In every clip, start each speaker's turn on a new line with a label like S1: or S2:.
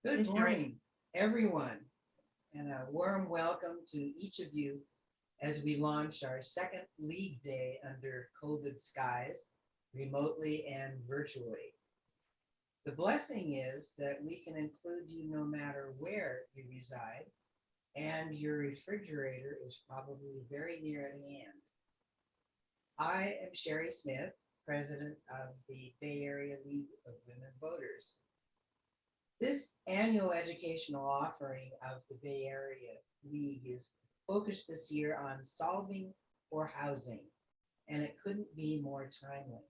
S1: Good morning, everyone, and a warm welcome to each of you as we launch our second League Day under COVID skies, remotely and virtually. The blessing is that we can include you no matter where you reside, and your refrigerator is probably very near at hand. I am Sherry Smith, president of the Bay Area League of Women Voters. This annual educational offering of the Bay Area League is focused this year on solving for housing, and it couldn't be more timely.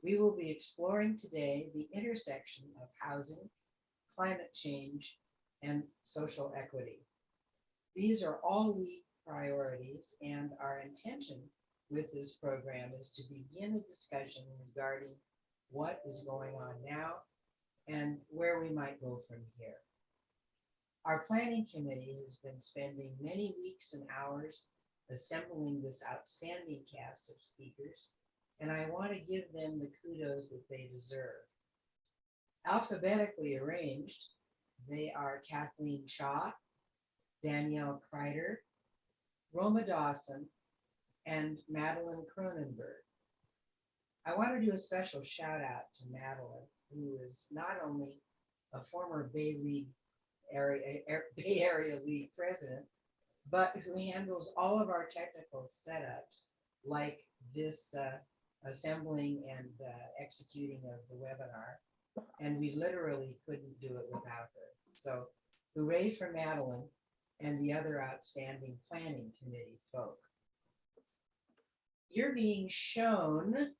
S1: We will be exploring today the intersection of housing, climate change, and social equity. These are all League priorities, and our intention with this program is to begin a discussion regarding what is going on now and where we might go from here. Our planning committee has been spending many weeks and hours assembling this outstanding cast of speakers, and I want to give them the kudos that they deserve. Alphabetically arranged, they are Kathleen Shaw, Danielle Kreider, Roma Dawson, and Madeline Cronenberg. I want to do a special shout out to Madeline, who is not only a former Bay Area League president, but who handles all of our technical setups, like this assembling and executing of the webinar. And we literally couldn't do it without her. So hooray for Madeline and the other outstanding planning committee folk. You're being shown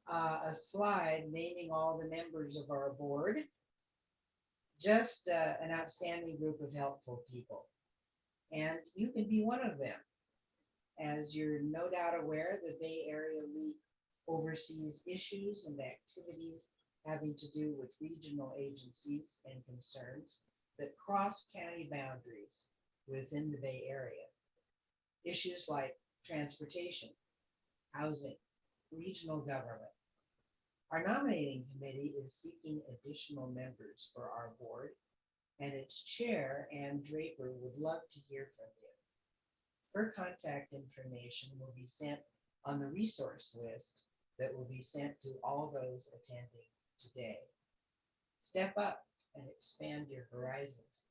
S1: a slide naming all the members of our board. Just an outstanding group of helpful people. And you can be one of them. As you're no doubt aware, the Bay Area League oversees issues and activities having to do with regional agencies and concerns that cross county boundaries within the Bay Area. Issues like transportation, housing, regional government. Our nominating committee is seeking additional members for our board, and its chair, Ann Draper, would love to hear from you. Her contact information will be sent on the resource list that will be sent to all those attending today. Step up and expand your horizons.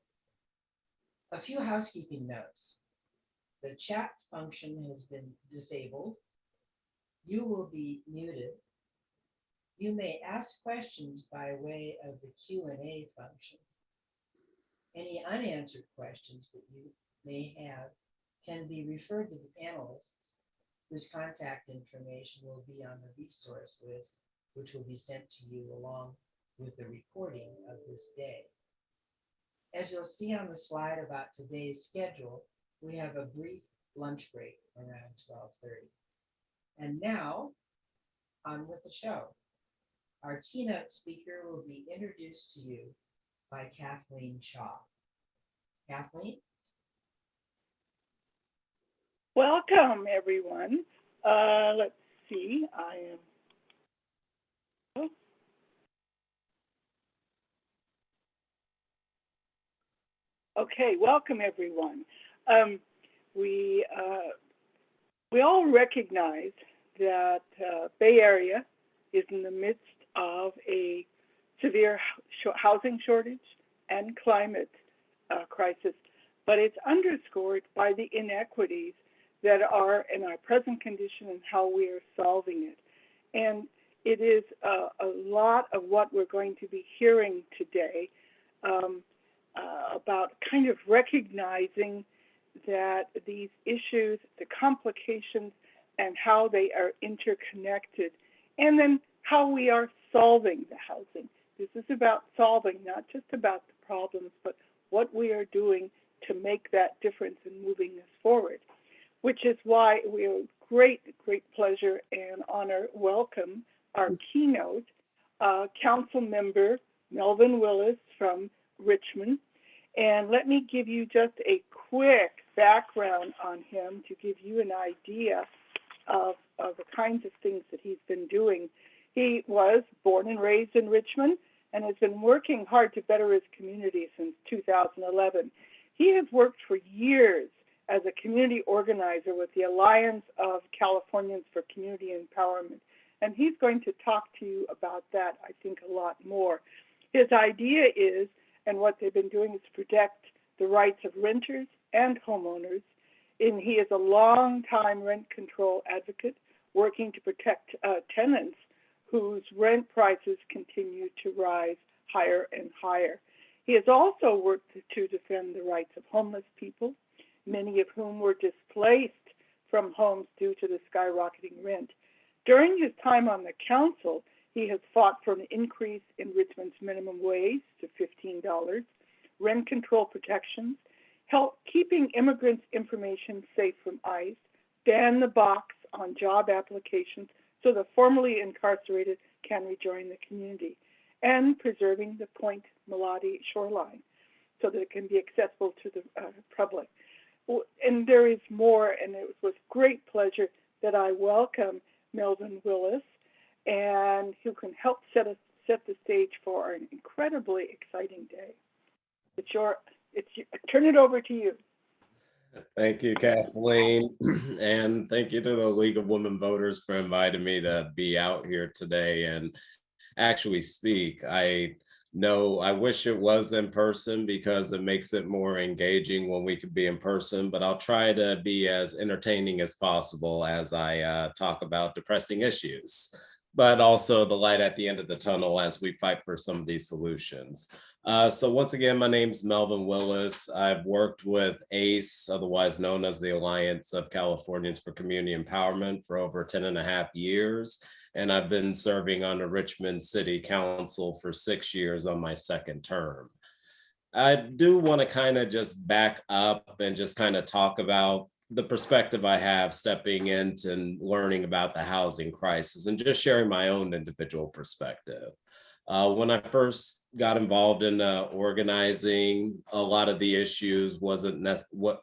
S1: A few housekeeping notes. The chat function has been disabled. You will be muted. You may ask questions by way of the Q&A function. Any unanswered questions that you may have can be referred to the panelists, whose contact information will be on the resource list, which will be sent to you along with the recording of this day. As you'll see on the slide about today's schedule, we have a brief lunch break around 12:30. And now, on with the show. Our keynote speaker will be introduced to you by Kathleen Shaw. Kathleen?
S2: Welcome, everyone. Let's see, Okay, welcome, everyone. We all recognize that Bay Area is in the midst of a severe housing shortage and climate crisis, but it's underscored by the inequities that are in our present condition and how we are solving it. And it is a lot of what we're going to be hearing today about kind of recognizing that these issues, the complications, and how they are interconnected, and then how we are solving the housing. This is about solving, not just about the problems, but what we are doing to make that difference in moving this forward, which is why we are great pleasure and honor welcome our keynote council member, Melvin Willis from Richmond. And let me give you just a quick background on him to give you an idea of the kinds of things that he's been doing. He was born and raised in Richmond, and has been working hard to better his community since 2011. He has worked for years as a community organizer with the Alliance of Californians for Community Empowerment, and he's going to talk to you about that, I think, a lot more. His idea is, and what they've been doing, is to protect the rights of renters and homeowners. And he is a long-time rent control advocate working to protect tenants whose rent prices continue to rise higher and higher. He has also worked to defend the rights of homeless people, many of whom were displaced from homes due to the skyrocketing rent. During his time on the council, he has fought for an increase in Richmond's minimum wage to $15, rent control protections, help keeping immigrants' information safe from ICE, ban the box on job applications so the formerly incarcerated can rejoin the community, and preserving the Point Melody shoreline so that it can be accessible to the public. And there is more, and it was with great pleasure that I welcome Melvin Willis, and who can help set the stage for an incredibly exciting day. Turn it over to you.
S3: Thank you, Kathleen, and thank you to the League of Women Voters for inviting me to be out here today and actually speak. I wish it was in person because it makes it more engaging when we could be in person, but I'll try to be as entertaining as possible as I talk about depressing issues, but also the light at the end of the tunnel as we fight for some of these solutions. So once again, my name's Melvin Willis. I've worked with ACE, otherwise known as the Alliance of Californians for Community Empowerment, for over 10.5 years. And I've been serving on the Richmond City Council for 6 years on my second term. I do want to kind of just back up and just kind of talk about the perspective I have stepping into and learning about the housing crisis and just sharing my own individual perspective. When I first got involved in organizing, a lot of the issues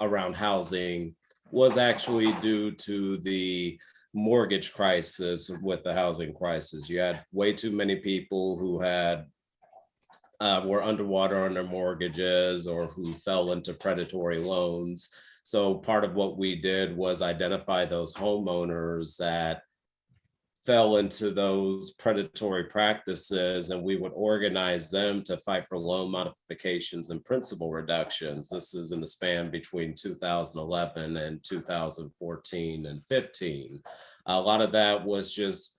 S3: around housing was actually due to the mortgage crisis with the housing crisis. You had way too many people who were underwater on their mortgages or who fell into predatory loans. So part of what we did was identify those homeowners that fell into those predatory practices, and we would organize them to fight for loan modifications and principal reductions. This is in the span between 2011 and 2014 and 15. A lot of that was just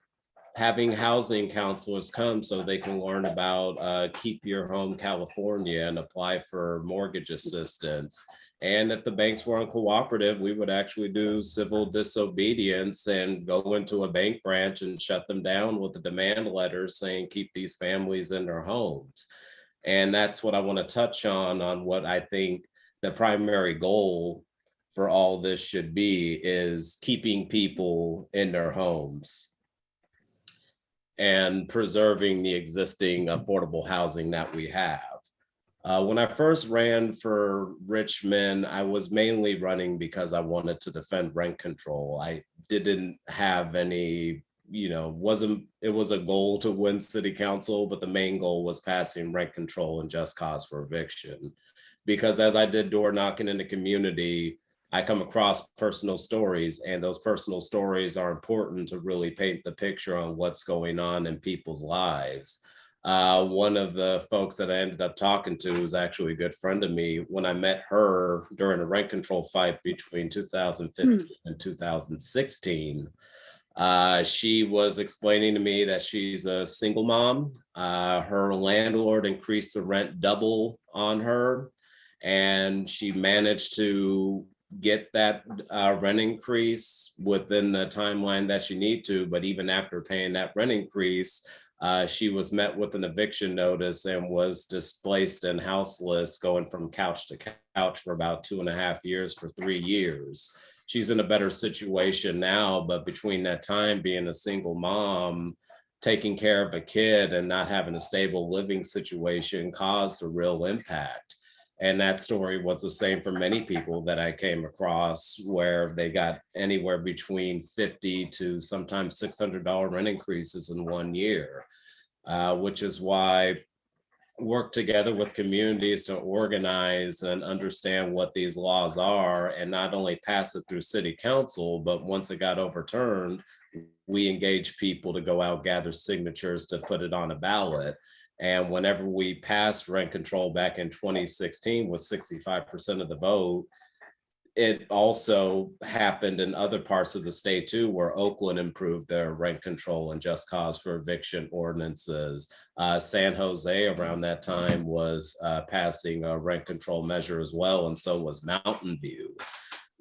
S3: having housing counselors come so they can learn about Keep Your Home California and apply for mortgage assistance. And if the banks were uncooperative, we would actually do civil disobedience and go into a bank branch and shut them down with a demand letter saying, keep these families in their homes. And that's what I want to touch on what I think the primary goal for all this should be, is keeping people in their homes and preserving the existing affordable housing that we have. When I first ran for Richmond, I was mainly running because I wanted to defend rent control. I didn't have any, it was a goal to win city council, but the main goal was passing rent control and just cause for eviction. Because as I did door knocking in the community, I come across personal stories, and those personal stories are important to really paint the picture on what's going on in people's lives. One of the folks that I ended up talking to was actually a good friend of me. When I met her during a rent control fight between 2015 and 2016, she was explaining to me that she's a single mom. Her landlord increased the rent double on her, and she managed to get that rent increase within the timeline that she needed to. But even after paying that rent increase, she was met with an eviction notice and was displaced and houseless, going from couch to couch for about 2.5 years for 3 years. She's in a better situation now, but between that time being a single mom, taking care of a kid and not having a stable living situation caused a real impact. And that story was the same for many people that I came across, where they got anywhere between $50 to sometimes $600 rent increases in 1 year, which is why work together with communities to organize and understand what these laws are, and not only pass it through city council, but once it got overturned, we engaged people to go out, gather signatures to put it on a ballot. And whenever we passed rent control back in 2016 with 65% of the vote, it also happened in other parts of the state too, where Oakland improved their rent control and just cause for eviction ordinances. San Jose around that time was passing a rent control measure as well, and so was Mountain View.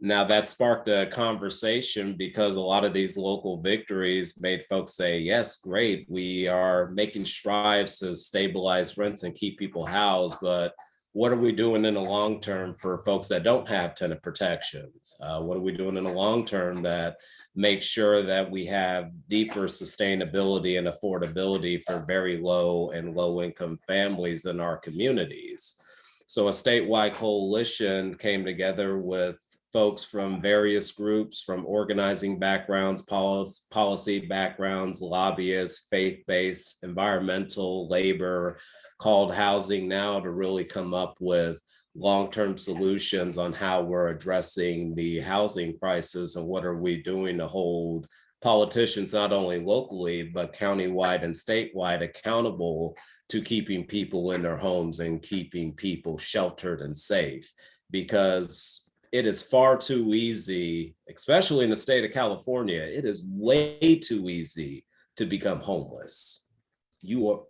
S3: Now that sparked a conversation because a lot of these local victories made folks say, yes, great, we are making strides to stabilize rents and keep people housed, but what are we doing in the long term for folks that don't have tenant protections? What are we doing in the long term that makes sure that we have deeper sustainability and affordability for very low and low income families in our communities? So a statewide coalition came together with folks from various groups, from organizing backgrounds, policy backgrounds, lobbyists, faith-based, environmental, labor, called Housing Now, to really come up with long-term solutions on how we're addressing the housing crisis and what are we doing to hold politicians, not only locally, but countywide and statewide, accountable to keeping people in their homes and keeping people sheltered and safe. Because it is far too easy, especially in the state of California, it is way too easy to become homeless.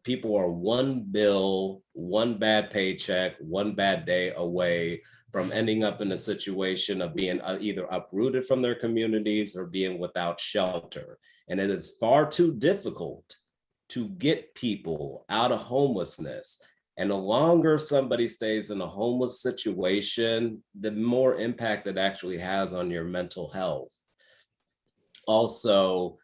S3: People are one bill, one bad paycheck, one bad day away from ending up in a situation of being either uprooted from their communities or being without shelter. And it is far too difficult to get people out of homelessness. And the longer somebody stays in a homeless situation, the more impact it actually has on your mental health. Also,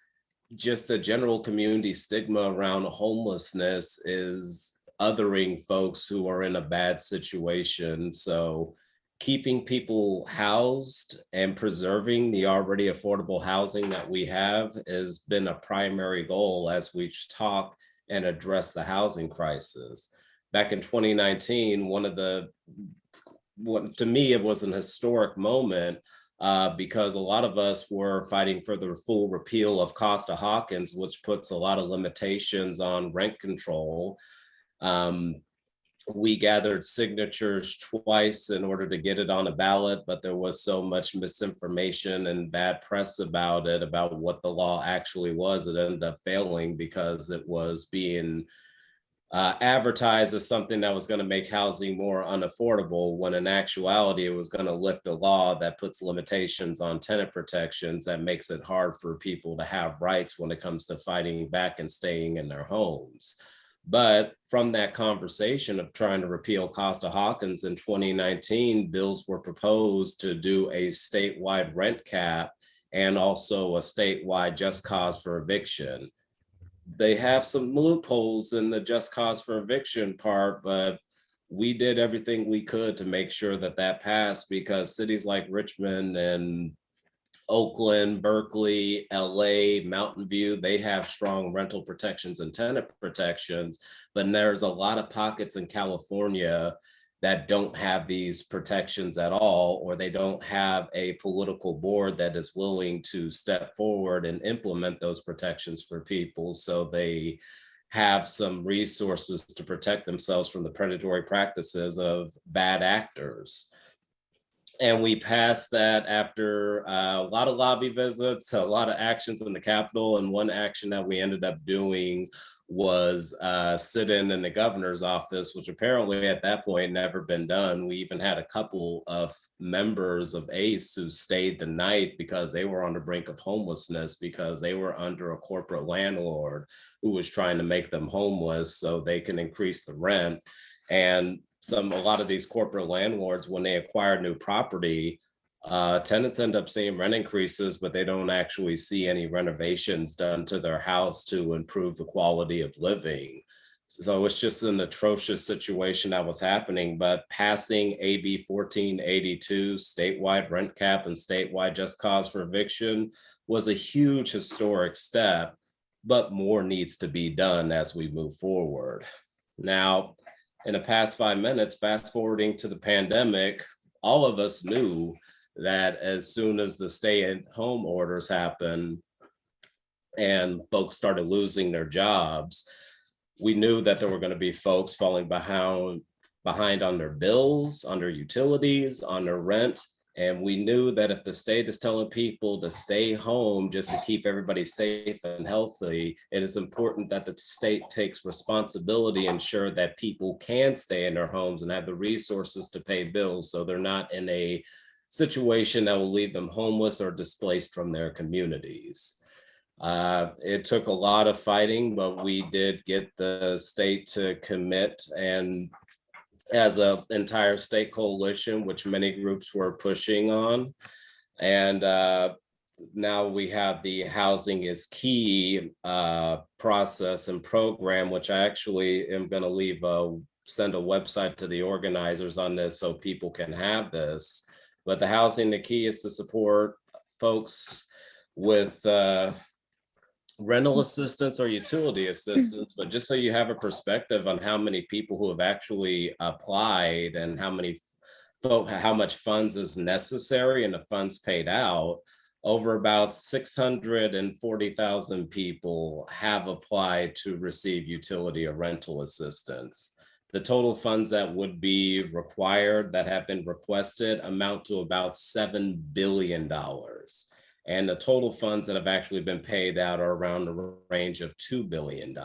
S3: just the general community stigma around homelessness is othering folks who are in a bad situation. So keeping people housed and preserving the already affordable housing that we have has been a primary goal as we talk and address the housing crisis. Back in 2019, to me, it was an historic moment because a lot of us were fighting for the full repeal of Costa-Hawkins, which puts a lot of limitations on rent control. We gathered signatures twice in order to get it on a ballot, but there was so much misinformation and bad press about it, about what the law actually was. It ended up failing because it was being advertised as something that was going to make housing more unaffordable, when in actuality it was going to lift a law that puts limitations on tenant protections that makes it hard for people to have rights when it comes to fighting back and staying in their homes. But from that conversation of trying to repeal Costa-Hawkins in 2019, bills were proposed to do a statewide rent cap and also a statewide just cause for eviction. They have some loopholes in the just cause for eviction part, but we did everything we could to make sure that that passed, because cities like Richmond and Oakland, Berkeley, LA, Mountain View, they have strong rental protections and tenant protections, but there's a lot of pockets in California that don't have these protections at all, or they don't have a political board that is willing to step forward and implement those protections for people, so they have some resources to protect themselves from the predatory practices of bad actors. And we passed that after a lot of lobby visits, a lot of actions in the Capitol. And one action that we ended up doing was sit in the governor's office, which apparently at that point never been done. We even had a couple of members of ACE who stayed the night because they were on the brink of homelessness, because they were under a corporate landlord who was trying to make them homeless so they can increase the rent. And a lot of these corporate landlords, when they acquire new property, tenants end up seeing rent increases, but they don't actually see any renovations done to their house to improve the quality of living. So it's just an atrocious situation that was happening. But passing AB 1482, statewide rent cap and statewide just cause for eviction, was a huge historic step, but more needs to be done as we move forward. Now, in the past 5 minutes, fast forwarding to the pandemic, all of us knew that as soon as the stay-at-home orders happened and folks started losing their jobs, we knew that there were going to be folks falling behind on their bills, on their utilities, on their rent. And we knew that if the state is telling people to stay home just to keep everybody safe and healthy, it is important that the state takes responsibility, ensure that people can stay in their homes and have the resources to pay bills so they're not in a situation that will leave them homeless or displaced from their communities. It took a lot of fighting, but we did get the state to commit, and as an entire state coalition, which many groups were pushing on. And now we have the Housing is Key process and program, which I actually am going to send a website to the organizers on this so people can have this. But the Housing the Key is to support folks with rental assistance or utility assistance, but just so you have a perspective on how many people who have actually applied and how much funds is necessary and the funds paid out, over about 640,000 people have applied to receive utility or rental assistance. The total funds that would be required that have been requested amount to about $7 billion. And the total funds that have actually been paid out are around the range of $2 billion.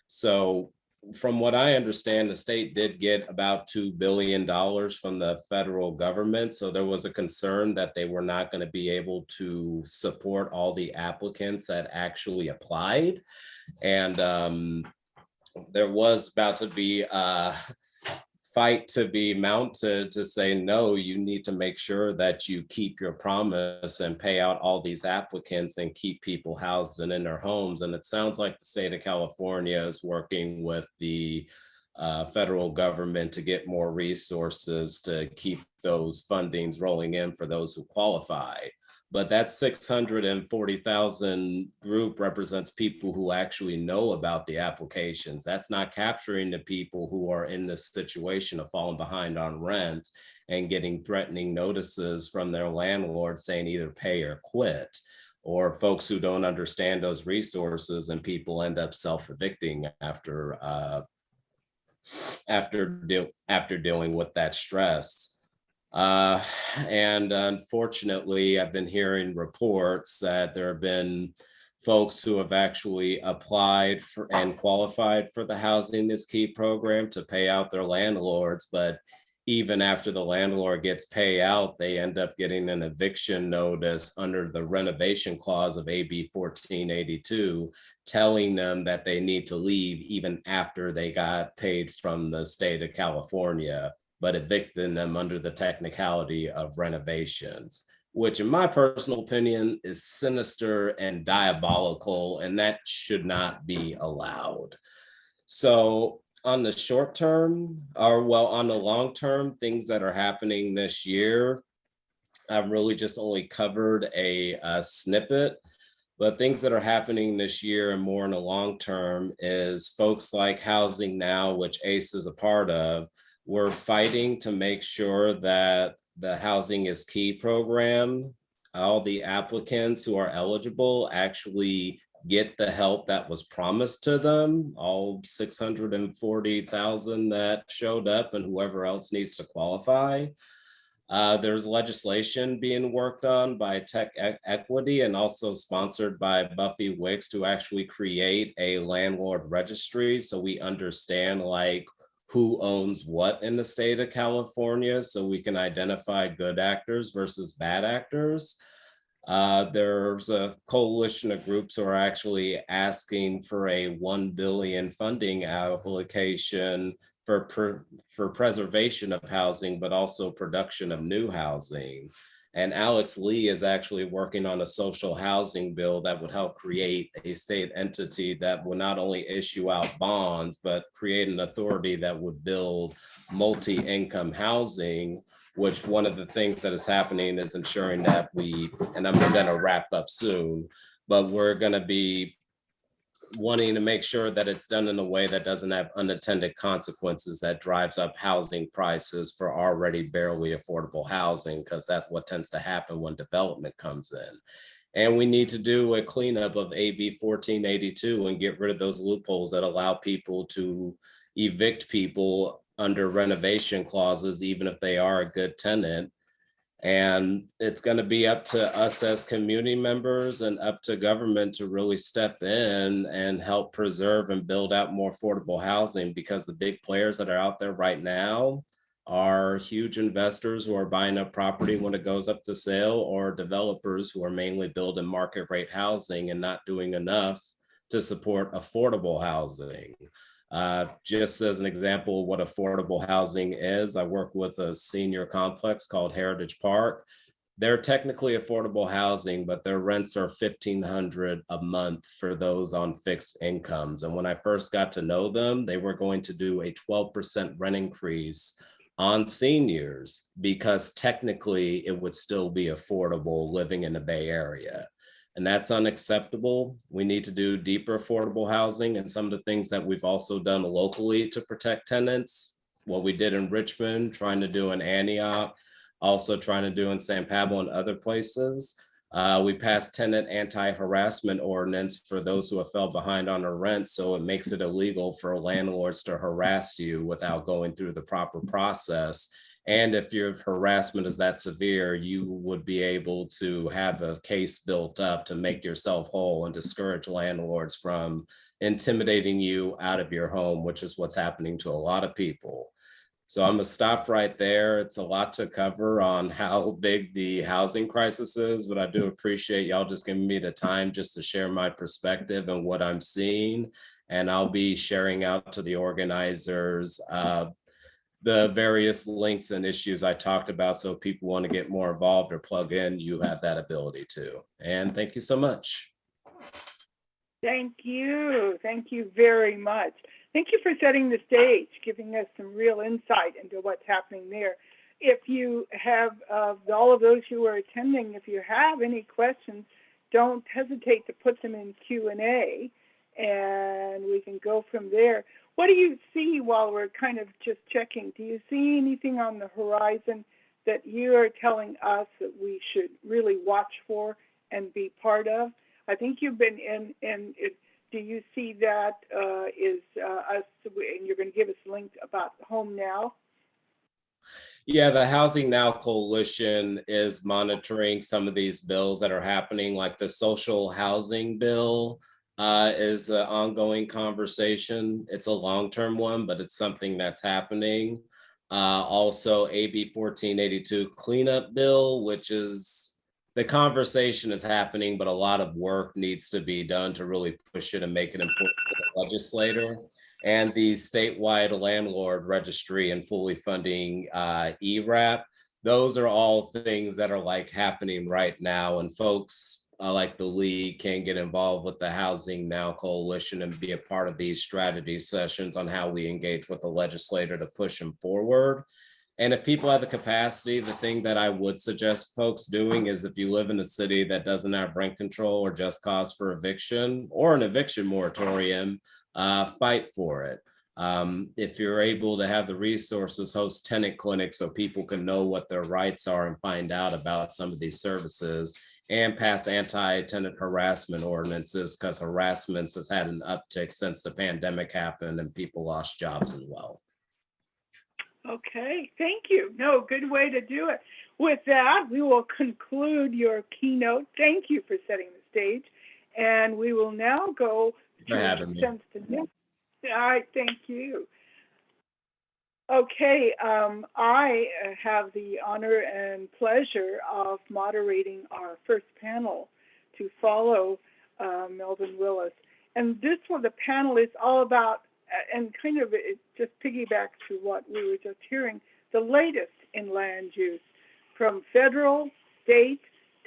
S3: So from what I understand, the state did get about $2 billion from the federal government. So there was a concern that they were not going to be able to support all the applicants that actually applied. And there was about to be a fight to be mounted to say, no, you need to make sure that you keep your promise and pay out all these applicants and keep people housed and in their homes. And it sounds like the state of California is working with the federal government to get more resources to keep those fundings rolling in for those who qualify. But that 640,000 group represents people who actually know about the applications. That's not capturing the people who are in this situation of falling behind on rent and getting threatening notices from their landlord saying either pay or quit, or folks who don't understand those resources and people end up self-evicting after dealing with that stress. And unfortunately, I've been hearing reports that there have been folks who have actually applied for and qualified for the Housing is Key program to pay out their landlords, but even after the landlord gets paid out, they end up getting an eviction notice under the renovation clause of AB 1482, telling them that they need to leave even after they got paid from the state of California, but evicting them under the technicality of renovations, which in my personal opinion is sinister and diabolical, and that should not be allowed. So on the short term, on the long term, things that are happening this year, I've really just only covered a snippet, but things that are happening this year and more in the long term is folks like Housing Now, which ACE is a part of, we're fighting to make sure that the Housing is Key program, all the applicants who are eligible actually get the help that was promised to them, all 640,000 that showed up and whoever else needs to qualify. There's legislation being worked on by Tech Equity and also sponsored by Buffy Wicks to actually create a landlord registry so we understand who owns what in the state of California so we can identify good actors versus bad actors. There's a coalition of groups who are actually asking for a $1 billion funding allocation for preservation of housing, but also production of new housing. And Alex Lee is actually working on a social housing bill that would help create a state entity that will not only issue out bonds, but create an authority that would build multi-income housing, which one of the things that is happening is ensuring that and I'm going to wrap up soon, but we're going to be wanting to make sure that it's done in a way that doesn't have unintended consequences that drives up housing prices for already barely affordable housing, because that's what tends to happen when development comes in. And we need to do a cleanup of AB 1482 and get rid of those loopholes that allow people to evict people under renovation clauses, even if they are a good tenant. And it's going to be up to us as community members and up to government to really step in and help preserve and build out more affordable housing, because the big players that are out there right now are huge investors who are buying up property when it goes up to sale, or developers who are mainly building market rate housing and not doing enough to support affordable housing. Just as an example of what affordable housing is, I work with a senior complex called Heritage Park. They're technically affordable housing, but their rents are $1,500 a month for those on fixed incomes. And when I first got to know them, they were going to do a 12% rent increase on seniors, because technically it would still be affordable living in the Bay Area. And that's unacceptable. We need to do deeper affordable housing, and some of the things that we've also done locally to protect tenants, what we did in Richmond, trying to do in Antioch, also trying to do in San Pablo and other places. We passed tenant anti-harassment ordinance for those who have fell behind on their rent, so it makes it illegal for landlords to harass you without going through the proper process. And if your harassment is that severe, you would be able to have a case built up to make yourself whole and discourage landlords from intimidating you out of your home, which is what's happening to a lot of people. So I'm gonna stop right there. It's a lot to cover on how big the housing crisis is, but I do appreciate y'all just giving me the time just to share my perspective and what I'm seeing. And I'll be sharing out to the organizers the various links and issues I talked about. So if people want to get more involved or plug in, you have that ability to. And thank you so much.
S2: Thank you. Thank you very much. Thank you for setting the stage, giving us some real insight into what's happening there. If you have, all of those who are attending, if you have any questions, don't hesitate to put them in Q&A, and we can go from there. What do you see while we're kind of just checking? Do you see anything on the horizon that you are telling us that we should really watch for and be part of? I think you've been in it. Do you see that is us, and you're going to give us a link about Home Now?
S3: Yeah, the Housing Now Coalition is monitoring some of these bills that are happening, like the social housing bill is an ongoing conversation. It's a long-term one, but it's something that's happening. Also, AB 1482 cleanup bill, which is, the conversation is happening, but a lot of work needs to be done to really push it and make it important to the legislator. And the statewide landlord registry and fully funding ERAP. Those are all things that are like happening right now. And folks like the league can get involved with the Housing Now Coalition and be a part of these strategy sessions on how we engage with the legislator to push them forward. And if people have the capacity, the thing that I would suggest folks doing is, if you live in a city that doesn't have rent control or just cause for eviction or an eviction moratorium, fight for it. If you're able to have the resources, host tenant clinics so people can know what their rights are and find out about some of these services, and pass anti-tenant harassment ordinances, because harassment has had an uptick since the pandemic happened and people lost jobs and wealth.
S2: Okay, thank you. No, good way to do it. With that, we will conclude your keynote. Thank you for setting the stage. And we will now go
S3: for having me.
S2: All right, thank you. Okay, I have the honor and pleasure of moderating our first panel to follow Melvin Willis. And this one, the panel is all about, and kind of it just piggybacks to what we were just hearing, the latest in land use, from federal, state,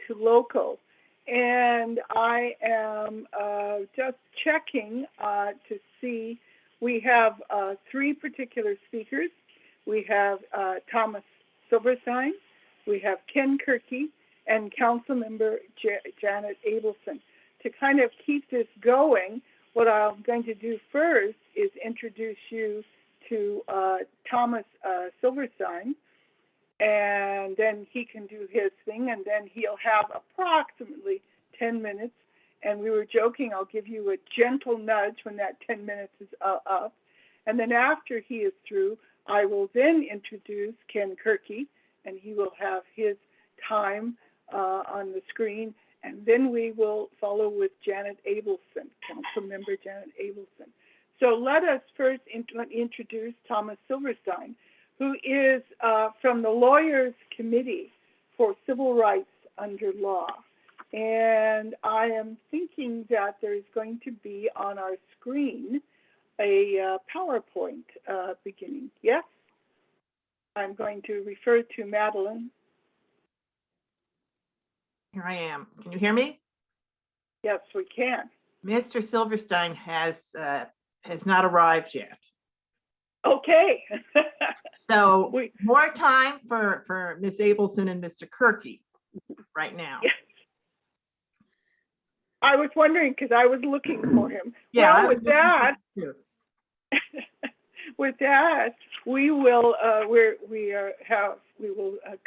S2: to local. And I am just checking to see, we have three particular speakers. We have Thomas Silverstein, we have Ken Quirky, and Council Member Janet Abelson. To kind of keep this going, what I'm going to do first is introduce you to Thomas Silverstein, and then he can do his thing, and then he'll have approximately 10 minutes. And we were joking, I'll give you a gentle nudge when that 10 minutes is up. And then after he is through, I will then introduce Ken Quirky, and he will have his time on the screen. And then we will follow with Janet Abelson, Council Member Janet Abelson. So let us first introduce Thomas Silverstein, who is from the Lawyers Committee for Civil Rights under Law. And I am thinking that there's going to be on our screen a PowerPoint beginning. Yes? I'm going to refer to Madeline.
S4: Here I am. Can you hear me?
S2: Yes, we can.
S4: Mr. Silverstein has not arrived yet.
S2: Okay.
S4: So more time for Ms. Abelson and Mr. Quirky right now.
S2: Yes. I was wondering because I was looking for him.
S4: Yeah.
S2: Well, with that, we will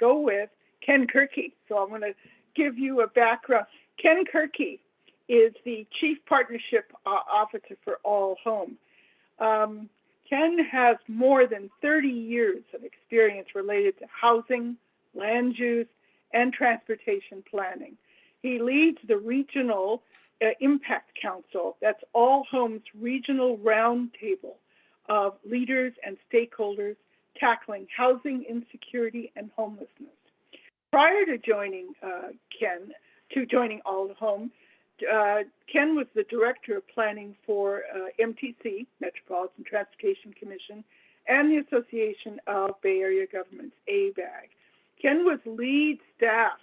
S2: go with Ken Quirky. So I'm going to give you a background. Ken Quirky is the Chief Partnership Officer for All Home. Ken has more than 30 years of experience related to housing, land use, and transportation planning. He leads the Regional Impact Council, that's All Home's regional roundtable of leaders and stakeholders tackling housing insecurity and homelessness. Prior to joining joining All Home, Ken was the Director of Planning for MTC, Metropolitan Transportation Commission, and the Association of Bay Area Governments, ABAG. Ken was lead staff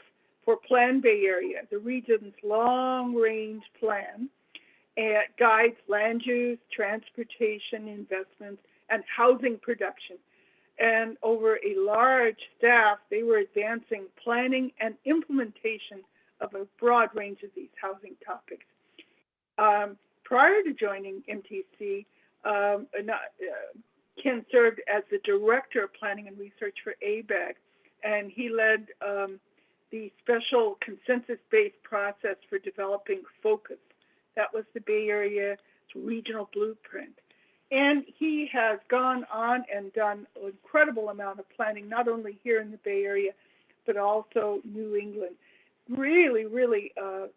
S2: for Plan Bay Area, the region's long-range plan, and guides land use, transportation investments, and housing production. And over a large staff, they were advancing planning and implementation of a broad range of these housing topics. Prior to joining MTC, Ken served as the Director of Planning and Research for ABAG, and he led the special consensus-based process for developing FOCUS. That was the Bay Area's regional blueprint. And he has gone on and done an incredible amount of planning, not only here in the Bay Area, but also New England. Really, really a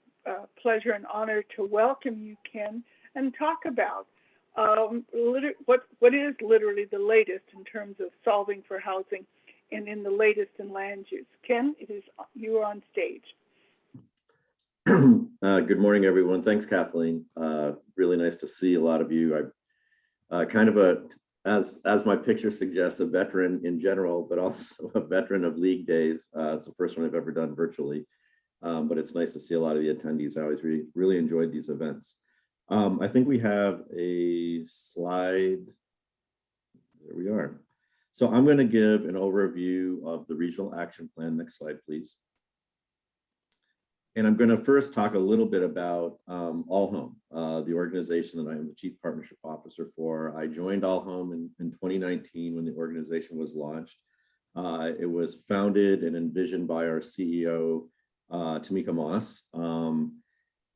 S2: pleasure and honor to welcome you, Ken, and talk about what is literally the latest in terms of solving for housing and in the latest in land use. Ken, you are on stage.
S5: Good morning, everyone. Thanks, Kathleen. Really nice to see a lot of you. I'm as my picture suggests, a veteran in general, but also a veteran of League Days. It's the first one I've ever done virtually, but it's nice to see a lot of the attendees. I always really enjoyed these events. I think we have a slide. There we are. So I'm going to give an overview of the Regional Action Plan. Next slide, please. And I'm going to first talk a little bit about All Home, the organization that I am the Chief Partnership Officer for. I joined All Home in 2019 when the organization was launched. It was founded and envisioned by our CEO, Tamika Moss.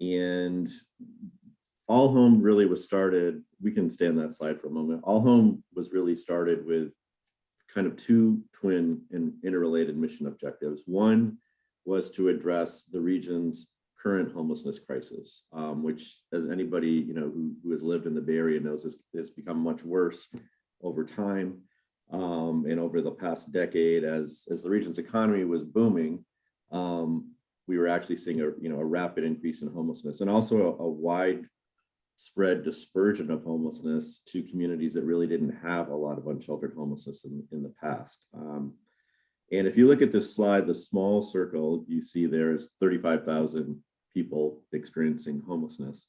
S5: And All Home really was started, we can stay on that slide for a moment. All Home was really started with kind of two twin and interrelated mission objectives. One was to address the region's current homelessness crisis, which, as anybody who has lived in the Bay Area knows, has become much worse over time. And over the past decade, as the region's economy was booming, we were actually seeing a rapid increase in homelessness, and also a widespread dispersion of homelessness to communities that really didn't have a lot of unsheltered homelessness in the past. And if you look at this slide, the small circle you see there is 35,000 people experiencing homelessness.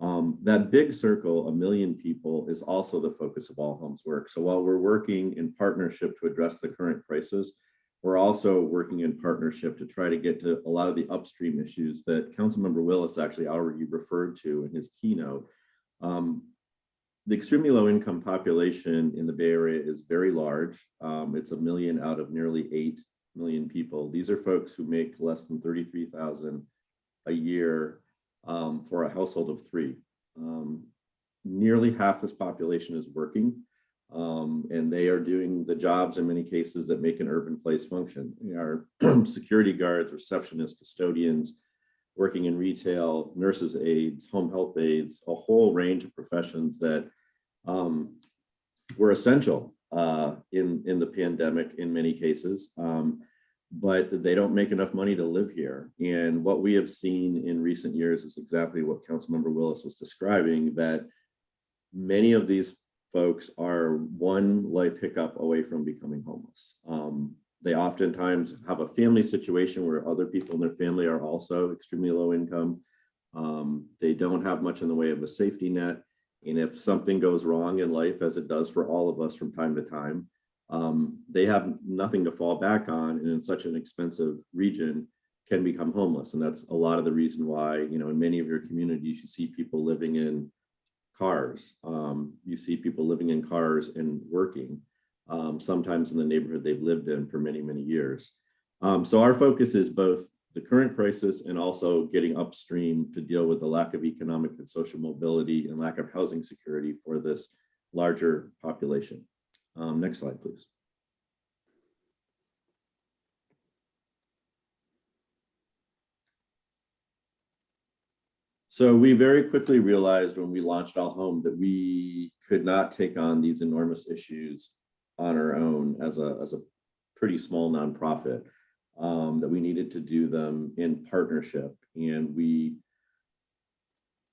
S5: That big circle, 1 million people, is also the focus of All Home's work. So while we're working in partnership to address the current crisis, we're also working in partnership to try to get to a lot of the upstream issues that Councilmember Willis actually already referred to in his keynote, The extremely low income population in the Bay Area is very large. It's 1 million out of nearly 8 million people. These are folks who make less than $33,000 a year for a household of 3. Nearly half this population is working, and they are doing the jobs in many cases that make an urban place function. They are security guards, receptionists, custodians, working in retail, nurses' aides, home health aides, a whole range of professions that were essential in the pandemic in many cases, but they don't make enough money to live here. And what we have seen in recent years is exactly what Councilmember Willis was describing, that many of these folks are one life hiccup away from becoming homeless. They oftentimes have a family situation where other people in their family are also extremely low income. They don't have much in the way of a safety net. And if something goes wrong in life, as it does for all of us from time to time, they have nothing to fall back on, and in such an expensive region can become homeless. And that's a lot of the reason why, you know, in many of your communities, you see people living in cars. You see people living in cars and working, sometimes in the neighborhood they've lived in for many, many years. So our focus is both the current crisis and also getting upstream to deal with the lack of economic and social mobility and lack of housing security for this larger population. Next slide, please. So we very quickly realized when we launched All Home that we could not take on these enormous issues on our own as a pretty small nonprofit, that we needed to do them in partnership. And we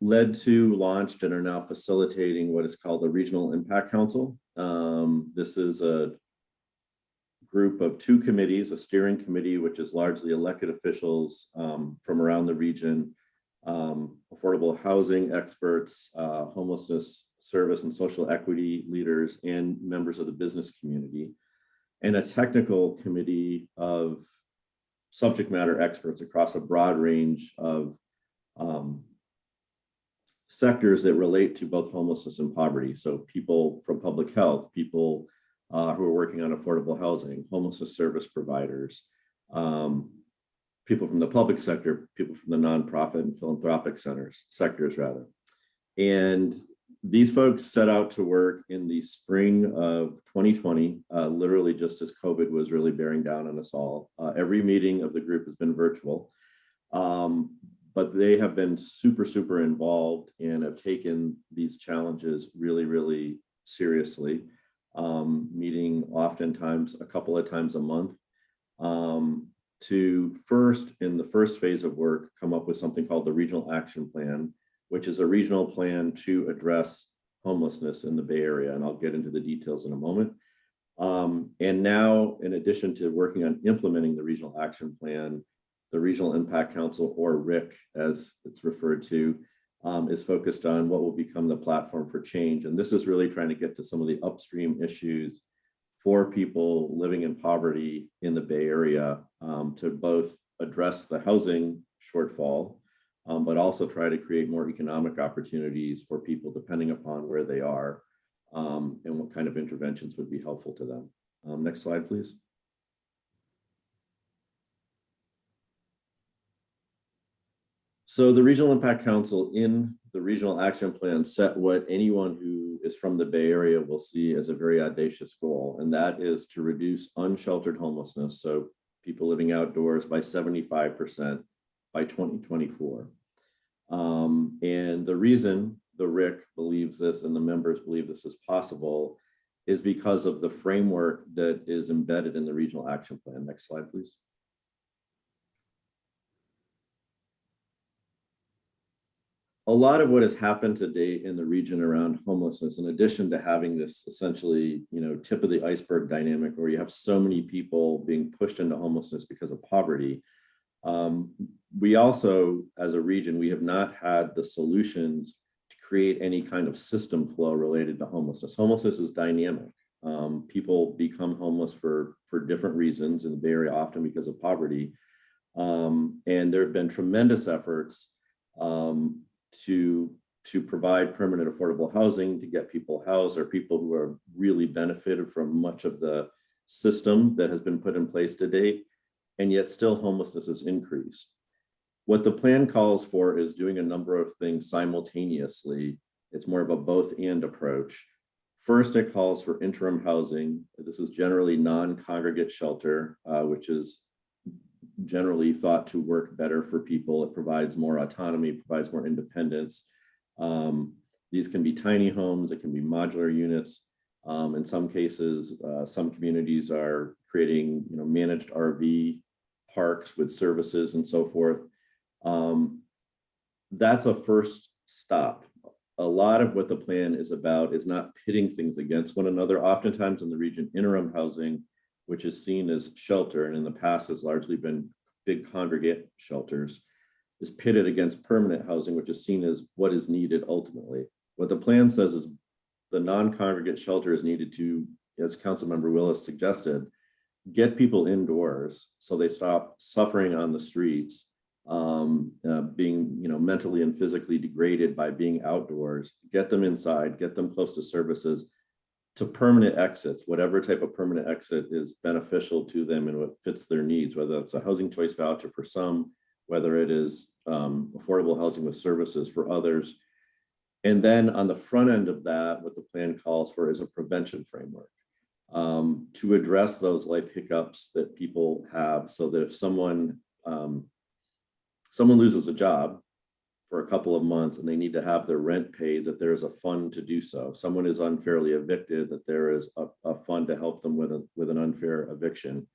S5: launched and are now facilitating what is called the Regional Impact Council. This is a group of 2 committees, a steering committee, which is largely elected officials from around the region, affordable housing experts, homelessness service and social equity leaders, and members of the business community, and a technical committee of subject matter experts across a broad range of sectors that relate to both homelessness and poverty. So people from public health, people who are working on affordable housing, homelessness service providers, people from the public sector, people from the nonprofit and philanthropic sectors rather. And these folks set out to work in the spring of 2020, literally just as COVID was really bearing down on us all. Every meeting of the group has been virtual, but they have been super, super involved and have taken these challenges really, really seriously, meeting oftentimes a couple of times a month, to first, in the first phase of work, come up with something called the Regional Action Plan, which is a regional plan to address homelessness in the Bay Area. And I'll get into the details in a moment. And now, in addition to working on implementing the Regional Action Plan, the Regional Impact Council, or RIC as it's referred to, is focused on what will become the platform for change. And this is really trying to get to some of the upstream issues for people living in poverty in the Bay Area, to both address the housing shortfall, but also try to create more economic opportunities for people depending upon where they are, and what kind of interventions would be helpful to them. Next slide, please. So the Regional Impact Council in the Regional Action Plan set what anyone who is from the Bay Area will see as a very audacious goal, and that is to reduce unsheltered homelessness, so people living outdoors, by 75% by 2024. And the reason the RIC believes this and the members believe this is possible is because of the framework that is embedded in the Regional Action Plan. Next slide, please. A lot of what has happened to date in the region around homelessness, in addition to having this essentially, tip of the iceberg dynamic where you have so many people being pushed into homelessness because of poverty, we also, as a region, we have not had the solutions to create any kind of system flow related to homelessness. Homelessness is dynamic. People become homeless for different reasons in the Bay Area, often because of poverty. And there have been tremendous efforts to to provide permanent affordable housing to get people housed are people who are really benefited from much of the system that has been put in place to date, and yet still homelessness has increased. What the plan calls for is doing a number of things simultaneously. It's more of a both and approach. First, it calls for interim housing. This is generally non-congregate shelter, which is generally thought to work better for people. It provides more autonomy, provides more independence. These can be tiny homes, it can be modular units. In some cases, some communities are creating managed RV parks with services and so forth. That's a first stop. A lot of what the plan is about is not pitting things against one another. Oftentimes in the region, interim housing, which is seen as shelter, and in the past has largely been big congregate shelters, is pitted against permanent housing, which is seen as what is needed ultimately. What the plan says is the non-congregate shelter is needed to, as Councilmember Willis suggested, get people indoors so they stop suffering on the streets, being mentally and physically degraded by being outdoors, get them inside, get them close to services, to permanent exits, whatever type of permanent exit is beneficial to them and what fits their needs, whether it's a housing choice voucher for some, whether it is affordable housing with services for others. And then on the front end of that, what the plan calls for is a prevention framework to address those life hiccups that people have, so that if someone loses a job for a couple of months and they need to have their rent paid, that there is a fund to do so. If someone is unfairly evicted, that there is a fund to help them with an unfair eviction.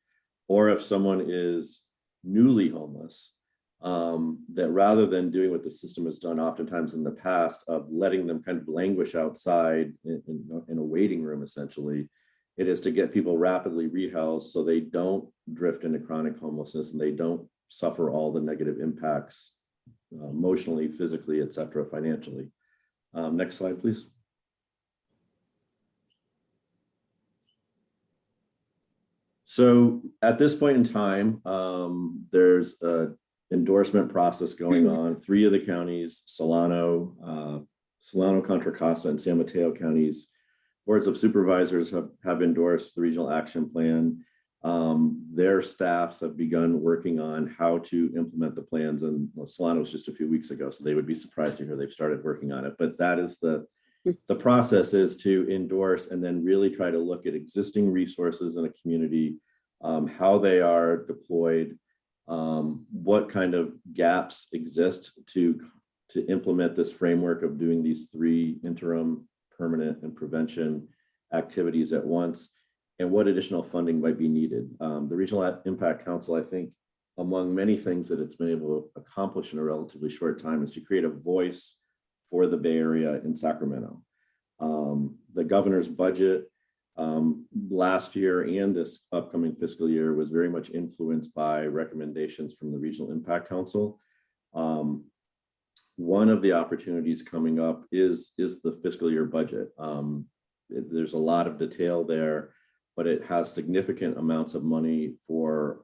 S5: Or if someone is newly homeless, that rather than doing what the system has done oftentimes in the past of letting them kind of languish outside in a waiting room, essentially, it is to get people rapidly rehoused so they don't drift into chronic homelessness and they don't suffer all the negative impacts emotionally, physically, et cetera, financially. Next slide, please. So at this point in time, there's an endorsement process going on. 3 of the counties, Solano, Contra Costa, and San Mateo counties, boards of supervisors have endorsed the regional action plan. Their staffs have begun working on how to implement the plans, and Solano was just a few weeks ago, so they would be surprised to hear they've started working on it. But that is the process, is to endorse and then really try to look at existing resources in a community, how they are deployed, what kind of gaps exist to implement this framework of doing these 3 interim, permanent, and prevention activities at once, and what additional funding might be needed. The Regional Impact Council, I think, among many things that it's been able to accomplish in a relatively short time, is to create a voice for the Bay Area in Sacramento. The governor's budget last year and this upcoming fiscal year was very much influenced by recommendations from the Regional Impact Council. One of the opportunities coming up is the fiscal year budget. There's a lot of detail there, but it has significant amounts of money for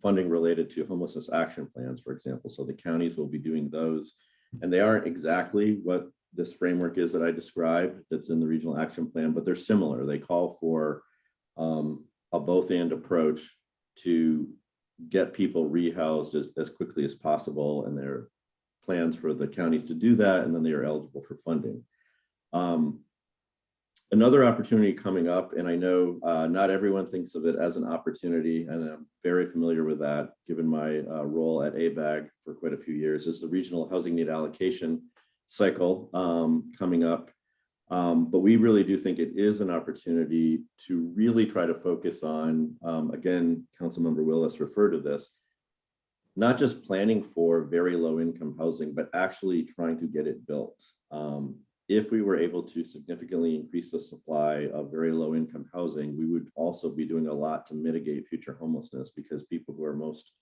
S5: funding related to homelessness action plans, for example. So the counties will be doing those, and they aren't exactly what this framework is that I described that's in the regional action plan, but they're similar. They call for a both and approach to get people rehoused as quickly as possible, and there are plans for the counties to do that, and then they are eligible for funding. Another opportunity coming up, and I know not everyone thinks of it as an opportunity, and I'm very familiar with that given my role at ABAG for quite a few years, is the regional housing need allocation cycle coming up. But we really do think it is an opportunity to really try to focus on, again, Councilmember Willis referred to this, not just planning for very low income housing, but actually trying to get it built. If we were able to significantly increase the supply of very low income housing, we would also be doing a lot to mitigate future homelessness, because people who are most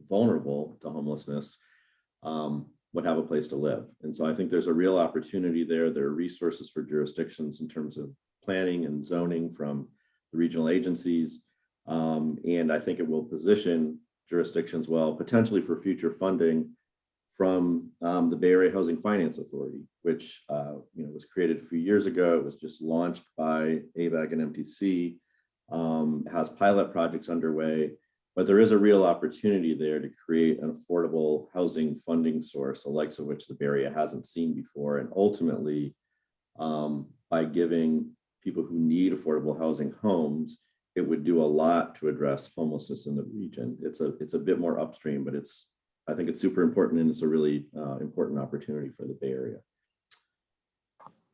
S5: vulnerable to homelessness would have a place to live. And so I think there's a real opportunity there. There are resources for jurisdictions in terms of planning and zoning from the regional agencies. And I think it will position jurisdictions well, potentially for future funding from the Bay Area Housing Finance Authority, which was created a few years ago. It was just launched by ABAG and MTC, has pilot projects underway, but there is a real opportunity there to create an affordable housing funding source, the likes of which the Bay Area hasn't seen before. And ultimately, by giving people who need affordable housing homes, it would do a lot to address homelessness in the region. It's a bit more upstream, but I think it's super important, and it's a really important opportunity for the Bay Area.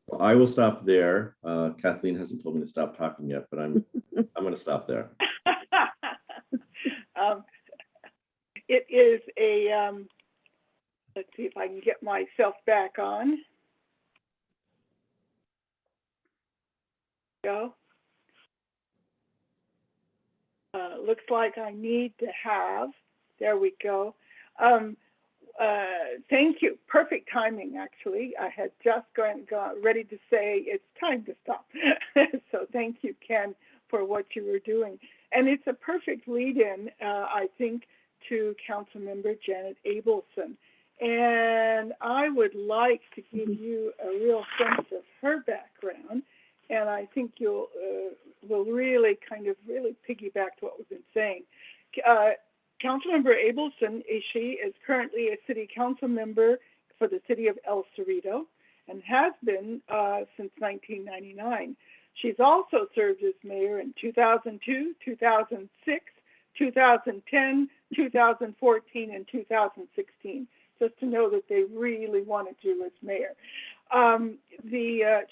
S5: So I will stop there. Kathleen hasn't told me to stop talking yet, but I'm going to stop there.
S2: It is a, let's see if I can get myself back on. Go. Looks like I need to have, there we go. Thank you, perfect timing actually. I had just got ready to say it's time to stop. So thank you, Ken, for what you were doing. And it's a perfect lead-in, I think, to Councilmember Janet Abelson. And I would like to give you a real sense of her background. And I think you'll will really really piggyback to what we've been saying. Councilmember Abelson, she is currently a city council member for the city of El Cerrito and has been since 1999. She's also served as mayor in 2002, 2006, 2010, 2014, and 2016, just to know that they really wanted you as mayor.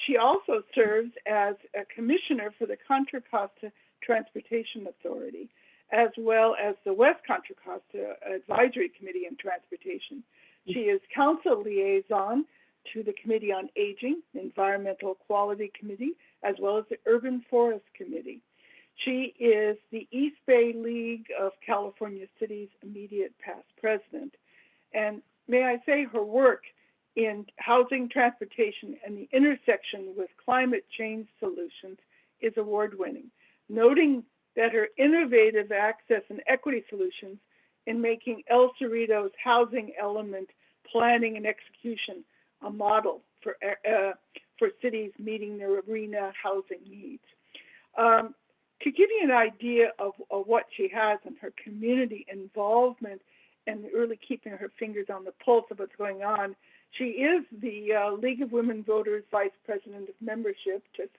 S2: She also serves as a commissioner for the Contra Costa Transportation Authority, as well as the West Contra Costa Advisory Committee on Transportation. She is council liaison to the Committee on Aging, Environmental Quality Committee, as well as the Urban Forest Committee. She is the East Bay League of California Cities immediate past president. And may I say, her work in housing, transportation, and the intersection with climate change solutions is award-winning, noting that her innovative access and equity solutions in making El Cerrito's housing element planning and execution a model for cities meeting their arena housing needs. To give you an idea of what she has in her community involvement and really keeping her fingers on the pulse of what's going on, she is the League of Women Voters Vice President of Membership, just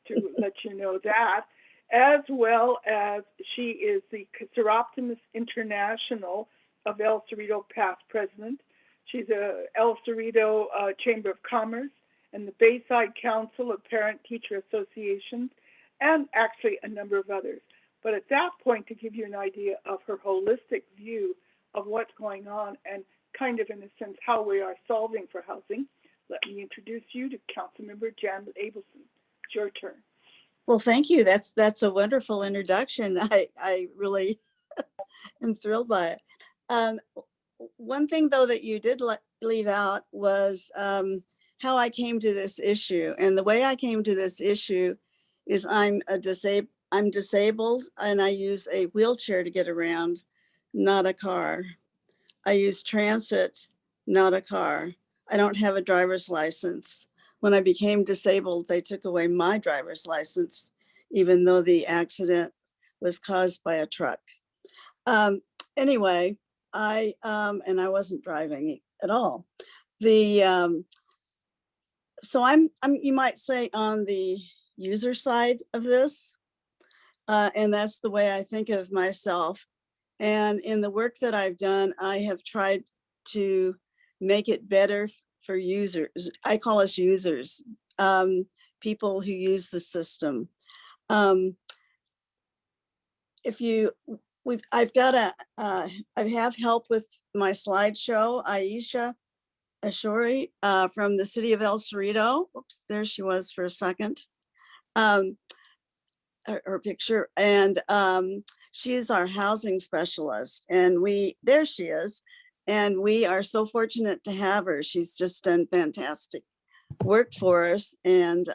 S2: to let you know that, as well as she is the Seroptimus International of El Cerrito past president. She's a El Cerrito Chamber of Commerce and the Bayside Council of Parent-Teacher Associations, and actually a number of others. But at that point, to give you an idea of her holistic view of what's going on and kind of in a sense how we are solving for housing, let me introduce you to Councilmember Janet Abelson. It's your turn.
S6: Well, thank you. That's a wonderful introduction. I really am thrilled by it. One thing though that you did leave out was how I came to this issue. And the way I came to this issue is I'm disabled and I use a wheelchair to get around, not a car. I use transit, not a car. I don't have a driver's license. When I became disabled, they took away my driver's license, even though the accident was caused by a truck. Anyway, and I wasn't driving at all. So I'm you might say on the user side of this, and that's the way I think of myself. And in the work that I've done, I have tried to make it better for users. I call us users, people who use the system. I have help with my slideshow, Aisha Ashori from the city of El Cerrito. Oops, there she was for a second. Her picture, and she's our housing specialist, and there she is, and we are so fortunate to have her. She's just done fantastic work for us, and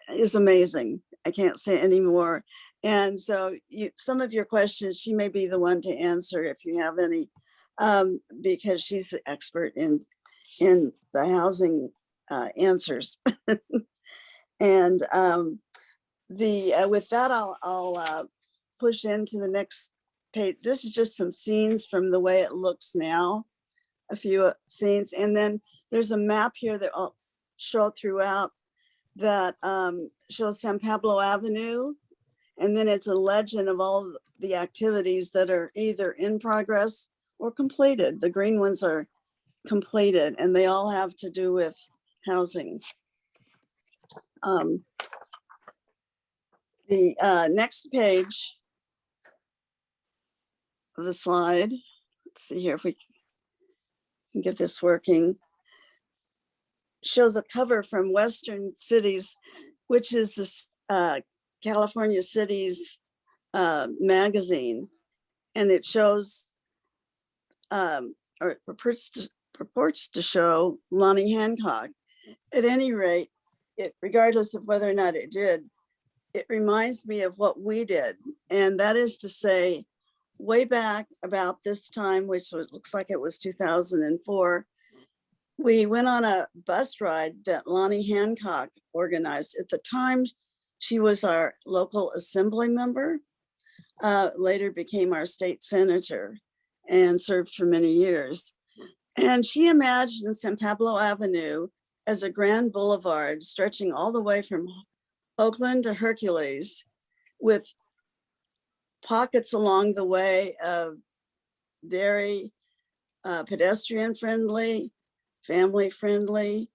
S6: is amazing. I can't say any more. And so some of your questions, she may be the one to answer if you have any. because she's the expert in the housing answers. And with that, I'll push into the next page. This is just some scenes from the way it looks now, a few scenes. And then there's a map here that I'll show throughout that shows San Pablo Avenue. And then it's a legend of all the activities that are either in progress or completed. The green ones are completed, and they all have to do with housing. The next page of the slide, let's see here if we can get this working, shows a cover from Western Cities, which is this California Cities magazine, and it shows or purports to show Lonnie Hancock. At any rate, regardless of whether or not it did, it reminds me of what we did, and that is to say, way back about this time, which looks like it was 2004, we went on a bus ride that Lonnie Hancock organized. At the time, she was our local assembly member, later became our state senator and served for many years. And she imagined San Pablo Avenue as a grand boulevard stretching all the way from Oakland to Hercules, with pockets along the way of very pedestrian friendly, family friendly,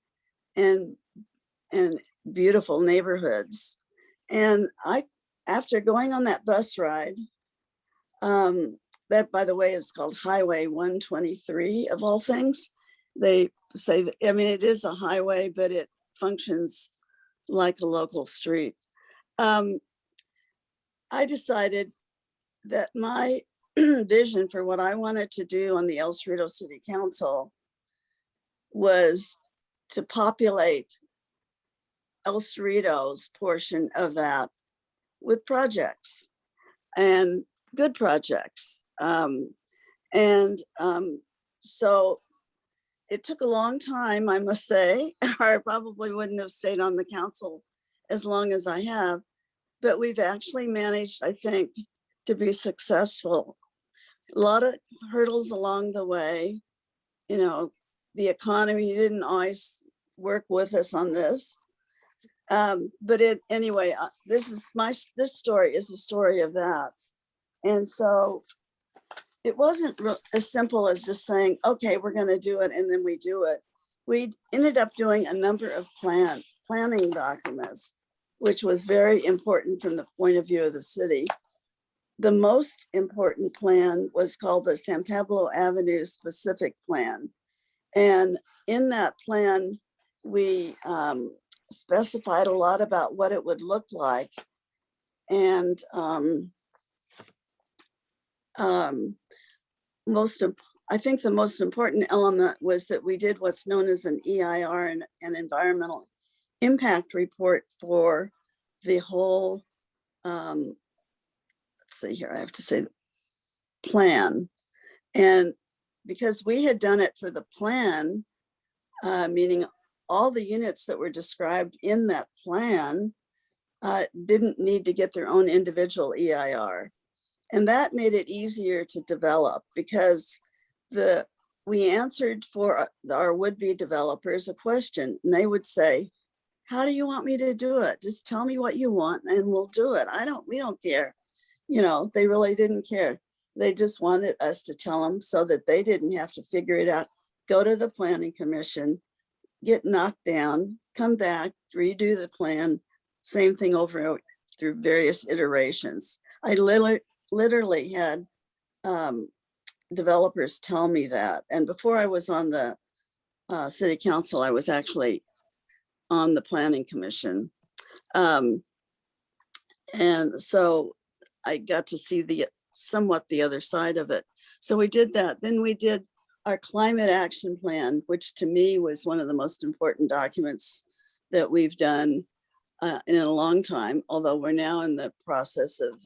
S6: and beautiful neighborhoods. And after going on that bus ride, that, by the way, is called Highway 123 of all things. They say that, I mean, it is a highway, but it functions like a local street. I decided that my vision for what I wanted to do on the El Cerrito City Council was to populate El Cerrito's portion of that with projects, and good projects. So it took a long time, I must say, or I probably wouldn't have stayed on the council as long as I have, but we've actually managed, I think, to be successful. A lot of hurdles along the way. You know, the economy didn't always work with us on this. But anyway, this story is a story of that. And so it wasn't as simple as just saying, okay, we're going to do it, and then we do it. We ended up doing a number of planning documents, which was very important from the point of view of the city. The most important plan was called the San Pablo Avenue Specific Plan. And in that plan, we specified a lot about what it would look like. And I think the most important element was that we did what's known as an EIR, an environmental impact report for the whole, let's see here, I have to say plan. And because we had done it for the plan, meaning all the units that were described in that plan didn't need to get their own individual EIR. And that made it easier to develop, because we answered for our would-be developers a question, and they would say, how do you want me to do it? Just tell me what you want and we'll do it. We don't care. You know, they really didn't care. They just wanted us to tell them so that they didn't have to figure it out, go to the planning commission, get knocked down, come back, redo the plan, same thing over through various iterations. I literally had developers tell me that. And before I was on the city council, I was actually on the planning commission. And so I got to see somewhat the other side of it. So we did that. Then we did our climate action plan, which to me was one of the most important documents that we've done in a long time, although we're now in the process of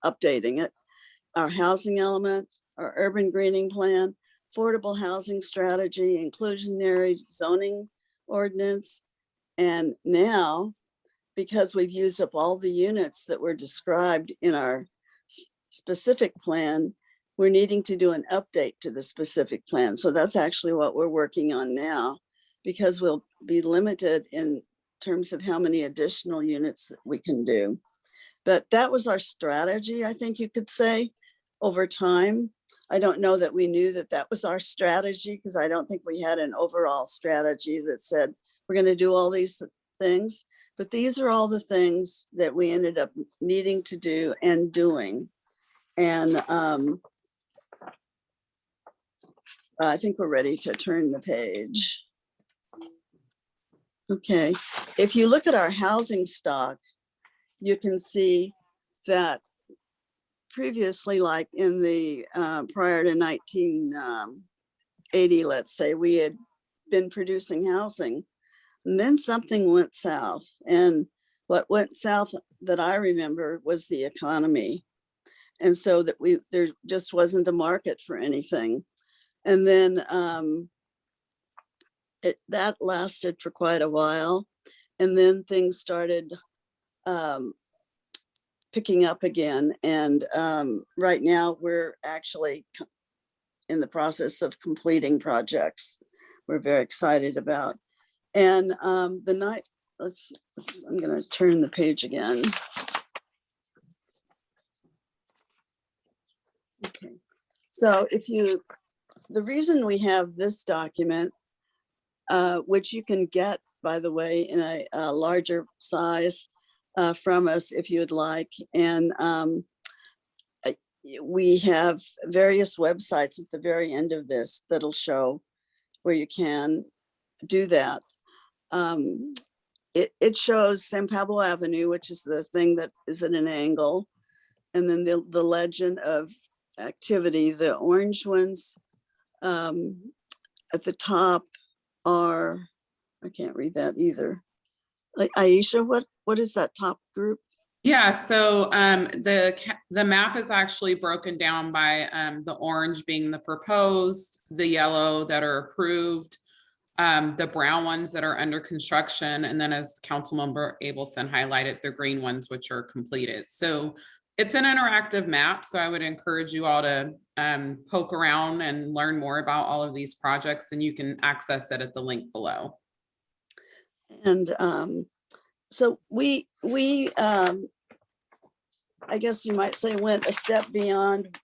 S6: updating it. Our housing elements, our urban greening plan, affordable housing strategy, inclusionary zoning ordinance. And now, because we've used up all the units that were described in our specific plan, we're needing to do an update to the specific plan. So that's actually what we're working on now, because we'll be limited in terms of how many additional units that we can do. But that was our strategy, I think you could say, over time. I don't know that we knew that that was our strategy, because I don't think we had an overall strategy that said, we're going to do all these things. But these are all the things that we ended up needing to do and doing. And I think we're ready to turn the page. Okay, if you look at our housing stock, you can see that previously, like in the prior to 1980, let's say, we had been producing housing, and then something went south. And what went south that I remember was the economy. And so that there just wasn't a market for anything. And then that lasted for quite a while. And then things started picking up again. And right now we're actually in the process of completing projects we're very excited about. And I'm going to turn the page again. Okay, so the reason we have this document, which you can get, by the way, in a larger size from us if you'd like. And we have various websites at the very end of this that'll show where you can do that. It shows San Pablo Avenue, which is the thing that is at an angle. And then the legend of activity. The orange ones at the top are, I can't read that either. Like Aisha, what is that top group?
S7: Yeah, so the map is actually broken down by the orange being the proposed, the yellow that are approved, the brown ones that are under construction, and then as Councilmember Abelson highlighted, the green ones which are completed. So it's an interactive map, so I would encourage you all to poke around and learn more about all of these projects, and you can access it at the link below.
S6: And so we I guess you might say went a step beyond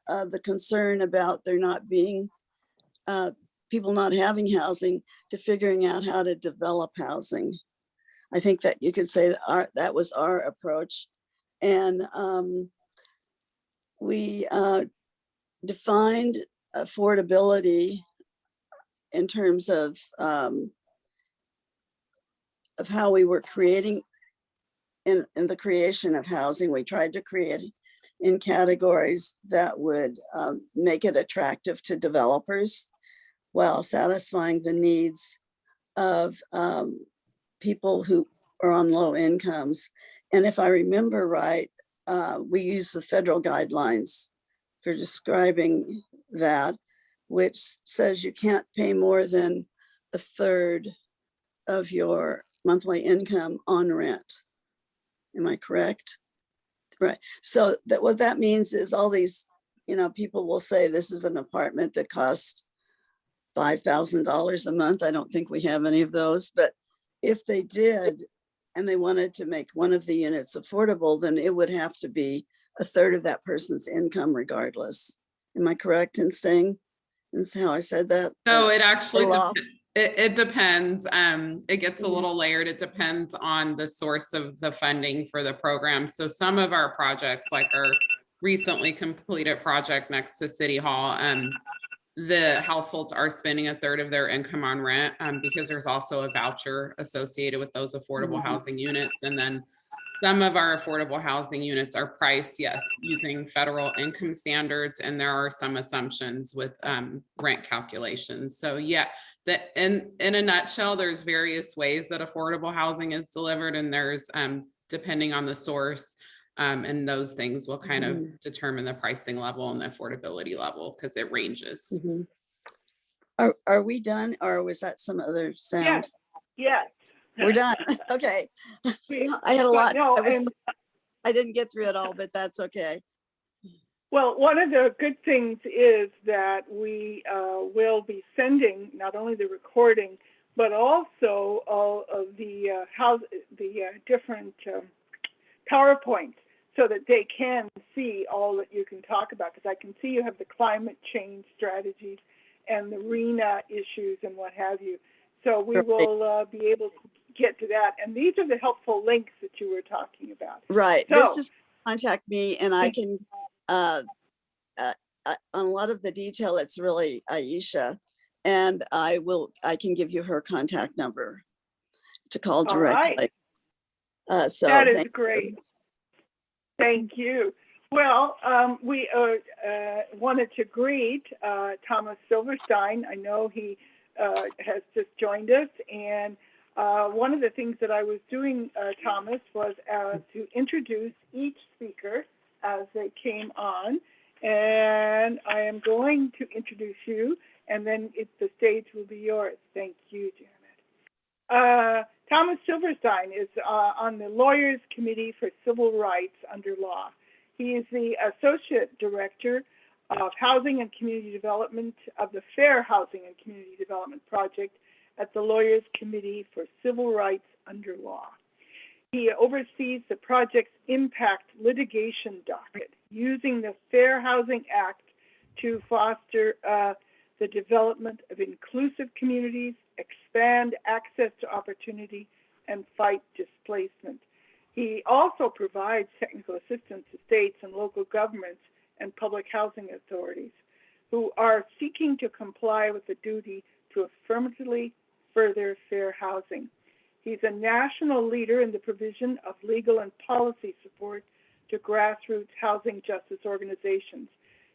S6: the concern about there not being people not having housing to figuring out how to develop housing. I think that you could say that was our approach. And we defined affordability in terms of how we were creating in the creation of housing. We tried to create in categories that would make it attractive to developers while satisfying the needs of people who are on low incomes. And if I remember right, we use the federal guidelines for describing that, which says you can't pay more than a third of your monthly income on rent. Am I correct? Right. So what that means is all these, people will say this is an apartment that costs $5,000 a month. I don't think we have any of those, but if they did, and they wanted to make one of the units affordable, then it would have to be a third of that person's income regardless. Am I correct in saying, that's how I said that?
S7: So it actually, it depends. It gets a little layered. It depends on the source of the funding for the program. So some of our projects, like our recently completed project next to City Hall, the households are spending a third of their income on rent because there's also a voucher associated with those affordable housing units. And then some of our affordable housing units are priced, yes, using federal income standards. And there are some assumptions with rent calculations. So yeah, in a nutshell, there's various ways that affordable housing is delivered, and there's, depending on the source, And those things will kind of determine the pricing level and the affordability level because it ranges.
S6: Are we done, or was that some other sound?
S2: Yes.
S6: We're done. Okay. I had a lot. I didn't get through it all, but that's okay.
S2: Well, one of the good things is that we will be sending not only the recording, but also all of the different PowerPoints, so that they can see all that you can talk about. Because I can see you have the climate change strategies and the RENA issues and what have you. So we will be able to get to that. And these are the helpful links that you were talking about.
S6: Right.
S2: So,
S6: this is contact me, and I can, on a lot of the detail, it's really Aisha, and I can give you her contact number to call directly. So
S2: that is great. Thank you. Well, we wanted to greet Thomas Silverstein. I know he has just joined us, and one of the things that I was doing, Thomas, was to introduce each speaker as they came on, and I am going to introduce you, and then the stage will be yours. Thank you, Janet. Thomas Silverstein is on the Lawyers Committee for Civil Rights under law. He is the Associate Director of Housing and Community Development of the Fair Housing and Community Development Project at the Lawyers Committee for Civil Rights under law. He oversees the project's impact litigation docket, using the Fair Housing Act to foster the development of inclusive communities, expand access to opportunity, and fight displacement. He also provides technical assistance to states and local governments and public housing authorities who are seeking to comply with the duty to affirmatively further fair housing. He's a national leader in the provision of legal and policy support to grassroots housing justice organizations.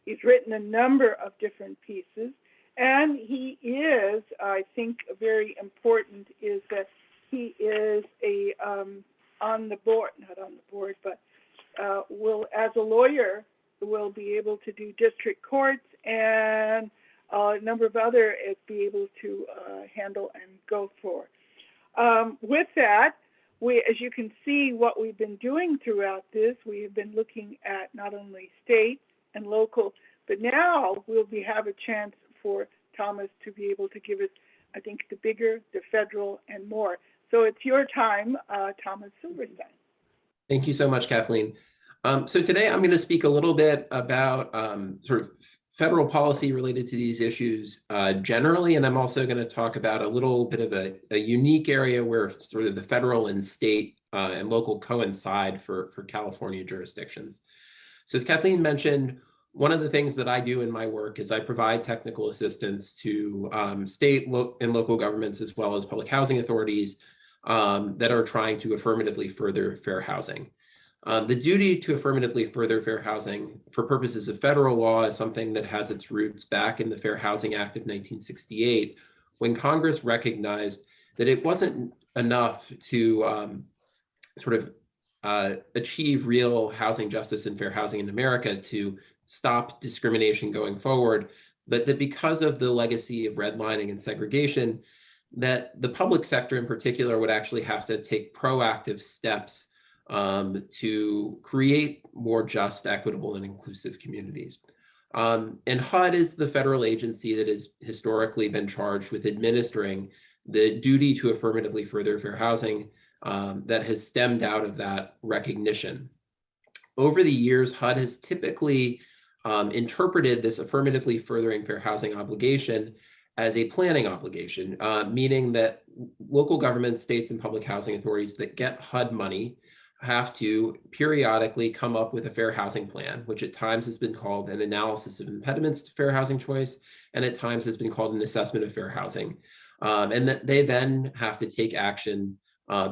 S2: He's written a number of different pieces, and he is, I think, very important is that he is on the board, not on the board, but will, as a lawyer, will be able to do district courts and a number of other be able to handle and go for. With that, as you can see, what we've been doing throughout this, we have been looking at not only state and local, but now we'll have a chance for Thomas to be able to give us, I think, the bigger, the federal, and more. So it's your time, Thomas Silverstein.
S8: Thank you so much, Kathleen. So today I'm going to speak a little bit about sort of federal policy related to these issues generally, and I'm also going to talk about a little bit of a unique area where sort of the federal and state and local coincide for California jurisdictions. So as Kathleen mentioned, one of the things that I do in my work is I provide technical assistance to state and local governments as well as public housing authorities that are trying to affirmatively further fair housing. The duty to affirmatively further fair housing for purposes of federal law is something that has its roots back in the Fair Housing Act of 1968, when Congress recognized that it wasn't enough to achieve real housing justice and fair housing in America to stop discrimination going forward, but that because of the legacy of redlining and segregation, that the public sector in particular would actually have to take proactive steps to create more just, equitable, and inclusive communities. And HUD is the federal agency that has historically been charged with administering the duty to affirmatively further fair housing that has stemmed out of that recognition. Over the years, HUD has typically interpreted this affirmatively furthering fair housing obligation as a planning obligation, meaning that local governments, states, and public housing authorities that get HUD money have to periodically come up with a fair housing plan, which at times has been called an analysis of impediments to fair housing choice, and at times has been called an assessment of fair housing. And that they then have to take action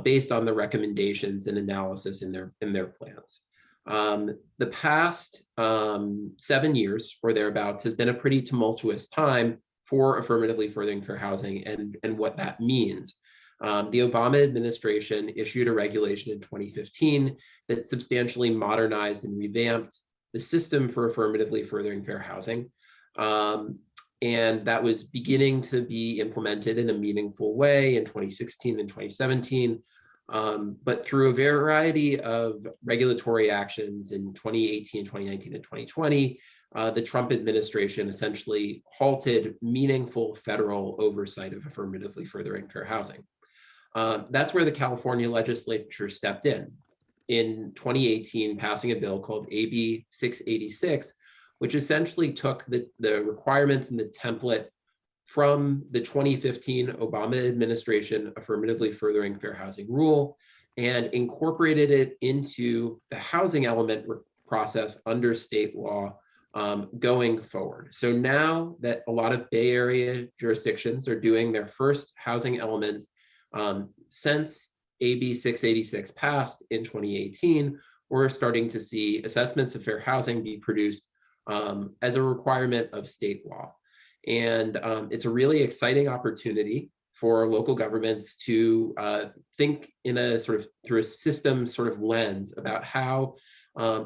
S8: based on the recommendations and analysis in their plans. The past 7 years or thereabouts has been a pretty tumultuous time for affirmatively furthering fair housing and what that means. The Obama administration issued a regulation in 2015 that substantially modernized and revamped the system for affirmatively furthering fair housing. And that was beginning to be implemented in a meaningful way in 2016 and 2017. But through a variety of regulatory actions in 2018, 2019, and 2020, the Trump administration essentially halted meaningful federal oversight of affirmatively furthering fair housing. That's where the California legislature stepped in 2018, passing a bill called AB 686, which essentially took the requirements and the template from the 2015 Obama administration affirmatively furthering fair housing rule and incorporated it into the housing element process under state law going forward. So now that a lot of Bay Area jurisdictions are doing their first housing elements since AB 686 passed in 2018, we're starting to see assessments of fair housing be produced as a requirement of state law. And it's a really exciting opportunity for local governments to think in a sort of through a system sort of lens about how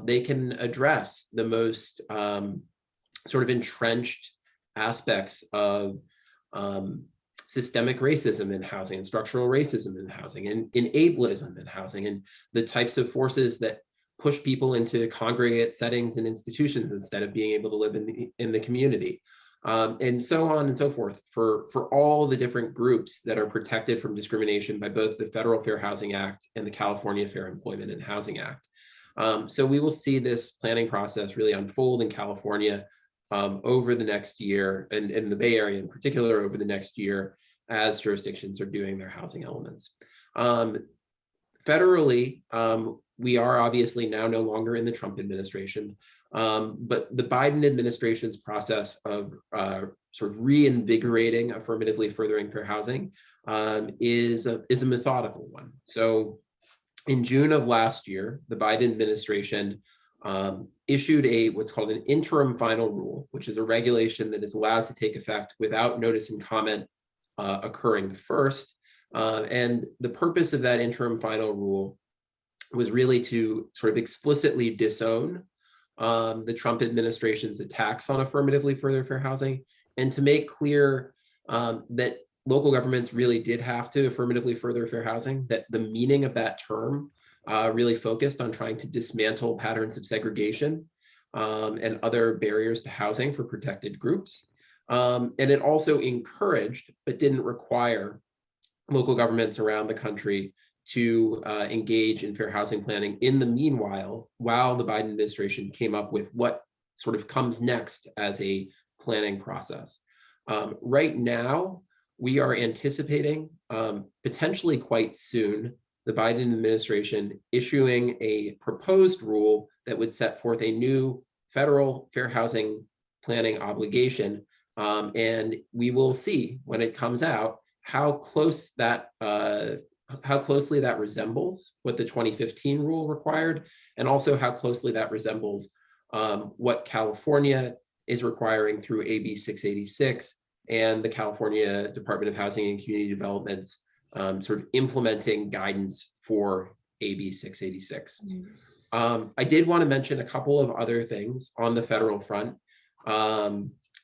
S8: they can address the most sort of entrenched aspects of systemic racism in housing and structural racism in housing and in ableism in housing and the types of forces that push people into congregate settings and institutions instead of being able to live in the community. And so on and so forth for all the different groups that are protected from discrimination by both the Federal Fair Housing Act and the California Fair Employment and Housing Act. So we will see this planning process really unfold in California over the next year, and in the Bay Area in particular over the next year as jurisdictions are doing their housing elements. Federally, we are obviously now no longer in the Trump administration, but the Biden administration's process of sort of reinvigorating affirmatively furthering fair housing is a methodical one. So in June of last year, the Biden administration issued what's called an interim final rule, which is a regulation that is allowed to take effect without notice and comment occurring first. And the purpose of that interim final rule was really to sort of explicitly disown the Trump administration's attacks on affirmatively further fair housing, and to make clear that local governments really did have to affirmatively further fair housing, that the meaning of that term really focused on trying to dismantle patterns of segregation and other barriers to housing for protected groups. And it also encouraged, but didn't require, local governments around the country to engage in fair housing planning in the meanwhile, while the Biden administration came up with what sort of comes next as a planning process. Right now, we are anticipating potentially quite soon the Biden administration issuing a proposed rule that would set forth a new federal fair housing planning obligation. And we will see when it comes out how closely that resembles what the 2015 rule required, and also how closely that resembles what California is requiring through AB 686 and the California Department of Housing and Community Development's sort of implementing guidance for AB 686. I did want to mention a couple of other things on the federal front.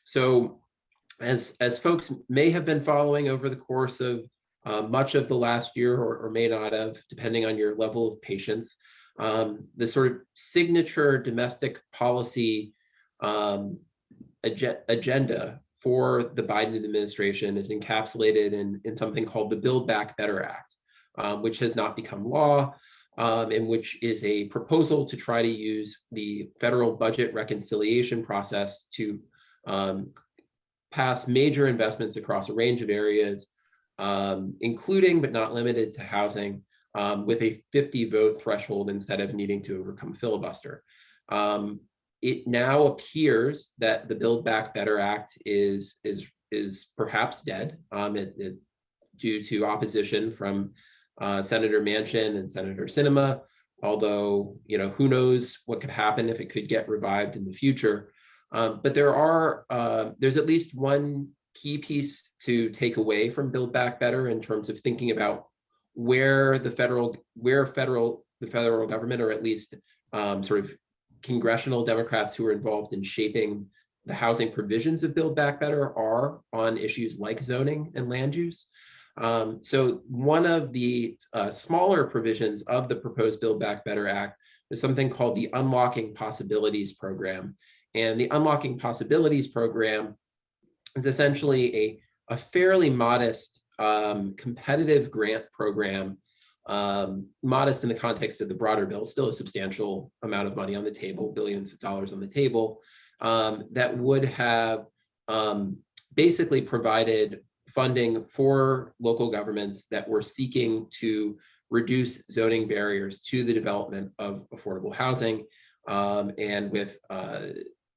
S8: So as folks may have been following over the course of much of the last year, or may not have, depending on your level of patience, the sort of signature domestic policy agenda for the Biden administration is encapsulated in something called the Build Back Better Act, which has not become law, and which is a proposal to try to use the federal budget reconciliation process to pass major investments across a range of areas, including but not limited to housing, with a 50-vote threshold instead of needing to overcome filibuster. It now appears that the Build Back Better Act is perhaps dead due to opposition from Senator Manchin and Senator Sinema, although who knows what could happen if it could get revived in the future. But there's at least one key piece to take away from Build Back Better in terms of thinking about where the federal government, or at least sort of congressional Democrats who are involved in shaping the housing provisions of Build Back Better, are on issues like zoning and land use. So one of the smaller provisions of the proposed Build Back Better Act is something called the Unlocking Possibilities Program. And the Unlocking Possibilities Program is essentially a fairly modest competitive grant program, modest in the context of the broader bill, still a substantial amount of money on the table, billions of dollars on the table, that would have basically provided funding for local governments that were seeking to reduce zoning barriers to the development of affordable housing, and with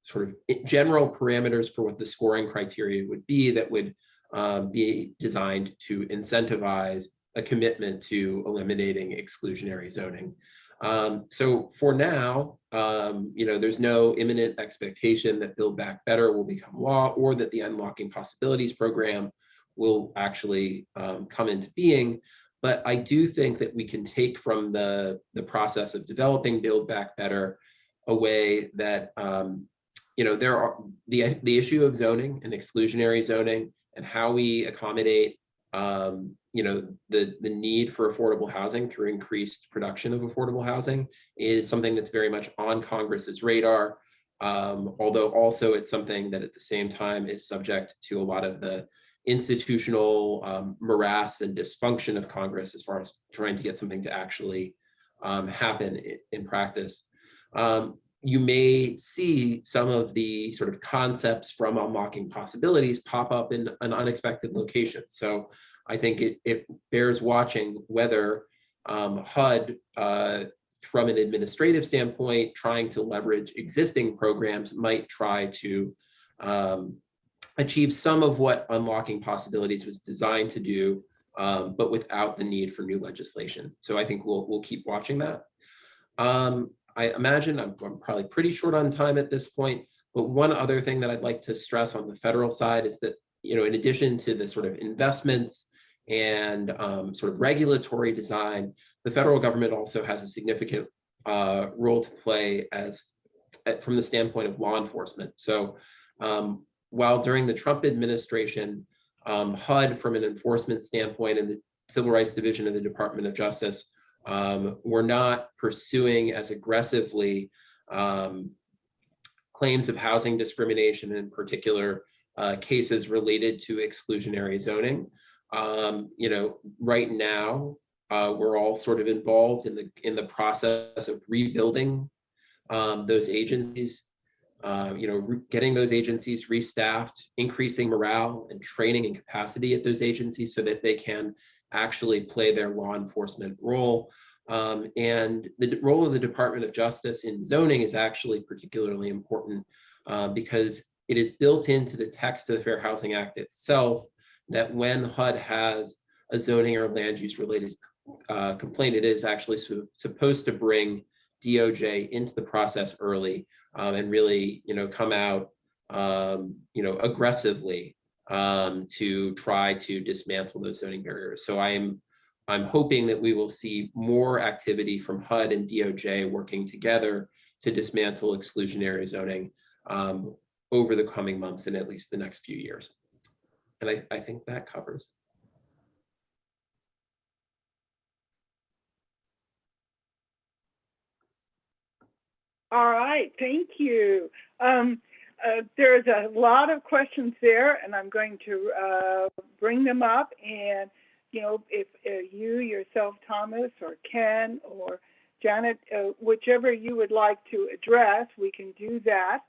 S8: sort of general parameters for what the scoring criteria would be that would be designed to incentivize a commitment to eliminating exclusionary zoning. So for now, there's no imminent expectation that Build Back Better will become law, or that the Unlocking Possibilities Program will actually come into being. But I do think that we can take from the process of developing Build Back Better a way that there are the issue of zoning and exclusionary zoning, and how we accommodate the need for affordable housing through increased production of affordable housing is something that's very much on Congress's radar. Although also it's something that at the same time is subject to a lot of the institutional morass and dysfunction of Congress as far as trying to get something to actually happen in practice. You may see some of the sort of concepts from Unlocking Possibilities pop up in an unexpected location. So I think it bears watching whether HUD, from an administrative standpoint, trying to leverage existing programs, might try to achieve some of what Unlocking Possibilities was designed to do, but without the need for new legislation. So I think we'll keep watching that. I imagine I'm probably pretty short on time at this point, but one other thing that I'd like to stress on the federal side is that, in addition to the sort of investments and sort of regulatory design, the federal government also has a significant role to play from the standpoint of law enforcement. So while during the Trump administration, HUD, from an enforcement standpoint, and the Civil Rights Division of the Department of Justice were not pursuing as aggressively claims of housing discrimination, in particular cases related to exclusionary zoning. Right now, we're all sort of involved in the process of rebuilding those agencies, getting those agencies restaffed, increasing morale and training and capacity at those agencies so that they can actually play their law enforcement role. And the role of the Department of Justice in zoning is actually particularly important because it is built into the text of the Fair Housing Act itself that when HUD has a zoning or land use related complaint, it is actually supposed to bring DOJ into the process early and really, come out, aggressively to try to dismantle those zoning barriers. So I'm hoping that we will see more activity from HUD and DOJ working together to dismantle exclusionary zoning over the coming months and at least the next few years. And I think that covers.
S2: All right, thank you. There's a lot of questions there, and I'm going to bring them up. And, if you yourself, Thomas, or Ken, or Janet, whichever you would like to address, we can do that.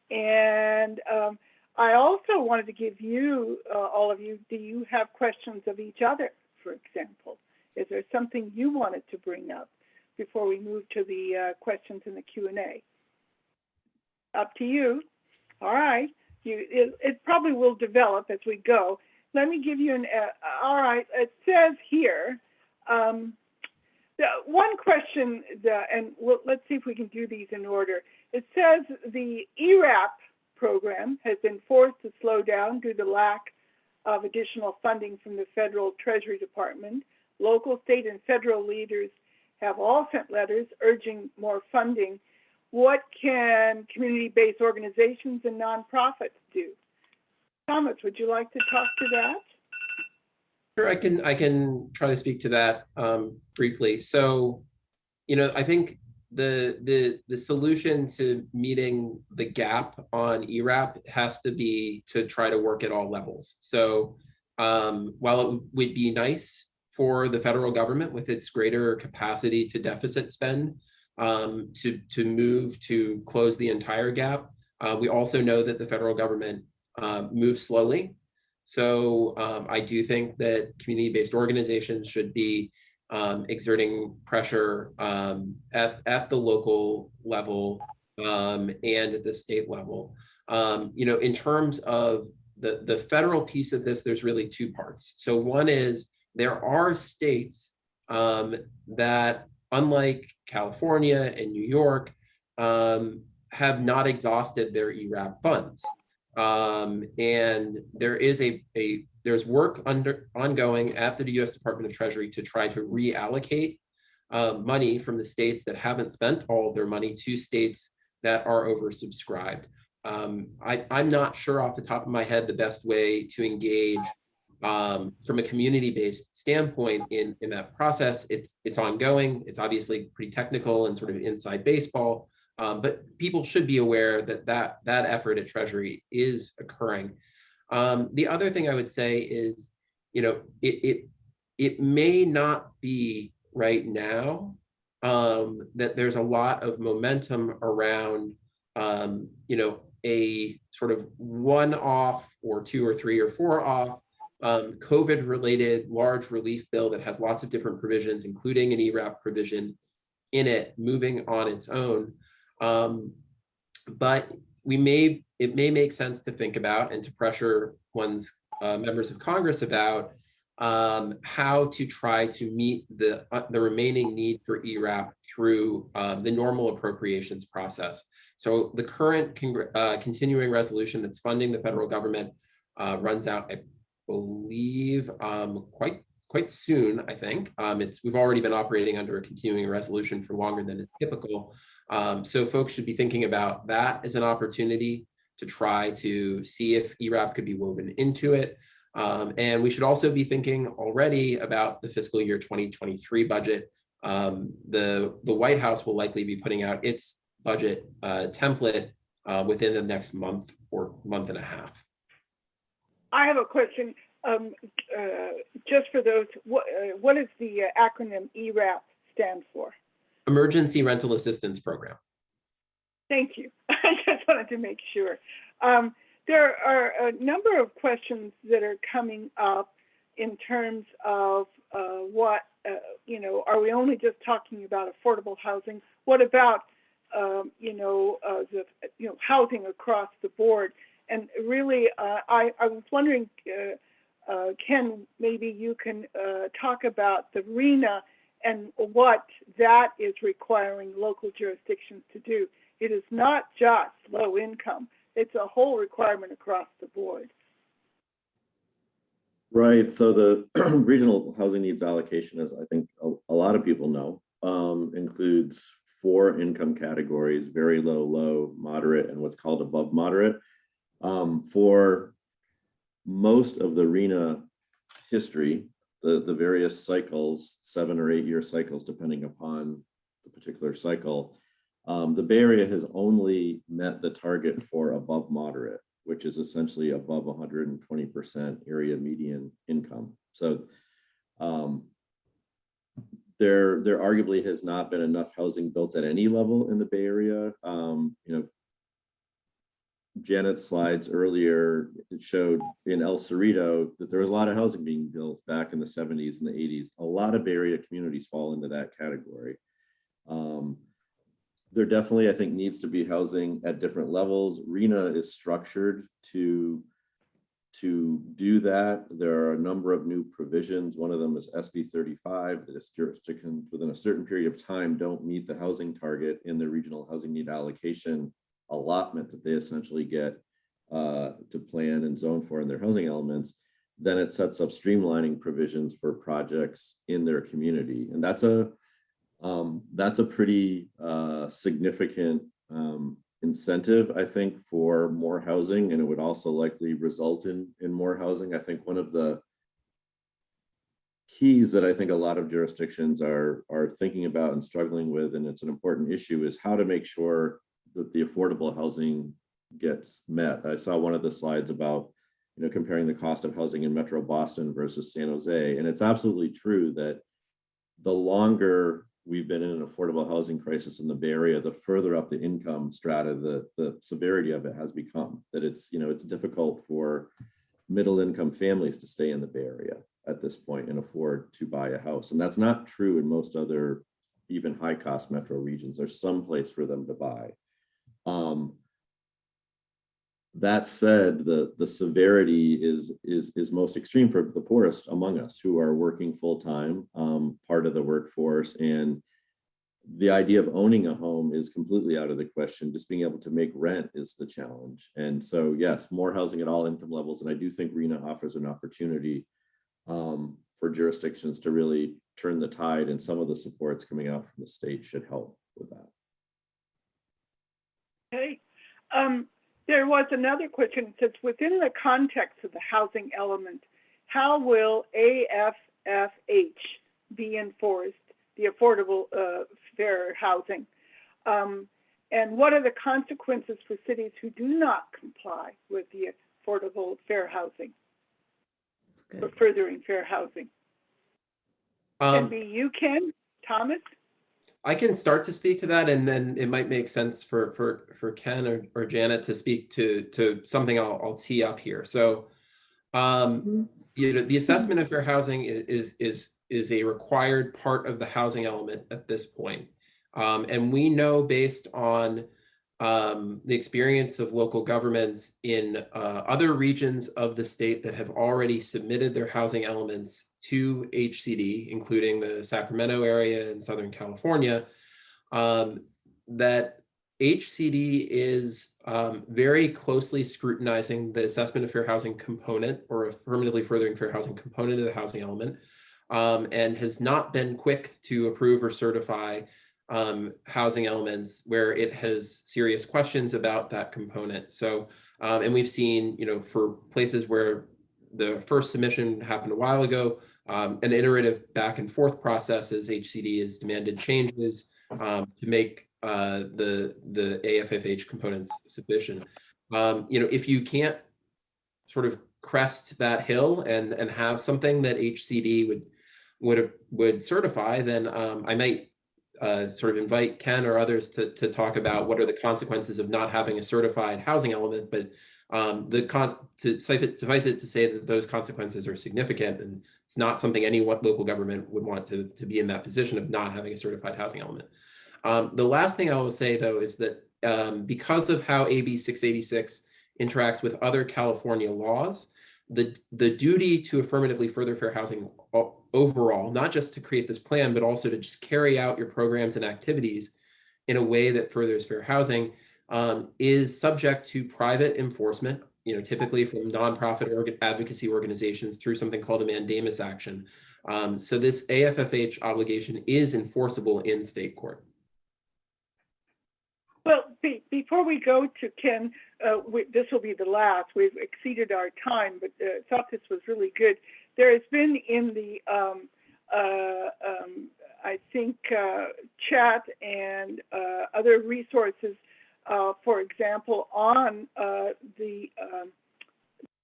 S2: And I also wanted to give you, all of you, do you have questions of each other, for example? Is there something you wanted to bring up before we move to the questions in the Q&A? Up to you. All right. It probably will develop as we go. Let me give you all right. It says here, one question, and let's see if we can do these in order. It says the ERAP program has been forced to slow down due to lack of additional funding from the Federal Treasury Department. Local, state, and federal leaders have all sent letters urging more funding. What can community-based organizations and nonprofits do? Thomas, would you like to talk to that?
S8: Sure, I can try to speak to that briefly. So, I think the solution to meeting the gap on ERAP has to be to try to work at all levels. So while it would be nice for the federal government with its greater capacity to deficit spend to move to close the entire gap, we also know that the federal government moves slowly. So I do think that community-based organizations should be exerting pressure at the local level and at the state level. In terms of the federal piece of this, there's really two parts. So one is there are states that, unlike California and New York, have not exhausted their ERAP funds. And there is there's work ongoing at the U.S. Department of Treasury to try to reallocate money from the states that haven't spent all of their money to states that are oversubscribed. I'm not sure off the top of my head the best way to engage from a community-based standpoint in that process. It's ongoing. It's obviously pretty technical and sort of inside baseball. But people should be aware that effort at Treasury is occurring. The other thing I would say is, it may not be right now that there's a lot of momentum around, a sort of one-off or two or three or four off COVID-related large relief bill that has lots of different provisions, including an ERAP provision in it, moving on its own. But it may make sense to think about and to pressure one's members of Congress about how to try to meet the remaining need for ERAP through the normal appropriations process. So the current continuing resolution that's funding the federal government runs out, I believe, quite soon, I think. We've already been operating under a continuing resolution for longer than is typical. So folks should be thinking about that as an opportunity to try to see if ERAP could be woven into it. And we should also be thinking already about the fiscal year 2023 budget. The White House will likely be putting out its budget template within the next month or month and a half.
S2: I have a question. Just for those, what does the acronym ERAP stand for?
S8: Emergency Rental Assistance Program.
S2: Thank you. I just wanted to make sure. There are a number of questions that are coming up in terms of what, are we only just talking about affordable housing? What about, housing across the board? And really, I was wondering, Ken, maybe you can talk about the RHNA and what that is requiring local jurisdictions to do. It is not just low income. It's a whole requirement across the board.
S5: Right. So the regional housing needs allocation, as I think a lot of people know, includes 4 income categories: very low, low, moderate, and what's called above moderate. For most of the RHNA history, the various cycles, 7 or 8 year cycles, depending upon the particular cycle, the Bay Area has only met the target for above moderate, which is essentially above 120% area median income. So there arguably has not been enough housing built at any level in the Bay Area. Janet's slides earlier, it showed in El Cerrito that there was a lot of housing being built back in the 70s and the 80s. A lot of Bay Area communities fall into that category. There definitely, I think, needs to be housing at different levels. RHNA is structured to do that. There are a number of new provisions. One of them is SB 35, that is jurisdictions within a certain period of time don't meet the housing target in the regional housing need allocation allotment that they essentially get to plan and zone for in their housing elements. then it sets up streamlining provisions for projects in their community. And that's a pretty significant incentive, I think, for more housing, and it would also likely result in more housing. I think one of the keys that I think a lot of jurisdictions are thinking about and struggling with, and it's an important issue, is how to make sure that the affordable housing gets met. I saw one of the slides about, comparing the cost of housing in Metro Boston versus San Jose, and it's absolutely true that the longer we've been in an affordable housing crisis in the Bay Area, the further up the income strata, the severity of it has become. That it's difficult for middle income families to stay in the Bay Area at this point and afford to buy a house. And that's not true in most other, even high cost metro regions. There's some place for them to buy. That said, the severity is most extreme for the poorest among us who are working full time, part of the workforce, and the idea of owning a home is completely out of the question. Just being able to make rent is the challenge. And so, yes, more housing at all income levels. And I do think RHNA offers an opportunity for jurisdictions to really turn the tide, and some of the supports coming out from the state should help with that.
S2: Okay. There was another question. It says, within the context of the housing element, how will AFFH be enforced, the affordable fair housing? And what are the consequences for cities who do not comply with the affordable fair housing? For furthering fair housing? Can be you, Ken, Thomas?
S8: I can start to speak to that, and then it might make sense for Ken or Janet to speak to something I'll tee up here. So, the assessment of fair housing is a required part of the housing element at this point, and we know, based on the experience of local governments in other regions of the state that have already submitted their housing elements to HCD, including the Sacramento area in Southern California, that HCD is very closely scrutinizing the assessment of fair housing component, or affirmatively furthering fair housing component of the housing element, and has not been quick to approve or certify housing elements where it has serious questions about that component. So, and we've seen, for places where the first submission happened a while ago, an iterative back and forth process as HCD has demanded changes to make the AFFH components sufficient. If you can't sort of crest that hill and have something that HCD would certify, then I might sort of invite Ken or others to talk about what are the consequences of not having a certified housing element. But suffice it to say that those consequences are significant, and it's not something any local government would want to be in that position of not having a certified housing element. The last thing I will say, though, is that because of how AB 686 interacts with other California laws, the duty to affirmatively further fair housing overall, not just to create this plan, but also to just carry out your programs and activities in a way that furthers fair housing, is subject to private enforcement, typically from nonprofit advocacy organizations through something called a mandamus action. So this AFFH obligation is enforceable in state court.
S2: Well, before we go to Ken, this will be the last. We've exceeded our time, but thought this was really good. There has been in the, I think, chat and other resources, for example, on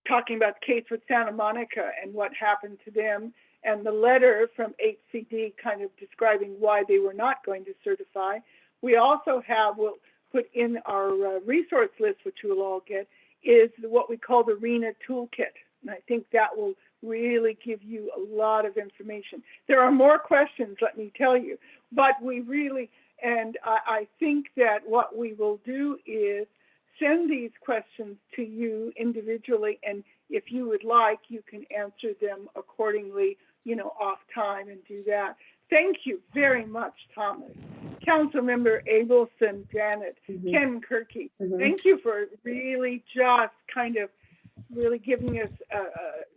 S2: talking about the case with Santa Monica and what happened to them, and the letter from HCD kind of describing why they were not going to certify. We also have, we'll put in our resource list, which you will all get, is what we call the RHNA toolkit. And I think that will really give you a lot of information. There are more questions, let me tell you, but we really, and I think that what we will do is send these questions to you individually, and if you would like, you can answer them accordingly, off time and do that. Thank you very much, Thomas. Councilmember Abelson, Janet, Ken, Quirky, thank you for really just kind of really giving us,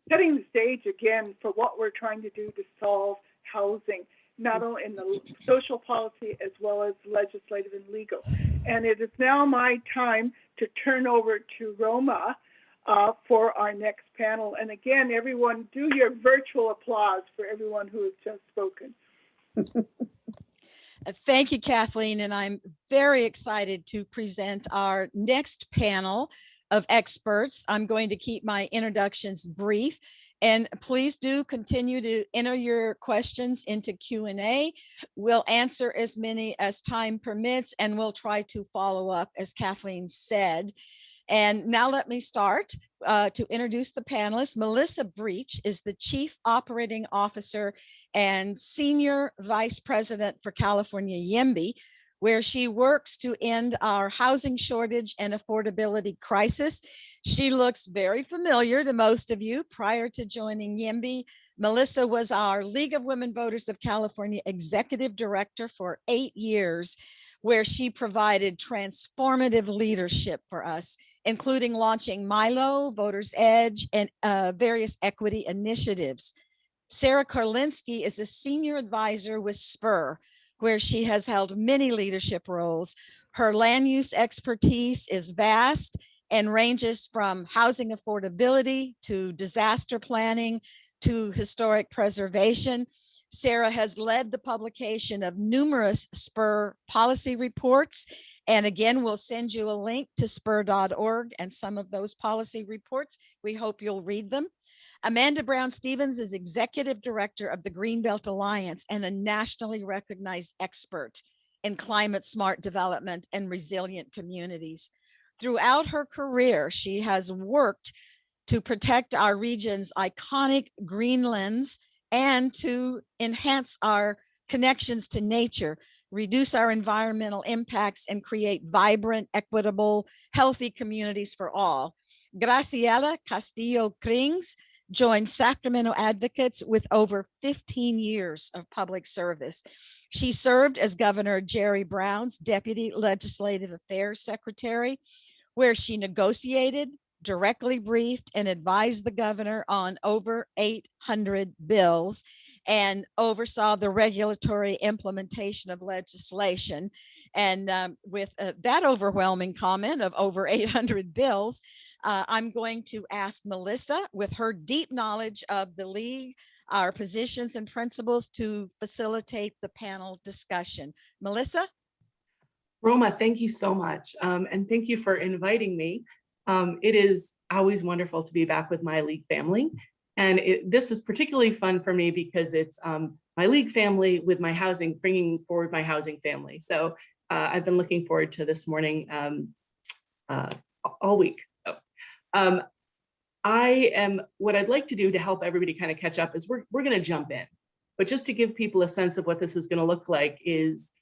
S2: setting the stage again for what we're trying to do to solve housing, not only in the social policy as well as legislative and legal. And it is now my time to turn over to Roma for our next panel. And again, everyone, do your virtual applause for everyone who has just spoken.
S9: Thank you, Kathleen, and I'm very excited to present our next panel of experts. I'm going to keep my introductions brief, and please do continue to enter your questions into Q&A. We'll answer as many as time permits, and we'll try to follow up, as Kathleen said. And now let me start to introduce the panelists. Melissa Breach is the Chief Operating Officer and Senior Vice President for California YIMBY, where she works to end our housing shortage and affordability crisis. She looks very familiar to most of you. Prior to joining YIMBY, Melissa was our League of Women Voters of California Executive Director for 8 years, where she provided transformative leadership for us, including launching Milo, Voters Edge, and various equity initiatives. Sarah Karlinski is a senior advisor with SPUR, where she has held many leadership roles. Her land use expertise is vast and ranges from housing affordability to disaster planning to historic preservation. Sarah has led the publication of numerous SPUR policy reports. And again, we'll send you a link to spur.org and some of those policy reports. We hope you'll read them. Amanda Brown-Stevens is Executive Director of the Greenbelt Alliance and a nationally recognized expert in climate smart development and resilient communities. Throughout her career, she has worked to protect our region's iconic greenlands and to enhance our connections to nature, reduce our environmental impacts, and create vibrant, equitable, healthy communities for all. Graciela Castillo-Krings joined Sacramento Advocates with over 15 years of public service. She served as Governor Jerry Brown's Deputy Legislative Affairs Secretary, where she negotiated, directly briefed, and advised the governor on over 800 bills and oversaw the regulatory implementation of legislation. And with that overwhelming comment of over 800 bills, I'm going to ask Melissa, with her deep knowledge of the league, our positions and principles, to facilitate the panel discussion. Melissa?
S10: Roma, thank you so much. And thank you for inviting me. It is always wonderful to be back with my league family. And this is particularly fun for me because it's my league family with my housing, bringing forward my housing family. So I've been looking forward to this morning all week. So what I'd like to do to help everybody kind of catch up is we're going to jump in. But just to give people a sense of what this is going to look like is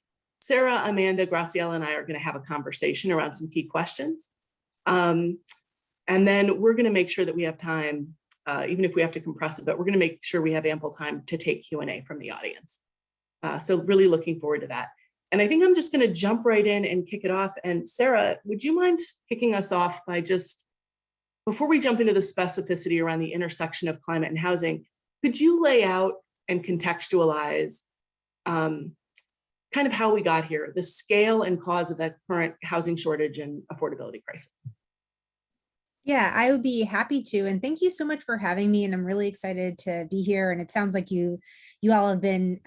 S10: Sarah, Amanda, Graciela, and I are going to have a conversation around some key questions. And then we're going to make sure that we have time, even if we have to compress it, but we're going to make sure we have ample time to take Q&A from the audience. So really looking forward to that. And I think I'm just going to jump right in and kick it off. And Sarah, would you mind kicking us off by just, before we jump into the specificity around the intersection of climate and housing, could you lay out and contextualize kind of how we got here, the scale and cause of the current housing shortage and affordability crisis?
S11: Yeah, I would be happy to. And thank you so much for having me. And I'm really excited to be here. And it sounds like you all have been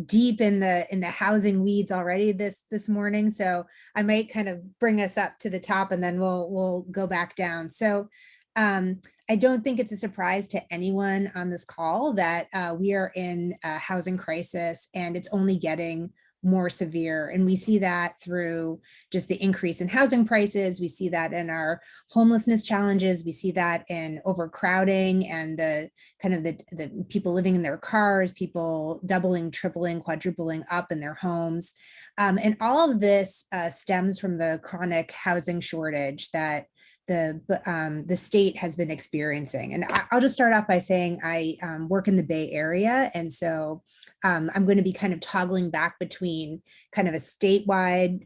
S11: deep in the housing weeds already this morning. So I might kind of bring us up to the top and then we'll go back down. So I don't think it's a surprise to anyone on this call that we are in a housing crisis, and it's only getting more severe. And we see that through just the increase in housing prices. We see that in our homelessness challenges. We see that in overcrowding and the kind of the people living in their cars, people doubling, tripling, quadrupling up in their homes. And all of this stems from the chronic housing shortage that the state has been experiencing. And I'll just start off by saying I work in the Bay Area. And so I'm going to be kind of toggling back between kind of a statewide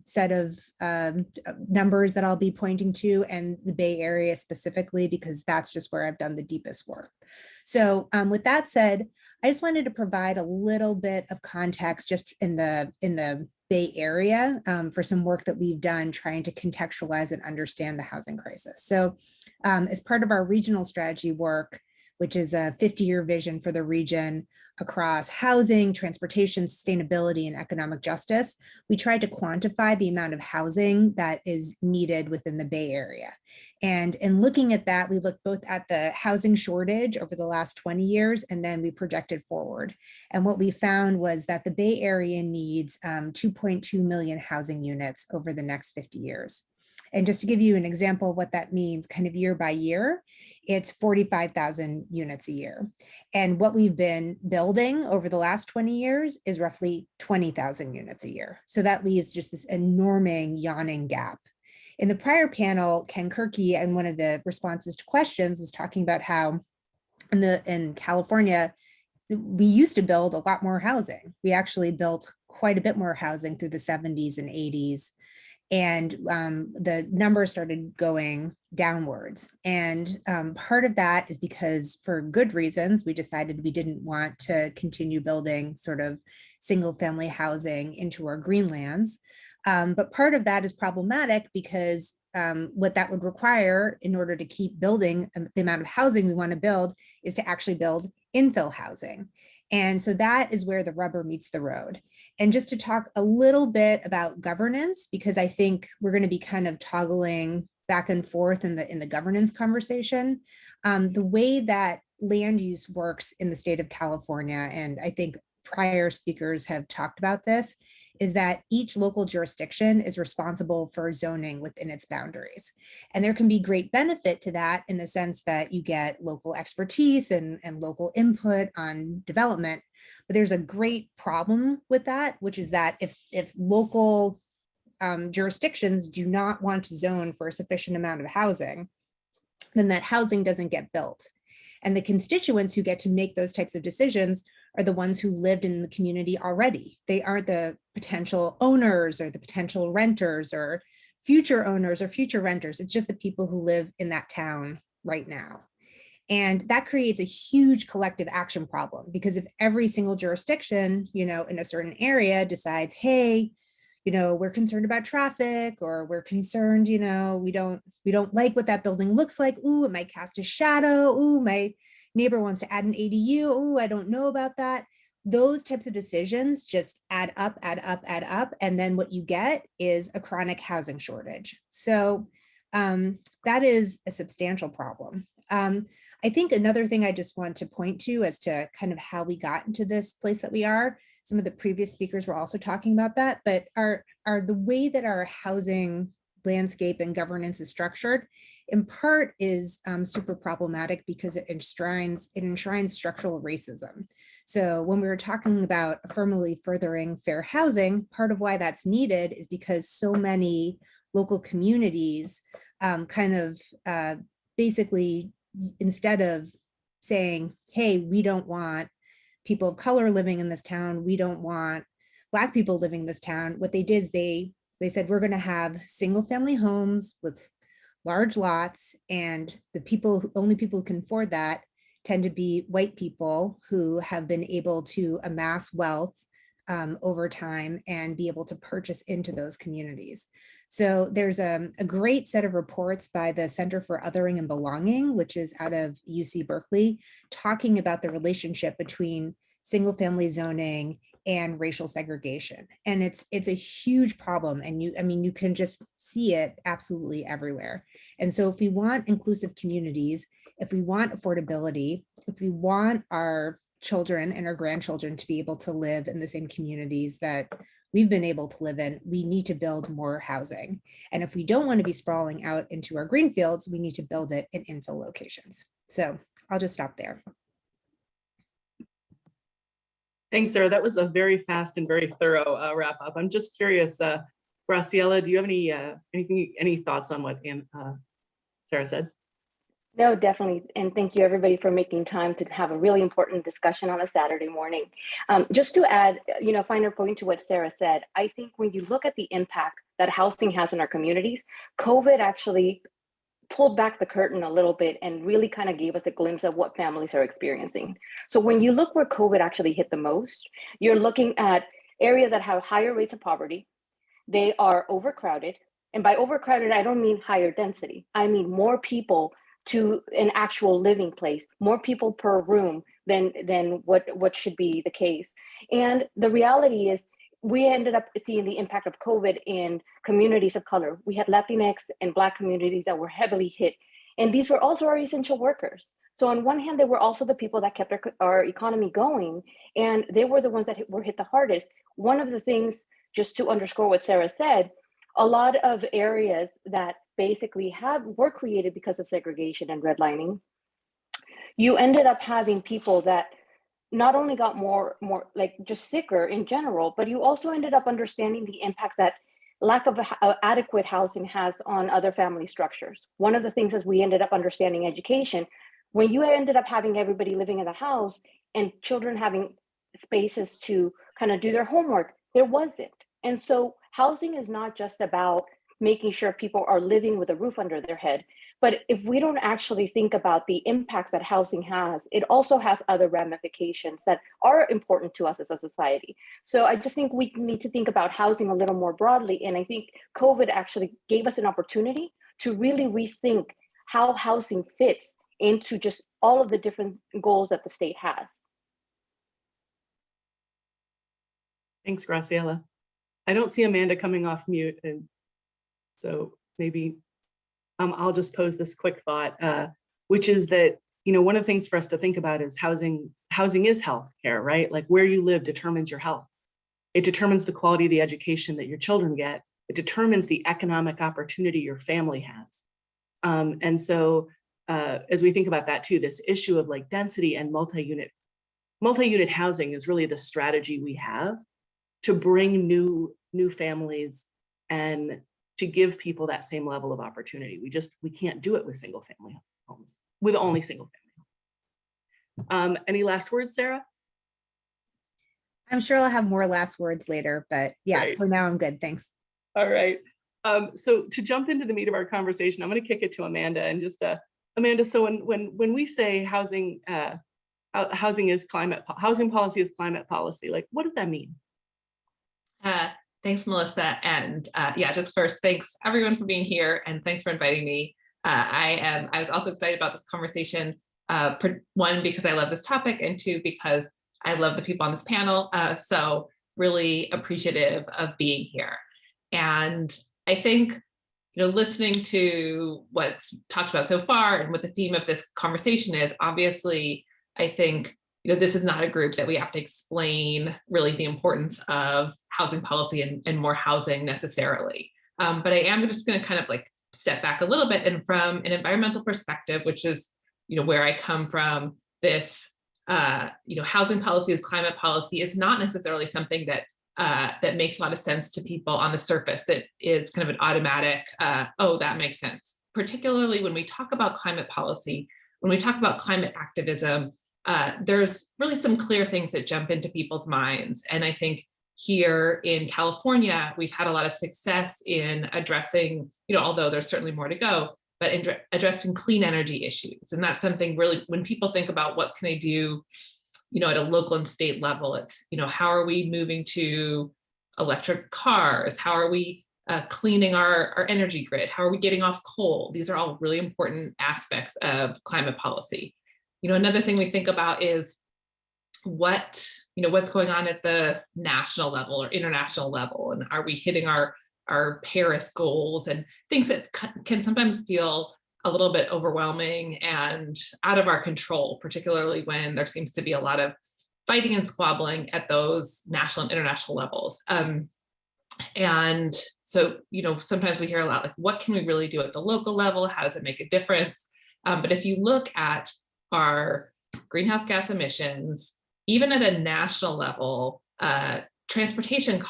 S11: set of numbers that I'll be pointing to and the Bay Area specifically, because that's just where I've done the deepest work. So with that said, I just wanted to provide a little bit of context just in the Bay Area for some work that we've done trying to contextualize and understand the housing crisis. So as part of our regional strategy work, which is a 50-year vision for the region across housing, transportation, sustainability, and economic justice, we tried to quantify the amount of housing that is needed within the Bay Area. And in looking at that, we looked both at the housing shortage over the last 20 years, and then we projected forward. And what we found was that the Bay Area needs 2.2 million housing units over the next 50 years. And just to give you an example of what that means kind of year by year, it's 45,000 units a year. And what we've been building over the last 20 years is roughly 20,000 units a year. So that leaves just this enormous yawning gap. In the prior panel, Ken Quirky, and one of the responses to questions, was talking about how in California, we used to build a lot more housing. We actually built quite a bit more housing through the 70s and 80s. And the numbers started going downwards. And part of that is because, for good reasons, we decided we didn't want to continue building sort of single family housing into our greenlands. But part of that is problematic because what that would require in order to keep building the amount of housing we want to build is to actually build infill housing. And so that is where the rubber meets the road. And just to talk a little bit about governance, because I think we're going to be kind of toggling back and forth in the governance conversation. The way that land use works in the state of California, and I think prior speakers have talked about this, is that each local jurisdiction is responsible for zoning within its boundaries. And there can be great benefit to that in the sense that you get local expertise and local input on development. But there's a great problem with that, which is that if local jurisdictions do not want to zone for a sufficient amount of housing, then that housing doesn't get built. And the constituents who get to make those types of decisions are the ones who lived in the community already. They aren't the potential owners or the potential renters or future owners or future renters. It's just the people who live in that town right now. And that creates a huge collective action problem, because if every single jurisdiction, in a certain area decides, hey, we're concerned about traffic, or we're concerned, we don't like what that building looks like. Ooh, it might cast a shadow. Ooh, my neighbor wants to add an ADU. Ooh, I don't know about that. Those types of decisions just add up. And then what you get is a chronic housing shortage. So that is a substantial problem. I think another thing I just want to point to as to kind of how we got into this place that we are, some of the previous speakers were also talking about that, but are the way that our housing landscape and governance is structured, in part is super problematic because it enshrines structural racism. So when we were talking about affirmatively furthering fair housing, part of why that's needed is because so many local communities basically, instead of saying, hey, we don't want people of color living in this town, we don't want Black people living in this town, what they did is they said, we're going to have single family homes with large lots, and only people who can afford that tend to be white people who have been able to amass wealth over time and be able to purchase into those communities. So there's a great set of reports by the Center for Othering and Belonging, which is out of UC Berkeley, talking about the relationship between single family zoning and racial segregation. And it's a huge problem. And you can just see it absolutely everywhere. And so if we want inclusive communities, if we want affordability, if we want our children and our grandchildren to be able to live in the same communities that we've been able to live in, we need to build more housing. And if we don't want to be sprawling out into our green fields, we need to build it in infill locations. So I'll just stop there.
S10: Thanks, Sarah. That was a very fast and very thorough wrap up. I'm just curious, Graciela, do you have any thoughts on what Sarah said.
S12: No, definitely. And thank you everybody for making time to have a really important discussion on a Saturday morning. Just to add, finer point to what Sarah said, I think when you look at the impact that housing has in our communities, COVID actually pulled back the curtain a little bit and really kind of gave us a glimpse of what families are experiencing. So when you look where COVID actually hit the most, you're looking at areas that have higher rates of poverty. They are overcrowded. And by overcrowded, I don't mean higher density. I mean more people to an actual living place, more people per room than what should be the case. And the reality is we ended up seeing the impact of COVID in communities of color. We had Latinx and Black communities that were heavily hit. And these were also our essential workers. So on one hand, they were also the people that kept our economy going, and they were the ones that were hit the hardest. One of the things, just to underscore what Sarah said, a lot of areas that basically were created because of segregation and redlining, you ended up having people that not only got more like just sicker in general, but you also ended up understanding the impacts that lack of adequate housing has on other family structures. One of the things is we ended up understanding education. When you ended up having everybody living in the house and children having spaces to kind of do their homework, there wasn't. And so housing is not just about making sure people are living with a roof under their head, but if we don't actually think about the impacts that housing has, it also has other ramifications that are important to us as a society. So I just think we need to think about housing a little more broadly. And I think COVID actually gave us an opportunity to really rethink how housing fits into just all of the different goals that the state has.
S10: Thanks, Graciela. I don't see Amanda coming off mute, and so maybe I'll just pose this quick thought, which is that, one of the things for us to think about is housing is healthcare, right? Like where you live determines your health. It determines the quality of the education that your children get. It determines the economic opportunity your family has. And so as we think about that too, this issue of like density and multi-unit housing is really the strategy we have to bring new families and to give people that same level of opportunity. We can't do it with single family homes, with only single family. Any last words, Sarah?
S11: I'm sure I'll have more last words later, but yeah,
S10: Right.
S11: For now I'm good. Thanks.
S10: All right. So to jump into the meat of our conversation, I'm going to kick it to Amanda and just Amanda. So when we say housing policy is climate policy, like what does that mean?
S13: Thanks, Melissa. And just first, thanks everyone for being here, and thanks for inviting me. I was also excited about this conversation. One, because I love this topic, and two, because I love the people on this panel. So really appreciative of being here. And I think, listening to what's talked about so far and what the theme of this conversation is, obviously, I think this is not a group that we have to explain really the importance of housing policy and more housing necessarily. But I am just going to kind of like step back a little bit, and from an environmental perspective, which is, where I come from, this, housing policy is climate policy. It's not necessarily something that that makes a lot of sense to people on the surface, that is kind of an automatic, oh, that makes sense. Particularly when we talk about climate policy, when we talk about climate activism, there's really some clear things that jump into people's minds. And I think here in California, we've had a lot of success in addressing, although there's certainly more to go, but in addressing clean energy issues. And that's something really, when people think about what can they do, at a local and state level, it's, how are we moving to electric cars? How are we cleaning our energy grid? How are we getting off coal? These are all really important aspects of climate policy. Another thing we think about is what's going on at the national level or international level, and are we hitting our Paris goals, and things that can sometimes feel a little bit overwhelming and out of our control, particularly when there seems to be a lot of fighting and squabbling at those national and international levels. And so, sometimes we hear a lot like, what can we really do at the local level? How does it make a difference? But if you look at our greenhouse gas emissions, even at a national level, transportation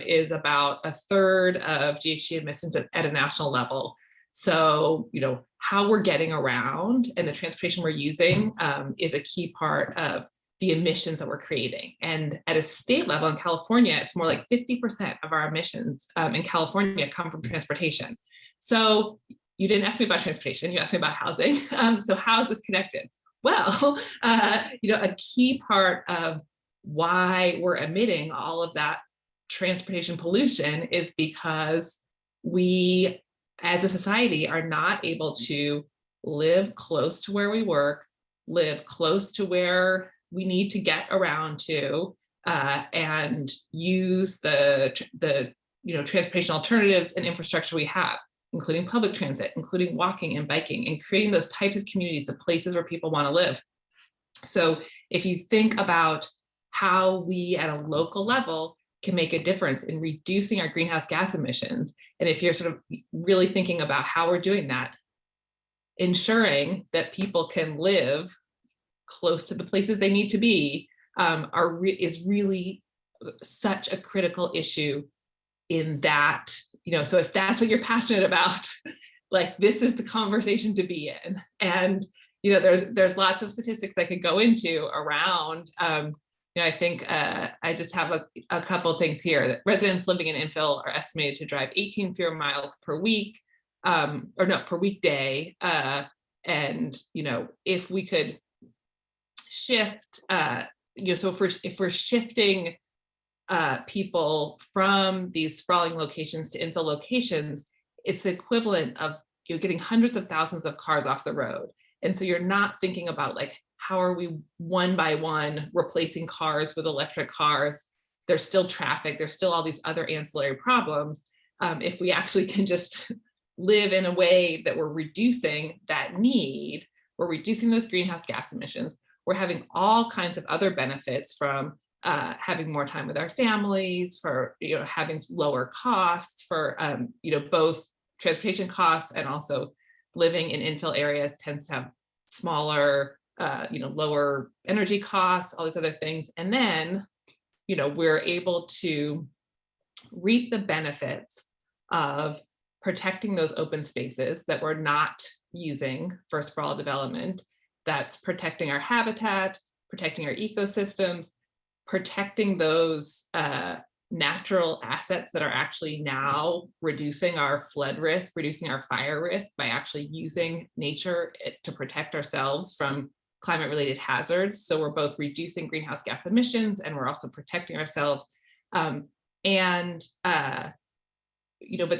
S13: is about 1/3 of GHG emissions at a national level. So, how we're getting around and the transportation we're using is a key part of the emissions that we're creating. And at a state level in California, it's more like 50% of our emissions in California come from transportation. So you didn't ask me about transportation, you asked me about housing. So how is this connected? Well, a key part of why we're emitting all of that transportation pollution is because we, as a society, are not able to live close to where we work, live close to where we need to get around to, and use the transportation alternatives and infrastructure we have, including public transit, including walking and biking, and creating those types of communities, the places where people want to live. So if you think about how we at a local level can make a difference in reducing our greenhouse gas emissions, and if you're sort of really thinking about how we're doing that, ensuring that people can live close to the places they need to be is really such a critical issue in that, so if that's what you're passionate about, like this is the conversation to be in. And, there's lots of statistics I could go into around, I think I just have a couple things here. That residents living in infill are estimated to drive 18 fewer miles per week, per weekday. And, if we could shift, so if we're shifting people from these sprawling locations to infill locations, it's the equivalent of getting hundreds of thousands of cars off the road. And so you're not thinking about like, how are we one by one replacing cars with electric cars? There's still traffic, there's still all these other ancillary problems. If we actually can just live in a way that we're reducing that need, we're reducing those greenhouse gas emissions, we're having all kinds of other benefits from having more time with our families, for having lower costs, for both transportation costs, and also living in infill areas tends to have smaller, lower energy costs, all these other things. And then, we're able to reap the benefits of protecting those open spaces that we're not using for sprawl development. That's protecting our habitat, protecting our ecosystems, protecting those natural assets that are actually now reducing our flood risk, reducing our fire risk by actually using nature to protect ourselves from climate-related hazards. So we're both reducing greenhouse gas emissions and we're also protecting ourselves. But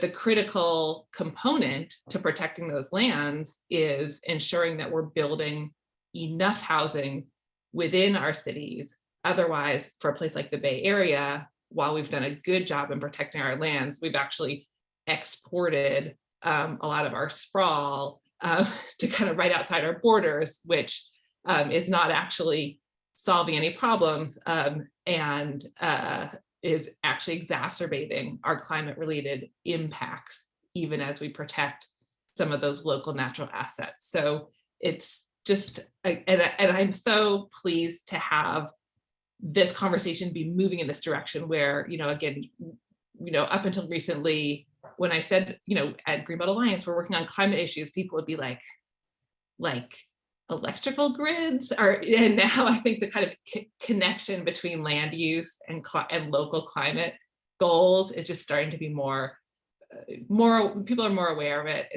S13: the critical component to protecting those lands is ensuring that we're building enough housing within our cities. Otherwise, for a place like the Bay Area, while we've done a good job in protecting our lands, we've actually exported a lot of our sprawl to kind of right outside our borders, which is not actually solving any problems and is actually exacerbating our climate-related impacts, even as we protect some of those local natural assets. So it's just, and I'm so pleased to have this conversation be moving in this direction where, again, up until recently, when I said, at Greenbelt Alliance, we're working on climate issues, people would be like electrical grids, and now I think the kind of connection between land use and local climate goals is just starting to be more people are more aware of it.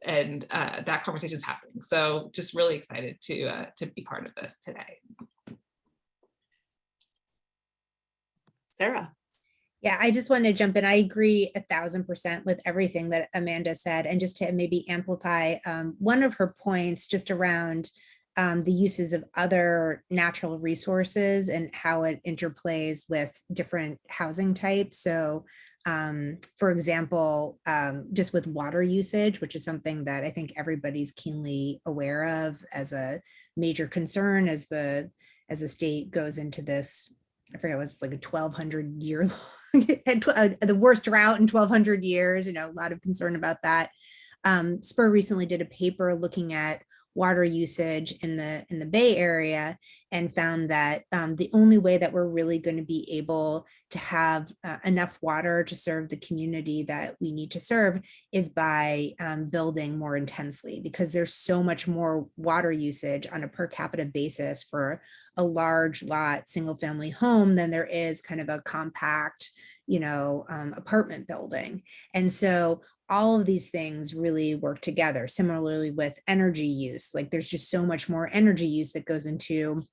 S13: And that conversation is happening. So just really excited to be part of this today.
S10: Sarah.
S11: Yeah, I just want to jump in. I agree 1,000% with everything that Amanda said. And just to maybe amplify one of her points just around the uses of other natural resources and how it interplays with different housing types. So for example, just with water usage, which is something that I think everybody's keenly aware of as a major concern as the state goes into this, I forget, it was like a 1,200 year long, the worst drought in 1,200 years, a lot of concern about that. Spur recently did a paper looking at water usage in the Bay Area, and found that the only way that we're really going to be able to have enough water to serve the community that we need to serve is by building more intensely, because there's so much more water usage on a per capita basis for a large lot single family home than there is kind of a compact, apartment building. And so all of these things really work together. Similarly with energy use, like there's just so much more energy use that goes into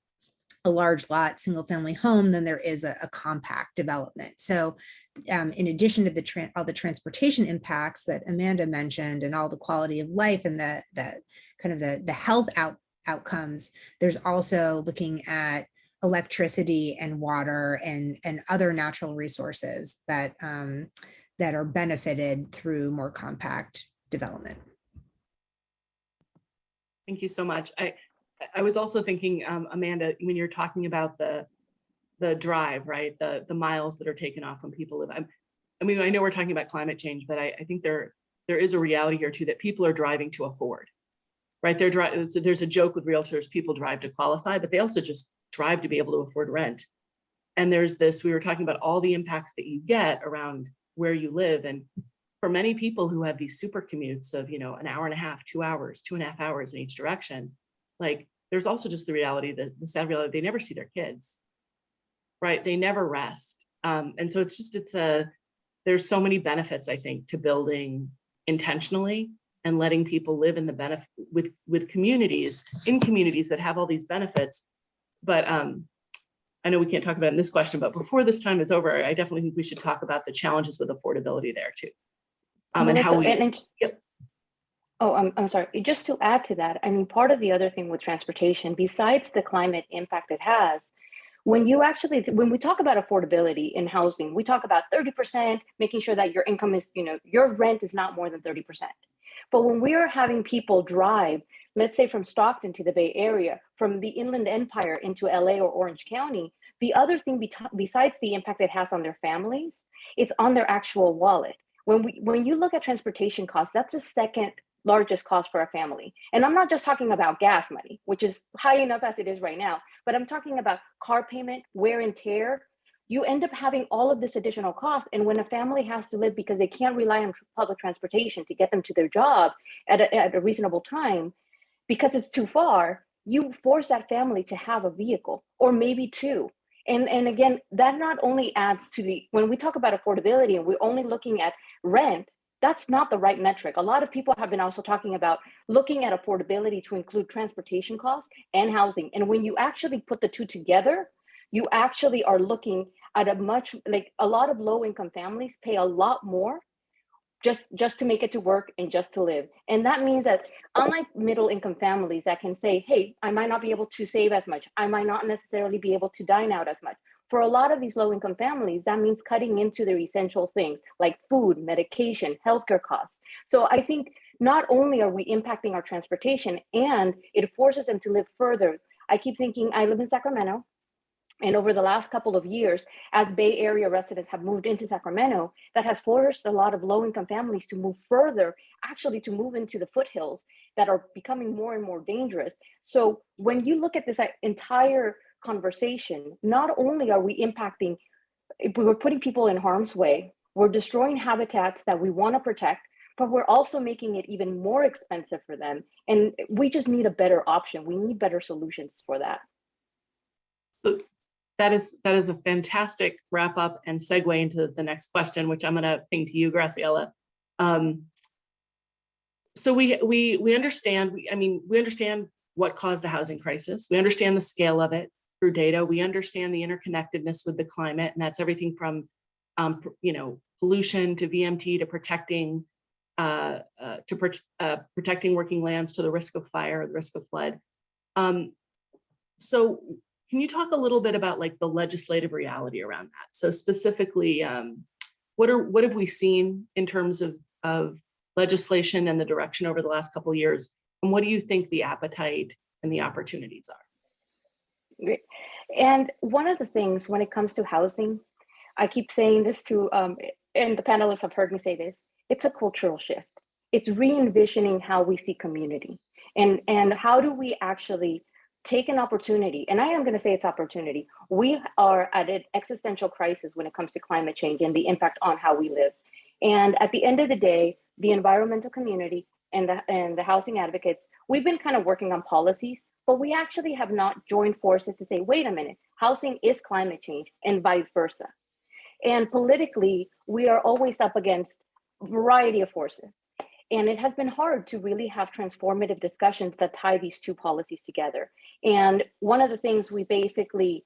S11: a large lot single family home than there is a compact development. So in addition to all the transportation impacts that Amanda mentioned, and all the quality of life and the kind of the health outcomes, there's also looking at electricity and water and other natural resources that are benefited through more compact development.
S10: Thank you so much. I was also thinking, Amanda, when you're talking about the drive, right? The miles that are taken off when people live. I mean, I know we're talking about climate change, but I think there is a reality here too, that people are driving to afford, right? There's a joke with realtors, people drive to qualify, but they also just drive to be able to afford rent. And there's this, we were talking about all the impacts that you get around where you live. And for many people who have these super commutes of, an hour and a half, 2 hours, 2.5 hours in each direction, like there's also just the reality, that the sad reality, they never see their kids, right? They never rest. And so there's so many benefits, I think, to building intentionally and letting people live in the benefit with communities, in communities that have all these benefits. But I know we can't talk about it in this question, but before this time is over, I definitely think we should talk about the challenges with affordability there too. And how we, yep.
S12: Oh, I'm sorry. Just to add to that, I mean, part of the other thing with transportation, besides the climate impact it has, when we talk about affordability in housing, we talk about 30%, making sure that your income is, your rent is not more than 30%. But when we are having people drive, let's say from Stockton to the Bay Area, from the Inland Empire into LA or Orange County, the other thing besides the impact it has on their families, it's on their actual wallet. When you look at transportation costs, that's the second largest cost for a family. And I'm not just talking about gas money, which is high enough as it is right now, but I'm talking about car payment, wear and tear. You end up having all of this additional cost. And when a family has to live because they can't rely on public transportation to get them to their job at a reasonable time, because it's too far, you force that family to have a vehicle or maybe two. And again, that not only adds to when we talk about affordability and we're only looking at rent, that's not the right metric. A lot of people have been also talking about looking at affordability to include transportation costs and housing. And when you actually put the two together, you actually are looking at a lot of low income families pay a lot more just to make it to work and just to live. And that means that unlike middle income families that can say, hey, I might not be able to save as much, I might not necessarily be able to dine out as much. For a lot of these low income families, that means cutting into their essential things like food, medication, healthcare costs. So I think not only are we impacting our transportation, and it forces them to live further. I keep thinking, I live in Sacramento. And over the last couple of years, as Bay Area residents have moved into Sacramento, that has forced a lot of low-income families to move further, actually to move into the foothills that are becoming more and more dangerous. So when you look at this entire conversation, not only are we impacting, we're putting people in harm's way, we're destroying habitats that we want to protect, but we're also making it even more expensive for them. And we just need a better option. We need better solutions for that.
S10: That is a fantastic wrap up and segue into the next question, which I'm going to ping to you, Graciela. So we understand. We understand what caused the housing crisis. We understand the scale of it through data. We understand the interconnectedness with the climate, and that's everything from pollution to VMT to protecting protecting working lands to the risk of fire, the risk of flood. So can you talk a little bit about like the legislative reality around that? So specifically, what have we seen in terms of legislation and the direction over the last couple of years? And what do you think the appetite and the opportunities are?
S12: And one of the things when it comes to housing, I keep saying this to, and the panelists have heard me say this, it's a cultural shift. It's re-envisioning how we see community. And how do we actually take an opportunity? And I am going to say it's opportunity. We are at an existential crisis when it comes to climate change and the impact on how we live. And at the end of the day, the environmental community and the housing advocates, we've been kind of working on policies, but we actually have not joined forces to say, wait a minute, housing is climate change and vice versa. And politically, we are always up against a variety of forces. And it has been hard to really have transformative discussions that tie these two policies together. And one of the things we basically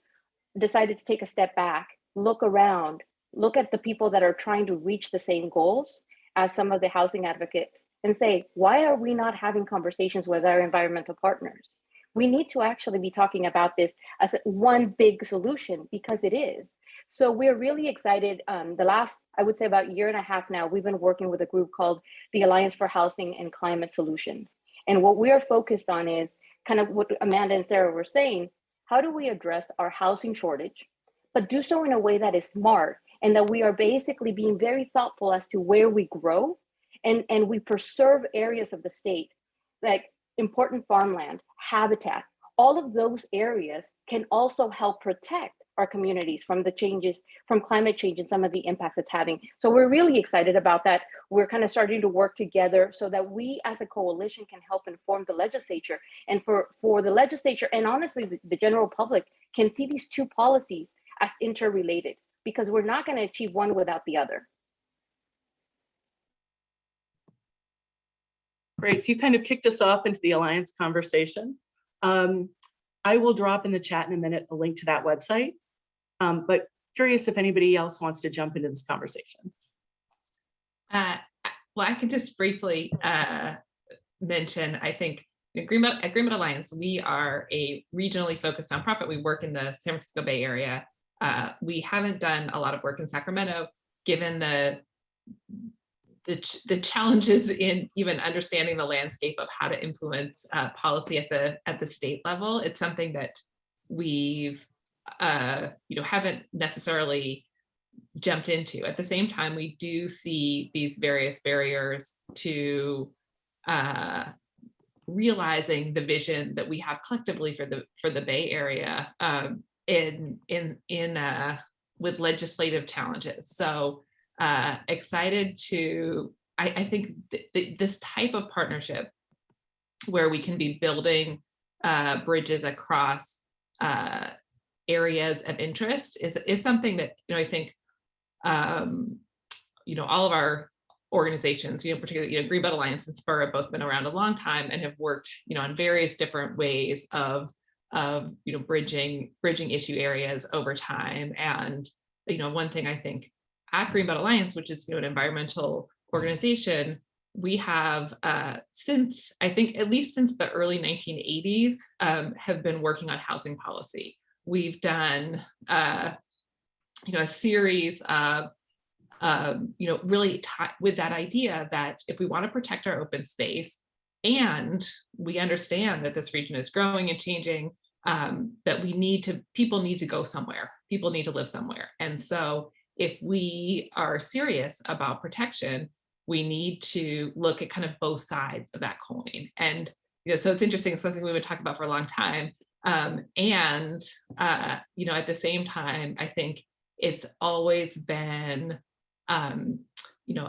S12: decided to take a step back, look around, look at the people that are trying to reach the same goals as some of the housing advocates and say, why are we not having conversations with our environmental partners? We need to actually be talking about this as one big solution, because it is. So we're really excited. The last, I would say about year and a half now, we've been working with a group called the Alliance for Housing and Climate Solutions. And what we are focused on is kind of what Amanda and Sarah were saying, how do we address our housing shortage, but do so in a way that is smart, and that we are basically being very thoughtful as to where we grow, and we preserve areas of the state, like important farmland, habitat. All of those areas can also help protect our communities from the changes, from climate change and some of the impacts it's having. So we're really excited about that. We're kind of starting to work together so that we as a coalition can help inform the legislature, and for the legislature and honestly the general public can see these two policies as interrelated, because we're not going to achieve one without the other.
S10: Great, so you kind of kicked us off into the Alliance conversation. I will drop in the chat in a minute a link to that website, but curious if anybody else wants to jump into this conversation.
S13: Well, I can just briefly mention, I think Agreement Alliance, we are a regionally focused nonprofit. We work in the San Francisco Bay Area. We haven't done a lot of work in Sacramento, given the challenges in even understanding the landscape of how to influence policy at the state level. It's something that we've haven't necessarily jumped into. At the same time, we do see these various barriers to realizing the vision that we have collectively for the Bay Area with legislative challenges. So excited to, I think this type of partnership where we can be building bridges across areas of interest is something that, I think, all of our organizations, particularly Greenbelt Alliance and Spur have both been around a long time and have worked, on various different ways of bridging issue areas over time. And, one thing I think at Greenbelt Alliance, which is an environmental organization, we have since, I think, at least since the early 1980s, have been working on housing policy. We've done a series of really with that idea that if we want to protect our open space, and we understand that this region is growing and changing, that people need to go somewhere, people need to live somewhere. And so if we are serious about protection, we need to look at kind of both sides of that coin. And so it's interesting, it's something we've been talking about for a long time. At the same time, I think it's always been a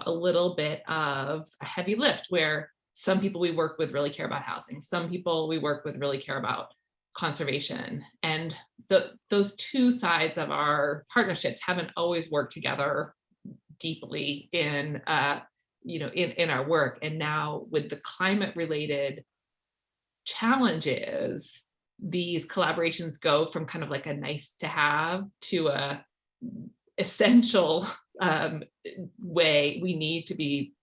S13: little bit of a heavy lift, where some people we work with really care about housing, some people we work with really care about conservation, and those two sides of our partnerships haven't always worked together deeply in our work. And now with the climate related challenges, these collaborations go from kind of like a nice to have to a essential way. We need to be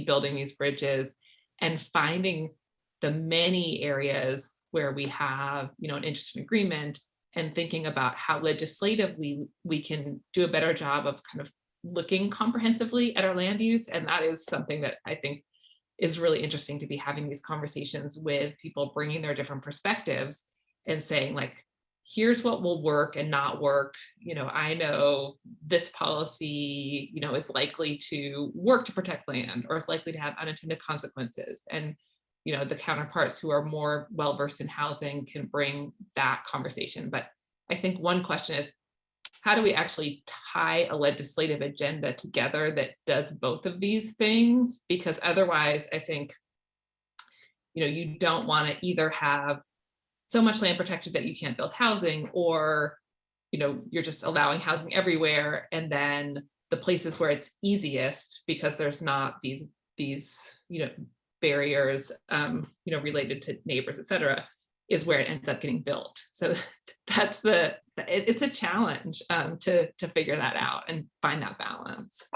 S13: building these bridges and finding the many areas where we have an interest in agreement, and thinking about how legislatively we can do a better job of kind of looking comprehensively at our land use. And that is something that I think is really interesting, to be having these conversations with people, bringing their different perspectives and saying, like, here's what will work and not work. I know this policy, is likely to work to protect land, or is likely to have unintended consequences. And you know, the counterparts who are more well-versed in housing can bring that conversation. But I think one question is, how do we actually tie a legislative agenda together that does both of these things? Because otherwise, I think, you know, you don't want to either have so much land protected that you can't build housing, or, you know, you're just allowing housing everywhere, and then the places where it's easiest, because there's not these you know, barriers, you know, related to neighbors, et cetera, is where it ends up getting built. So that's it's a challenge to figure that out and find that balance.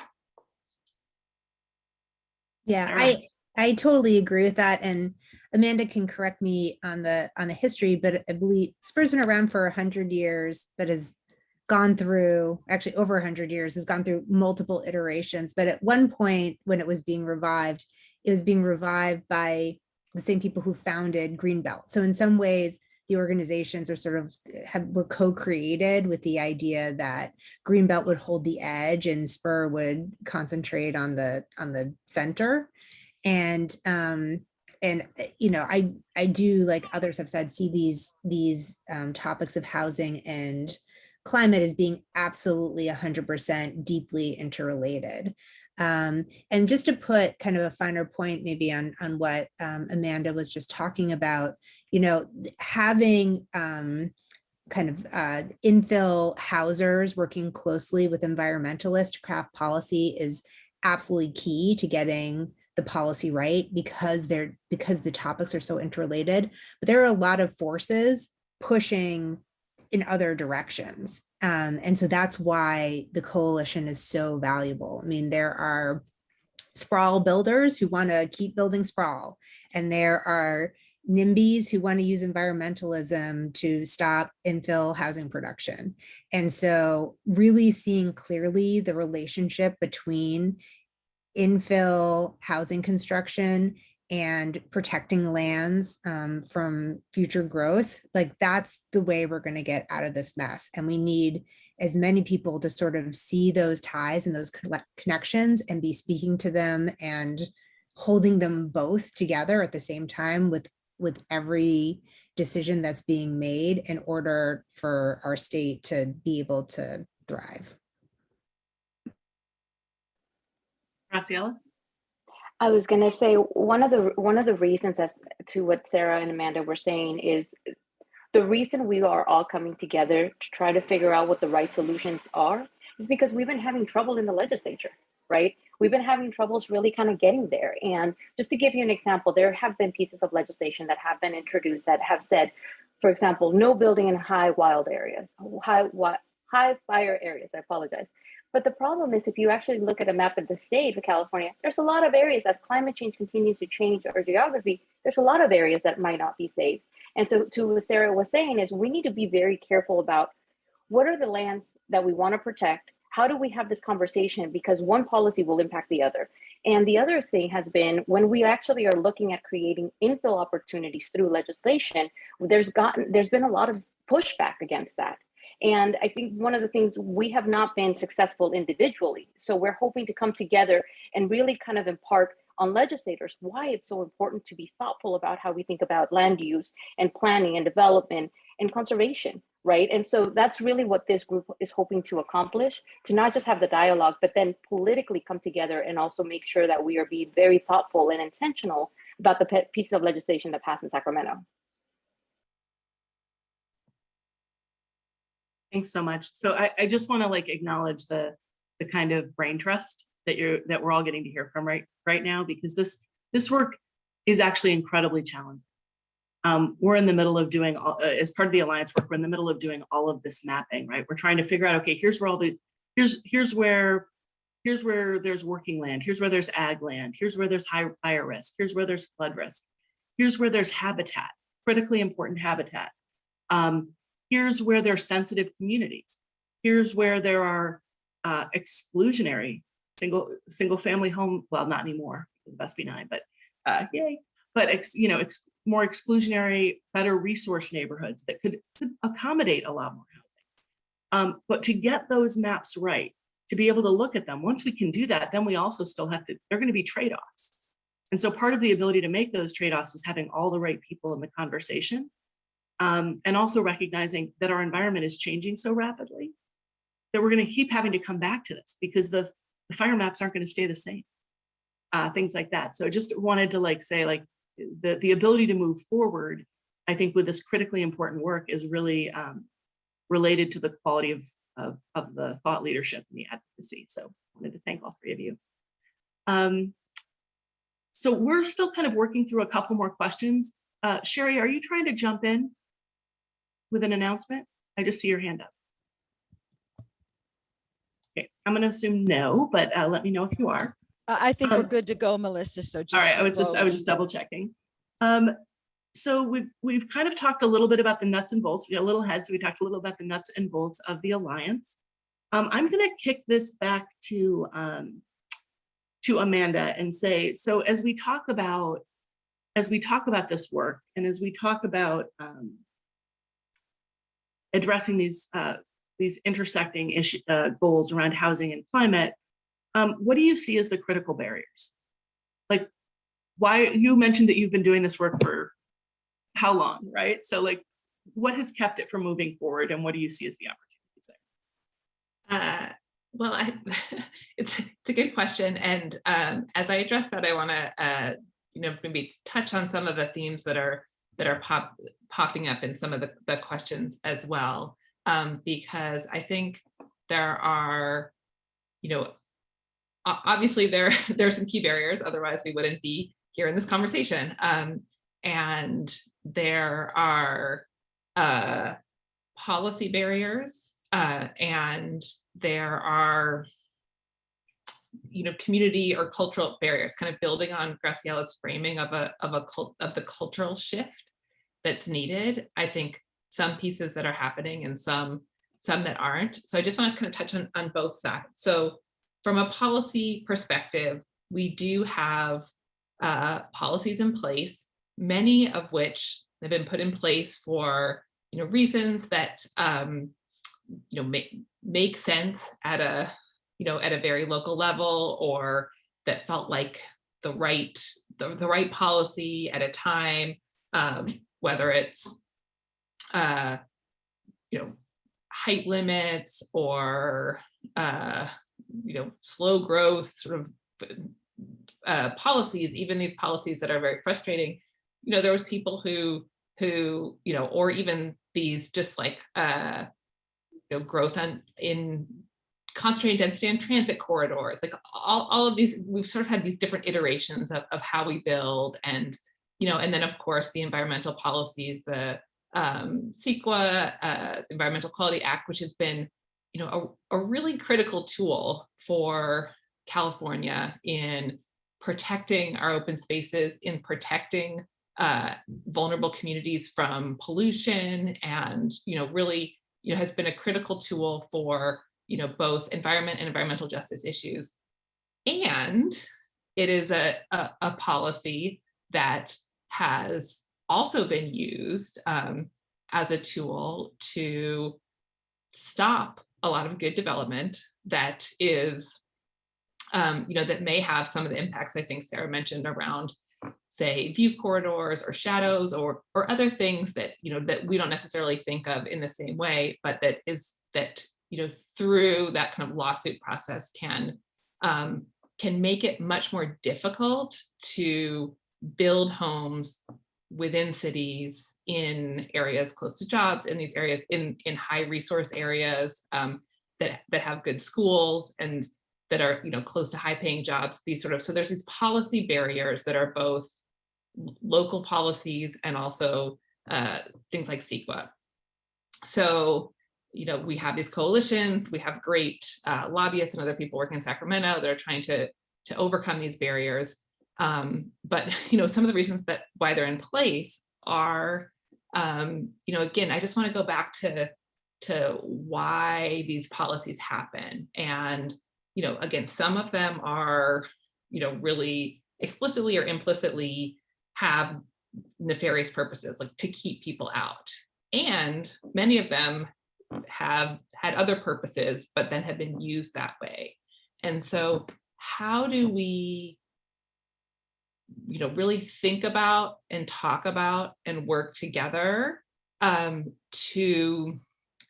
S11: Yeah, I totally agree with that. And Amanda can correct me on the history, but I believe Spur's been around for 100 years, but has gone through, actually over 100 years, has gone through multiple iterations. But at one point when it was being revived, it was being revived by the same people who founded Greenbelt. So in some ways, the organizations are sort of were co-created with the idea that Greenbelt would hold the edge and Spur would concentrate on the center. And you know, I do, like others have said, see these topics of housing and climate as being absolutely 100% deeply interrelated. And just to put kind of a finer point maybe on what Amanda was just talking about, you know, having kind of infill housers working closely with environmentalists to craft policy is absolutely key to getting the policy right, because the topics are so interrelated. But there are a lot of forces pushing in other directions. And so that's why the coalition is so valuable. I mean, there are sprawl builders who want to keep building sprawl, and there are NIMBYs who want to use environmentalism to stop infill housing production. And so really seeing clearly the relationship between infill housing construction and protecting lands from future growth, like that's the way we're going to get out of this mess. And we need as many people to sort of see those ties and those connections and be speaking to them and holding them both together at the same time with every decision that's being made in order for our state to be able to thrive.
S10: Graciela?
S12: I was going to say one of the reasons, as to what Sarah and Amanda were saying, is the reason we are all coming together to try to figure out what the right solutions are is because we've been having trouble in the legislature, right? We've been having troubles really kind of getting there. And just to give you an example, there have been pieces of legislation that have been introduced that have said, for example, no building in high wild areas, high fire areas, I apologize. But the problem is, if you actually look at a map of the state of California, there's a lot of areas, as climate change continues to change our geography, there's a lot of areas that might not be safe. And so to what Sarah was saying is, we need to be very careful about what are the lands that we want to protect? How do we have this conversation? Because one policy will impact the other. And the other thing has been, when we actually are looking at creating infill opportunities through legislation, there's been a lot of pushback against that. And I think one of the things, we have not been successful individually. So we're hoping to come together and really kind of impart on legislators why it's so important to be thoughtful about how we think about land use and planning and development and conservation, right? And so that's really what this group is hoping to accomplish, to not just have the dialogue, but then politically come together and also make sure that we are being very thoughtful and intentional about the pieces of legislation that passed in Sacramento.
S10: Thanks so much. So I just want to acknowledge the kind of brain trust that we're all getting to hear from right now, because this work is actually incredibly challenging. We're in the middle of doing, as part of the Alliance work, we're in the middle of doing all of this mapping, right? We're trying to figure out, okay, here's where there's working land, here's where there's ag land, here's where there's high fire risk, here's where there's flood risk, here's where there's habitat, critically important habitat. Here's where there's sensitive communities. Here's where there are exclusionary single family home, well, not anymore, the best be 9, but yay. But more exclusionary, better resource neighborhoods that could accommodate a lot more housing. But to get those maps right, to be able to look at them, once we can do that, then we also still have to, they're going to be trade-offs. And so part of the ability to make those trade-offs is having all the right people in the conversation, and also recognizing that our environment is changing so rapidly that we're going to keep having to come back to this because the fire maps aren't going to stay the same. Things like that. So I just wanted to say the ability to move forward, I think, with this critically important work is really related to the quality of the thought leadership and the advocacy. So I wanted to thank all three of you. So we're still kind of working through a couple more questions. Sherry, are you trying to jump in with an announcement? I just see your hand up. Okay, I'm going to assume no, but let me know if you are.
S9: I think we're good to go, Melissa. So just
S10: all right, I was
S9: keep rolling.
S10: just double checking. So we've kind of talked a little bit about the nuts and bolts. We got a little ahead, so we talked a little about the nuts and bolts of the Alliance. I'm going to kick this back to Amanda and say, so as we talk about this work, and as we talk about addressing these intersecting goals around housing and climate, what do you see as the critical barriers? Like, why, you mentioned that you've been doing this work for how long, right? So what has kept it from moving forward, and what do you see as the opportunities there?
S13: Well, it's a good question. And as I address that, I want to maybe touch on some of the themes that are popping up in some of the questions as well, because I think there are, obviously there are some key barriers, otherwise we wouldn't be here in this conversation. And there are policy barriers, and there are community or cultural barriers, kind of building on Graciella's framing of the cultural shift that's needed. I think some pieces that are happening and some that aren't. So I just want to kind of touch on both sides. So from a policy perspective, we do have policies in place, many of which have been put in place for reasons that make sense at a very local level, or that felt like the right policy at a time, whether it's height limits or slow growth sort of policies, even these policies that are very frustrating. There was people who or even these just growth in concentrated density and transit corridors, all of these, we've sort of had these different iterations of how we build, and and then of course the environmental policies, the CEQA, Environmental Quality Act, which has been a really critical tool for California in protecting our open spaces, in protecting vulnerable communities from pollution, and really has been a critical tool for both environment and environmental justice issues. And it is a policy that has also been used as a tool to stop a lot of good development that is that may have some of the impacts I think Sarah mentioned around, say, view corridors or shadows or other things that that we don't necessarily think of in the same way, but that through that kind of lawsuit process can make it much more difficult to build homes within cities, in areas close to jobs, in these areas in high resource areas that have good schools and that are close to high paying jobs. So there's these policy barriers that are both local policies and also things like CEQA. So we have these coalitions, we have great lobbyists and other people working in Sacramento that are trying to overcome these barriers. But some of the reasons why they're in place are, again, I just want to go back to why these policies happen. And again, some of them are really explicitly or implicitly have nefarious purposes, like to keep people out. And many of them have had other purposes, but then have been used that way. And so how do we really think about and talk about and work together to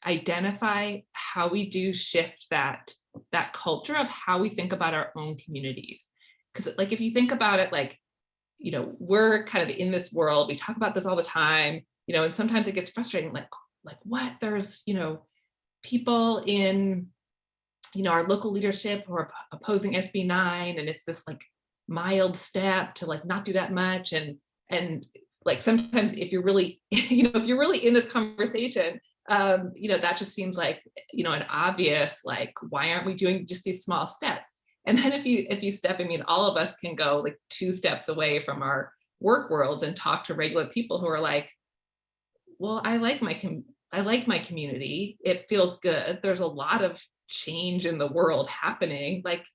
S13: identify how we do shift that culture of how we think about our own communities. Because like, if you think about it, like, we're kind of in this world, we talk about this all the time, and sometimes it gets frustrating, like what, there's, people in, our local leadership who are opposing SB 9, and it's this like mild step to like not do that much. And like, sometimes if you're really, if you're really in this conversation, that just seems like, an obvious, like, why aren't we doing just these small steps? And then if you step, I mean, all of us can go like 2 steps away from our work worlds and talk to regular people who are like, well, I like my community. It feels good. There's a lot of change in the world happening. Like,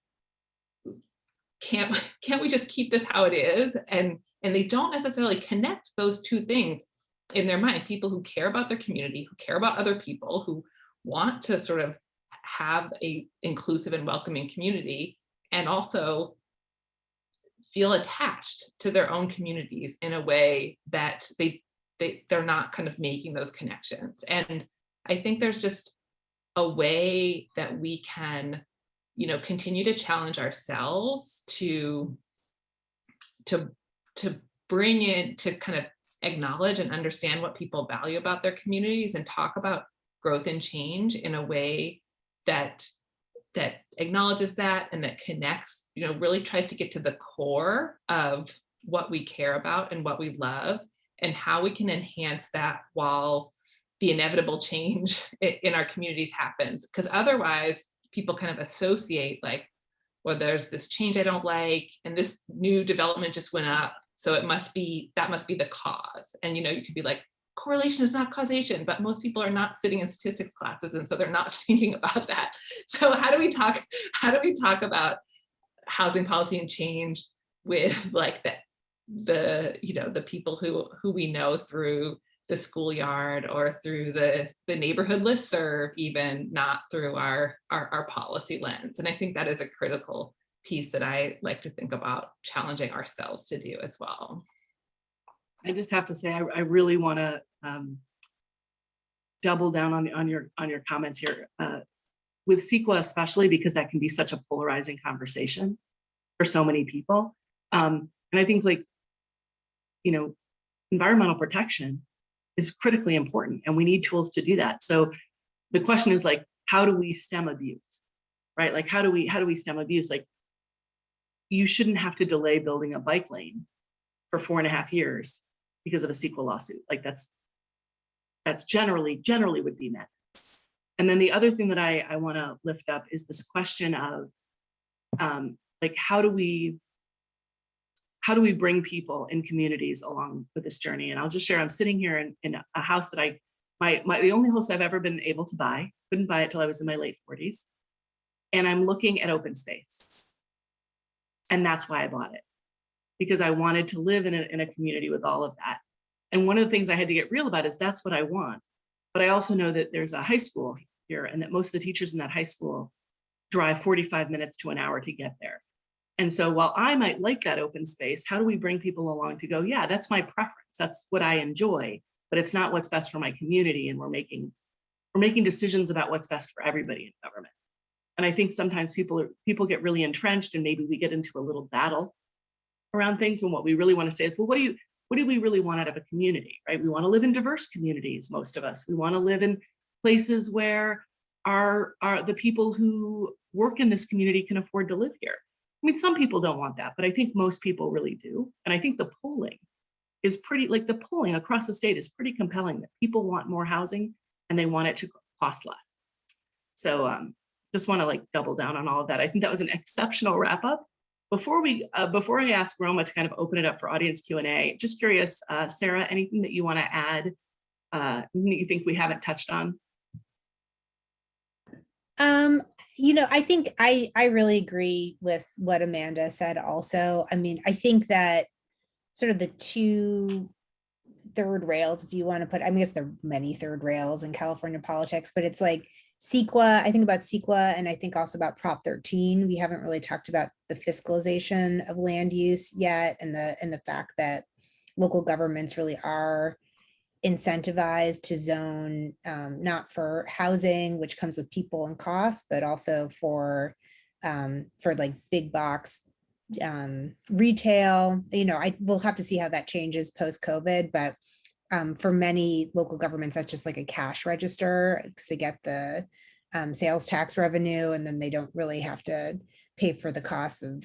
S13: can't we just keep this how it is? And they don't necessarily connect those 2 things in their mind. People who care about their community, who care about other people, who want to sort of have a inclusive and welcoming community, and also feel attached to their own communities in a way that they're not kind of making those connections. And I think there's just a way that we can, continue to challenge ourselves to bring in, to kind of acknowledge and understand what people value about their communities, and talk about growth and change in a way that acknowledges that, and that connects, really tries to get to the core of what we care about and what we love, and how we can enhance that while the inevitable change in our communities happens. Because otherwise people kind of associate, like, well, there's this change I don't like, and this new development just went up, so that must be the cause. And you could be like, correlation is not causation, but most people are not sitting in statistics classes, and so they're not thinking about that. So how do we talk about housing policy and change with like the people who we know through the schoolyard or through the neighborhood listserv, even, not through our policy lens? And I think that is a critical piece that I like to think about challenging ourselves to do as well.
S10: I just have to say, I really want to double down on your comments here with CEQA, especially because that can be such a polarizing conversation for so many people. And I think, like, environmental protection is critically important, and we need tools to do that. So the question is, like, how do we stem abuse, right? Like, how do we stem abuse? Like, you shouldn't have to delay building a bike lane for 4.5 years because of a CEQA lawsuit. Like, that's generally would be met. And then the other thing that I want to lift up is this question of like, how do we bring people in communities along with this journey? And I'll just share, I'm sitting here in a house that the only house I've ever been able to buy, couldn't buy it till I was in my late 40s. And I'm looking at open space. And that's why I bought it, because I wanted to live in a community with all of that. And one of the things I had to get real about is that's what I want. But I also know that there's a high school here, and that most of the teachers in that high school drive 45 minutes to an hour to get there. And so while I might like that open space, how do we bring people along to go, yeah, that's my preference, that's what I enjoy, but it's not what's best for my community, and we're making decisions about what's best for everybody in government. And I think sometimes people get really entrenched, and maybe we get into a little battle around things, when what we really want to say is, well, what do we really want out of a community, right? We want to live in diverse communities, most of us. We want to live in places where the people who work in this community can afford to live here. I mean, some people don't want that, but I think most people really do. And I think the polling is the polling across the state is pretty compelling, that people want more housing and they want it to cost less. So just want to like double down on all of that. I think that was an exceptional wrap up. Before I ask Roma to kind of open it up for audience Q&A, just curious, Sarah, anything that you want to add, anything that you think we haven't touched on?
S11: I think I really agree with what Amanda said also. I mean, I think that sort of the 2 third rails, if you want to put, I mean, I guess there are many third rails in California politics, but it's like, CEQA, I think about CEQA, and I think also about Prop 13. We haven't really talked about the fiscalization of land use yet, and the fact that local governments really are incentivized to zone, not for housing, which comes with people and costs, but also for like big box retail. We'll have to see how that changes post-COVID, but for many local governments, that's just like a cash register because they get the sales tax revenue, and then they don't really have to pay for the costs of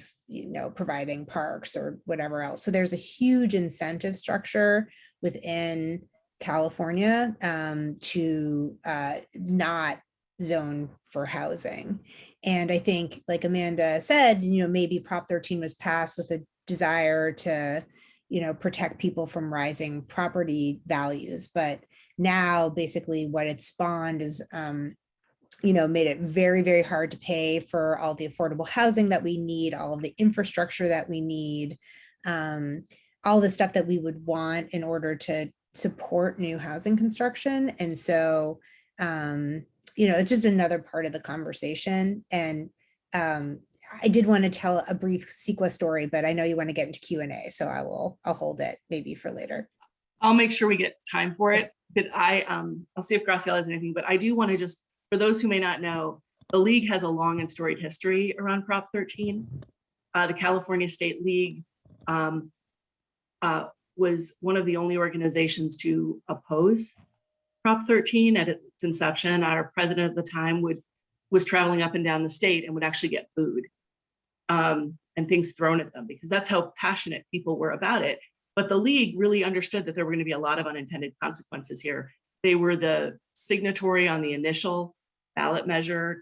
S11: providing parks or whatever else. So there's a huge incentive structure within California to not zone for housing. And I think, like Amanda said, maybe Prop 13 was passed with a desire to protect people from rising property values. But now basically what it spawned is, made it very, very hard to pay for all the affordable housing that we need, all of the infrastructure that we need, all the stuff that we would want in order to support new housing construction. And so, it's just another part of the conversation. And I did want to tell a brief CEQA story, but I know you want to get into Q&A, so I'll hold it maybe for later.
S10: I'll make sure we get time for it, but I'll see if Graciela has anything, but I do want to just, for those who may not know, the League has a long and storied history around Prop 13. The California State League was one of the only organizations to oppose Prop 13 at its inception. Our president at the time was traveling up and down the state and would actually get booed and things thrown at them because that's how passionate people were about it. But the League really understood that there were going to be a lot of unintended consequences here. They were the signatory on the initial ballot measure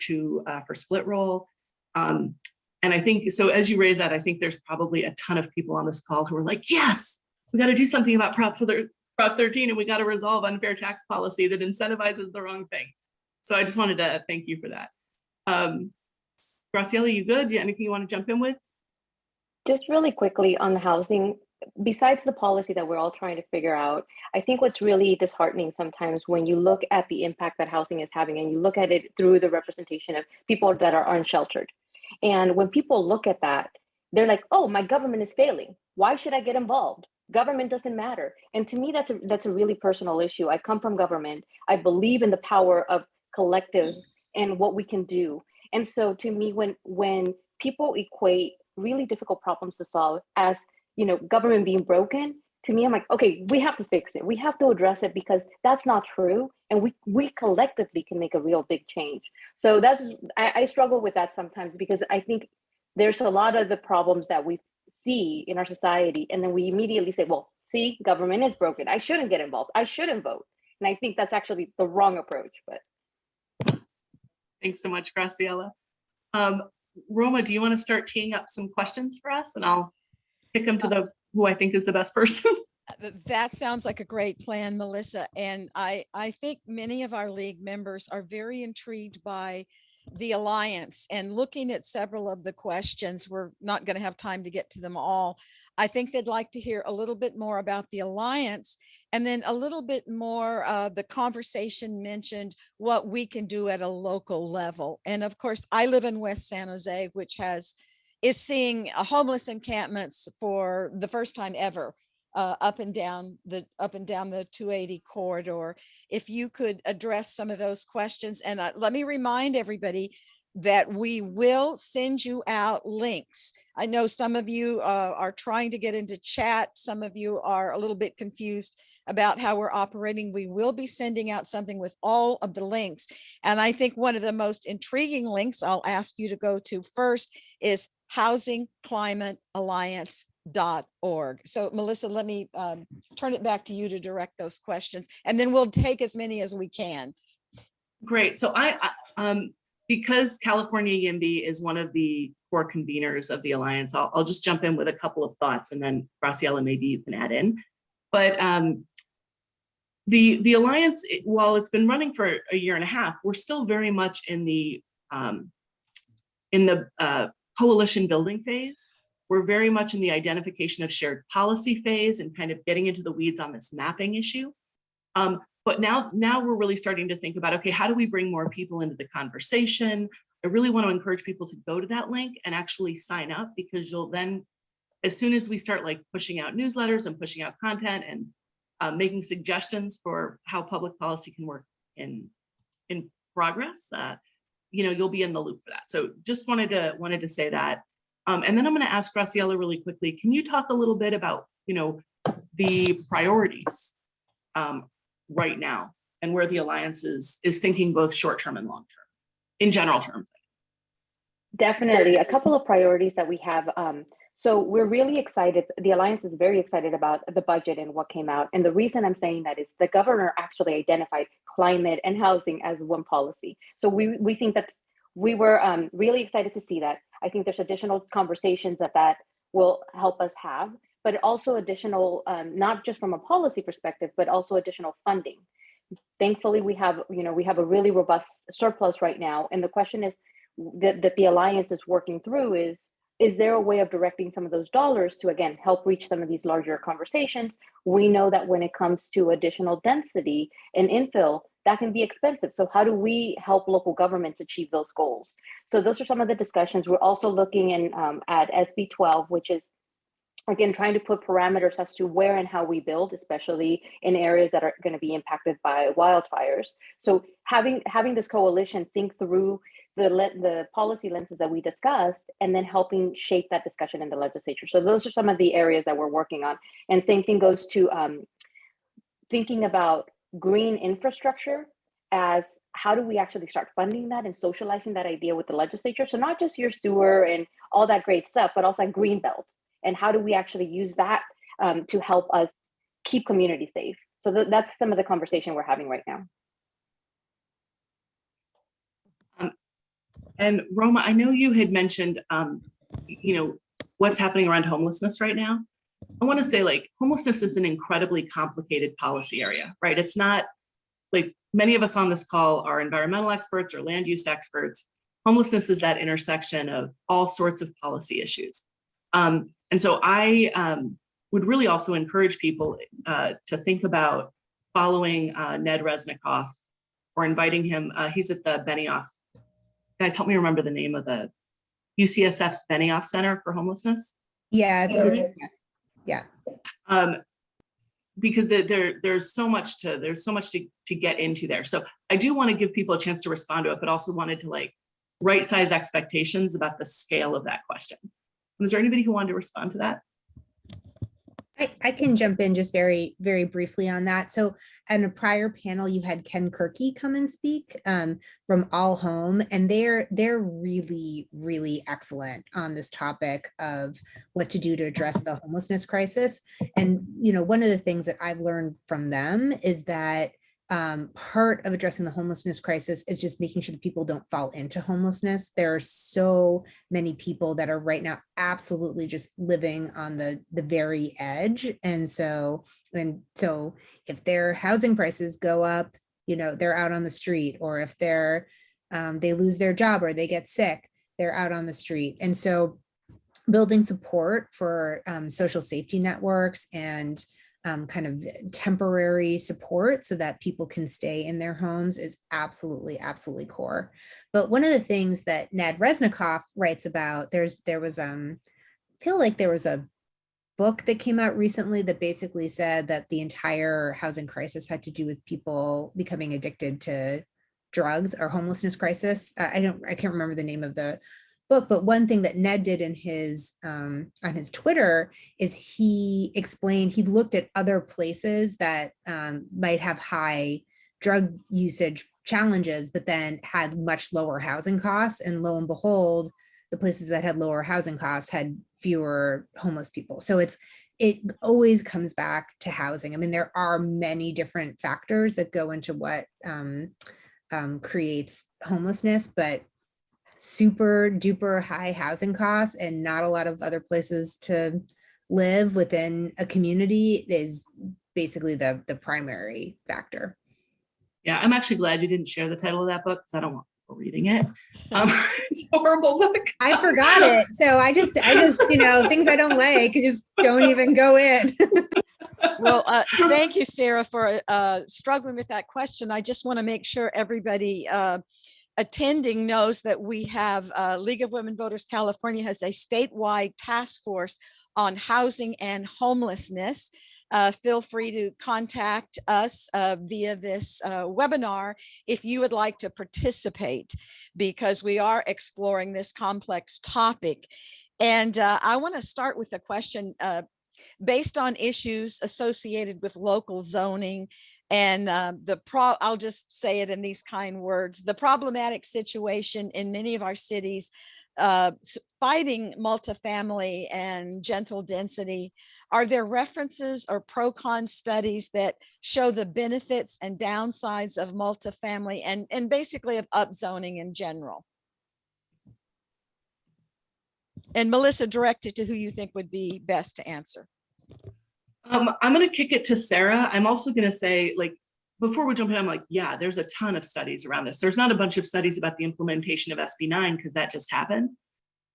S10: for split roll. And I think, so as you raise that, I think there's probably a ton of people on this call who are like, yes, we got to do something about Prop 13 and we got to resolve unfair tax policy that incentivizes the wrong things. So I just wanted to thank you for that. Graciela, you good? Anything you want to jump in with?
S12: Just really quickly on the housing, besides the policy that we're all trying to figure out, I think what's really disheartening sometimes when you look at the impact that housing is having and you look at it through the representation of people that are unsheltered. And when people look at that, they're like, oh, my government is failing. Why should I get involved? Government doesn't matter. And to me, that's a really personal issue. I come from government. I believe in the power of collective and what we can do. And so to me, when people equate really difficult problems to solve as government being broken, to me, I'm like, okay, we have to fix it. We have to address it because that's not true. And we collectively can make a real big change. So I struggle with that sometimes because I think there's a lot of the problems that we see in our society. And then we immediately say, well, see, government is broken. I shouldn't get involved. I shouldn't vote. And I think that's actually the wrong approach. But
S10: thanks so much, Graciela. Roma, do you want to start teeing up some questions for us? And I'll pick them to who I think is the best person.
S9: That sounds like a great plan, Melissa. And I think many of our League members are very intrigued by the Alliance, and looking at several of the questions, we're not going to have time to get to them all. I think they'd like to hear a little bit more about the Alliance, and then a little bit more, the conversation mentioned what we can do at a local level. And of course, I live in West San Jose, which is seeing homeless encampments for the first time ever. Up and down the 280 corridor. If you could address some of those questions, and let me remind everybody that we will send you out links. I know some of you are trying to get into chat. Some of you are a little bit confused about how we're operating. We will be sending out something with all of the links. And I think one of the most intriguing links I'll ask you to go to first is housingclimatealliance.org. So Melissa, let me turn it back to you to direct those questions, and then we'll take as many as we can.
S10: Great. So I because California YIMBY is one of the core conveners of the Alliance, I'll just jump in with a couple of thoughts, and then Graciela, maybe you can add in. But the Alliance, while it's been running for a year and a half, we're still very much in the coalition building phase. We're very much in the identification of shared policy phase and kind of getting into the weeds on this mapping issue. But now we're really starting to think about, okay, how do we bring more people into the conversation? I really want to encourage people to go to that link and actually sign up, because you'll then, as soon as we start like pushing out newsletters and pushing out content and making suggestions for how public policy can work in progress, you'll be in the loop for that. So just wanted to say that. And then I'm going to ask Graciela really quickly. Can you talk a little bit about, the priorities right now and where the Alliance is thinking both short-term and long-term in general terms?
S12: Definitely. A couple of priorities that we have. So we're really excited. The Alliance is very excited about the budget and what came out. And the reason I'm saying that is the governor actually identified climate and housing as one policy. So we think that we were really excited to see that. I think there's additional conversations that will help us have, but also additional, not just from a policy perspective, but also additional funding. Thankfully, we have a really robust surplus right now. And the question is that the Alliance is working through is there a way of directing some of those dollars to, again, help reach some of these larger conversations? We know that when it comes to additional density and infill, that can be expensive. So how do we help local governments achieve those goals? So those are some of the discussions. We're also looking at SB 12, which is, again, trying to put parameters as to where and how we build, especially in areas that are going to be impacted by wildfires. So having this coalition think through the policy lenses that we discussed, and then helping shape that discussion in the legislature. So those are some of the areas that we're working on. And same thing goes to thinking about green infrastructure as how do we actually start funding that and socializing that idea with the legislature. So not just your sewer and all that great stuff, but also green belts. And how do we actually use that to help us keep communities safe? So that's some of the conversation we're having right now.
S10: And Roma, I know you had mentioned, what's happening around homelessness right now. I want to say, like, homelessness is an incredibly complicated policy area, right? It's not like many of us on this call are environmental experts or land use experts. Homelessness is that intersection of all sorts of policy issues. And so I would really also encourage people to think about following Ned Resnikoff or inviting him. He's at the Benioff. Guys, help me remember the name of the UCSF's Benioff Center for Homelessness.
S11: Yeah.
S10: Right?
S11: Yeah.
S10: Because there's so much to get into there. So I do want to give people a chance to respond to it, but also wanted to right size expectations about the scale of that question. Was there anybody who wanted to respond to that?
S11: I can jump in just very, very briefly on that. So in a prior panel, you had Ken Quirky come and speak from All Home, and they're really, really excellent on this topic of what to do to address the homelessness crisis. And, one of the things that I've learned from them is that part of addressing the homelessness crisis is just making sure that people don't fall into homelessness. There are so many people that are right now absolutely just living on the very edge. And so if their housing prices go up, they're out on the street, or if they lose their job or they get sick, they're out on the street. And so building support for social safety networks and kind of temporary support so that people can stay in their homes is absolutely, absolutely core. But one of the things that Ned Resnikoff writes about, there was I feel like there was a book that came out recently that basically said that the entire housing crisis had to do with people becoming addicted to drugs, or homelessness crisis. I can't remember the name of the book, but one thing that Ned did in his on his Twitter is he explained, he looked at other places that might have high drug usage challenges, but then had much lower housing costs. And lo and behold, the places that had lower housing costs had fewer homeless people. So it always comes back to housing. I mean, there are many different factors that go into what creates homelessness, but super duper high housing costs and not a lot of other places to live within a community is basically the primary factor.
S10: Yeah, I'm actually glad you didn't share the title of that book, because I don't want people reading it. It's a horrible book.
S11: I forgot it. So I just, things I don't like, just don't even go in.
S9: Well, thank you, Sarah, for struggling with that question. I just want to make sure everybody attending knows that we have League of Women Voters California has a statewide task force on housing and homelessness. Feel free to contact us via this webinar if you would like to participate, because we are exploring this complex topic. And I want to start with a question based on issues associated with local zoning and I'll just say it in these kind words, the problematic situation in many of our cities fighting multifamily and gentle density. Are there references or pro-con studies that show the benefits and downsides of multifamily and basically of upzoning in general? And Melissa, direct it to who you think would be best to answer.
S10: I'm going to kick it to Sarah. I'm also going to say, like, before we jump in, I'm like, yeah, there's a ton of studies around this. There's not a bunch of studies about the implementation of SB 9 because that just happened.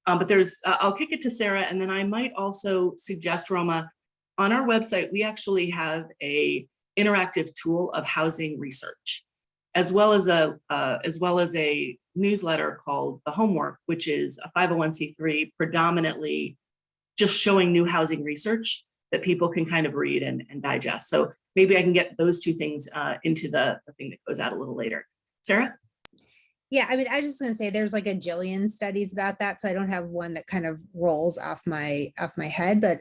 S10: But there's, I'll kick it to Sarah. And then I might also suggest, Roma, on our website, we actually have a interactive tool of housing research, as well as a newsletter called The Homework, which is a 501c3 predominantly just showing new housing research that people can kind of read and digest. So maybe I can get those two things into the thing that goes out a little later. Sarah?
S11: Yeah, I mean, I just going to say there's like a jillion studies about that, so I don't have one that kind of rolls off my head. But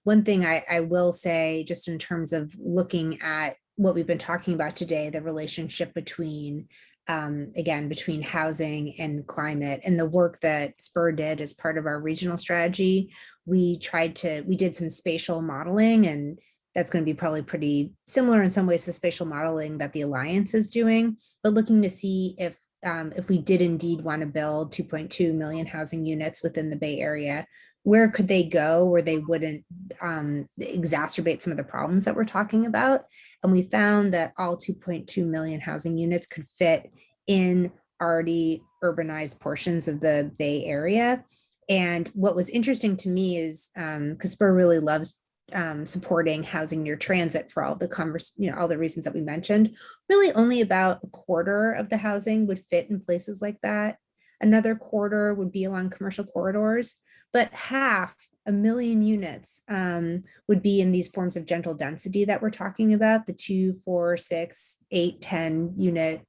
S11: one thing I will say, just in terms of looking at what we've been talking about today, the relationship between again, between housing and climate, and the work that SPUR did as part of our regional strategy, we did some spatial modeling, and that's going to be probably pretty similar in some ways to spatial modeling that the Alliance is doing, but looking to see if we did indeed want to build 2.2 million housing units within the Bay Area, where could they go where they wouldn't exacerbate some of the problems that we're talking about? And we found that all 2.2 million housing units could fit in already urbanized portions of the Bay Area. And what was interesting to me is, because SPUR really loves supporting housing near transit for all the all the reasons that we mentioned, really only about a quarter of the housing would fit in places like that. Another quarter would be along commercial corridors, but 500,000 units would be in these forms of gentle density that we're talking about, the 2, 4, 6, 8, 10 unit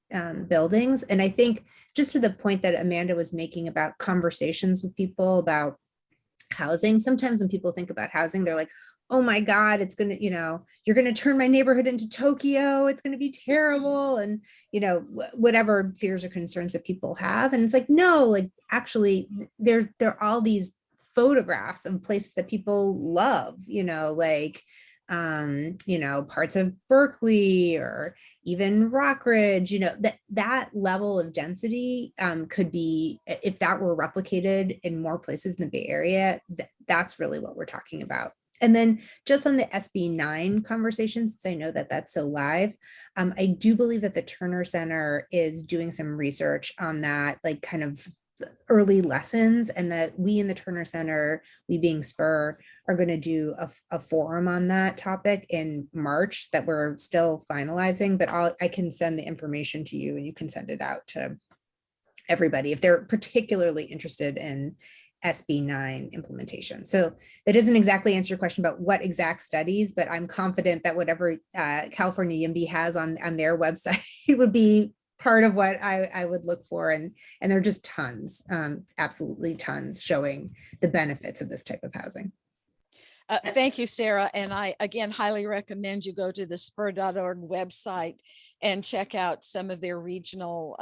S11: buildings. And I think just to the point that Amanda was making about conversations with people about housing, sometimes when people think about housing, they're like, oh my God, it's going to, you're going to turn my neighborhood into Tokyo. It's going to be terrible. And, whatever fears or concerns that people have. And it's like, no, like actually there are all these photographs of places that people love, parts of Berkeley or even Rockridge, that level of density could be, if that were replicated in more places in the Bay Area, that's really what we're talking about. And then just on the SB 9 conversation, since I know that that's so live, I do believe that the Turner Center is doing some research on that, like kind of early lessons, and that we in the Turner Center, we being SPUR, are going to do a forum on that topic in March that we're still finalizing, but I can send the information to you and you can send it out to everybody if they're particularly interested in SB 9 implementation. So that doesn't exactly answer your question about what exact studies, but I'm confident that whatever California YIMBY has on their website would be part of what I would look for. And there are just tons, absolutely tons, showing the benefits of this type of housing.
S9: Thank you, Sarah. And I, again, highly recommend you go to the spur.org website and check out some of their regional,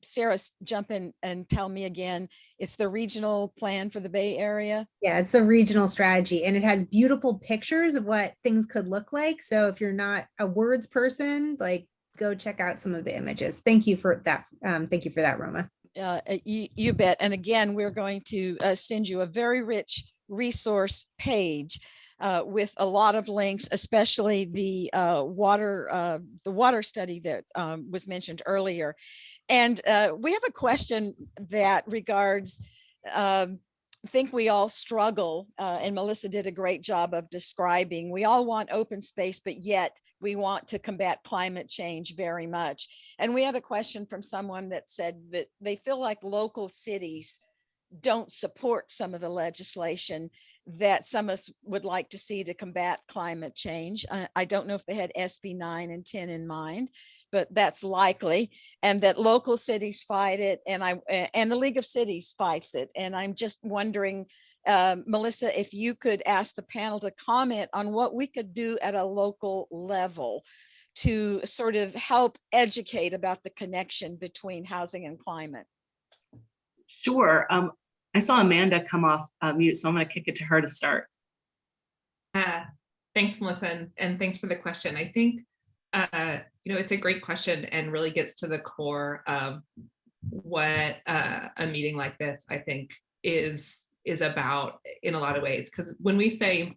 S9: Sarah, jump in and tell me again, it's the regional plan for the Bay Area?
S11: Yeah, it's the regional strategy, and it has beautiful pictures of what things could look like. So if you're not a words person, like, go check out some of the images. Thank you for that. Thank you for that, Roma.
S9: You bet. And again, we're going to send you a very rich resource page with a lot of links, especially the water study that was mentioned earlier. And we have a question that regards think we all struggle, and Melissa did a great job of describing, we all want open space, but yet we want to combat climate change very much. And we had a question from someone that said that they feel like local cities don't support some of the legislation that some of us would like to see to combat climate change. I don't know if they had SB 9 and 10 in mind, but that's likely, and that local cities fight it, and the League of Cities fights it. And I'm just wondering, Melissa, if you could ask the panel to comment on what we could do at a local level to sort of help educate about the connection between housing and climate.
S10: Sure. I saw Amanda come off mute, so I'm going to kick it to her to start.
S13: Thanks, Melissa, and thanks for the question. I think it's a great question and really gets to the core of what a meeting like this, I think, is about in a lot of ways. Because when we say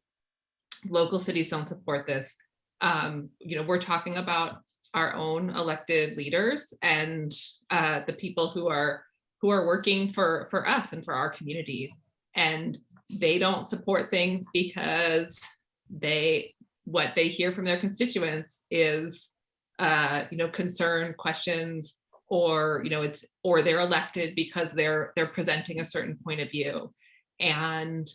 S13: local cities don't support this, we're talking about our own elected leaders and the people who are working for us and for our communities, and they don't support things because what they hear from their constituents is concern, questions, or they're elected because they're presenting a certain point of view. And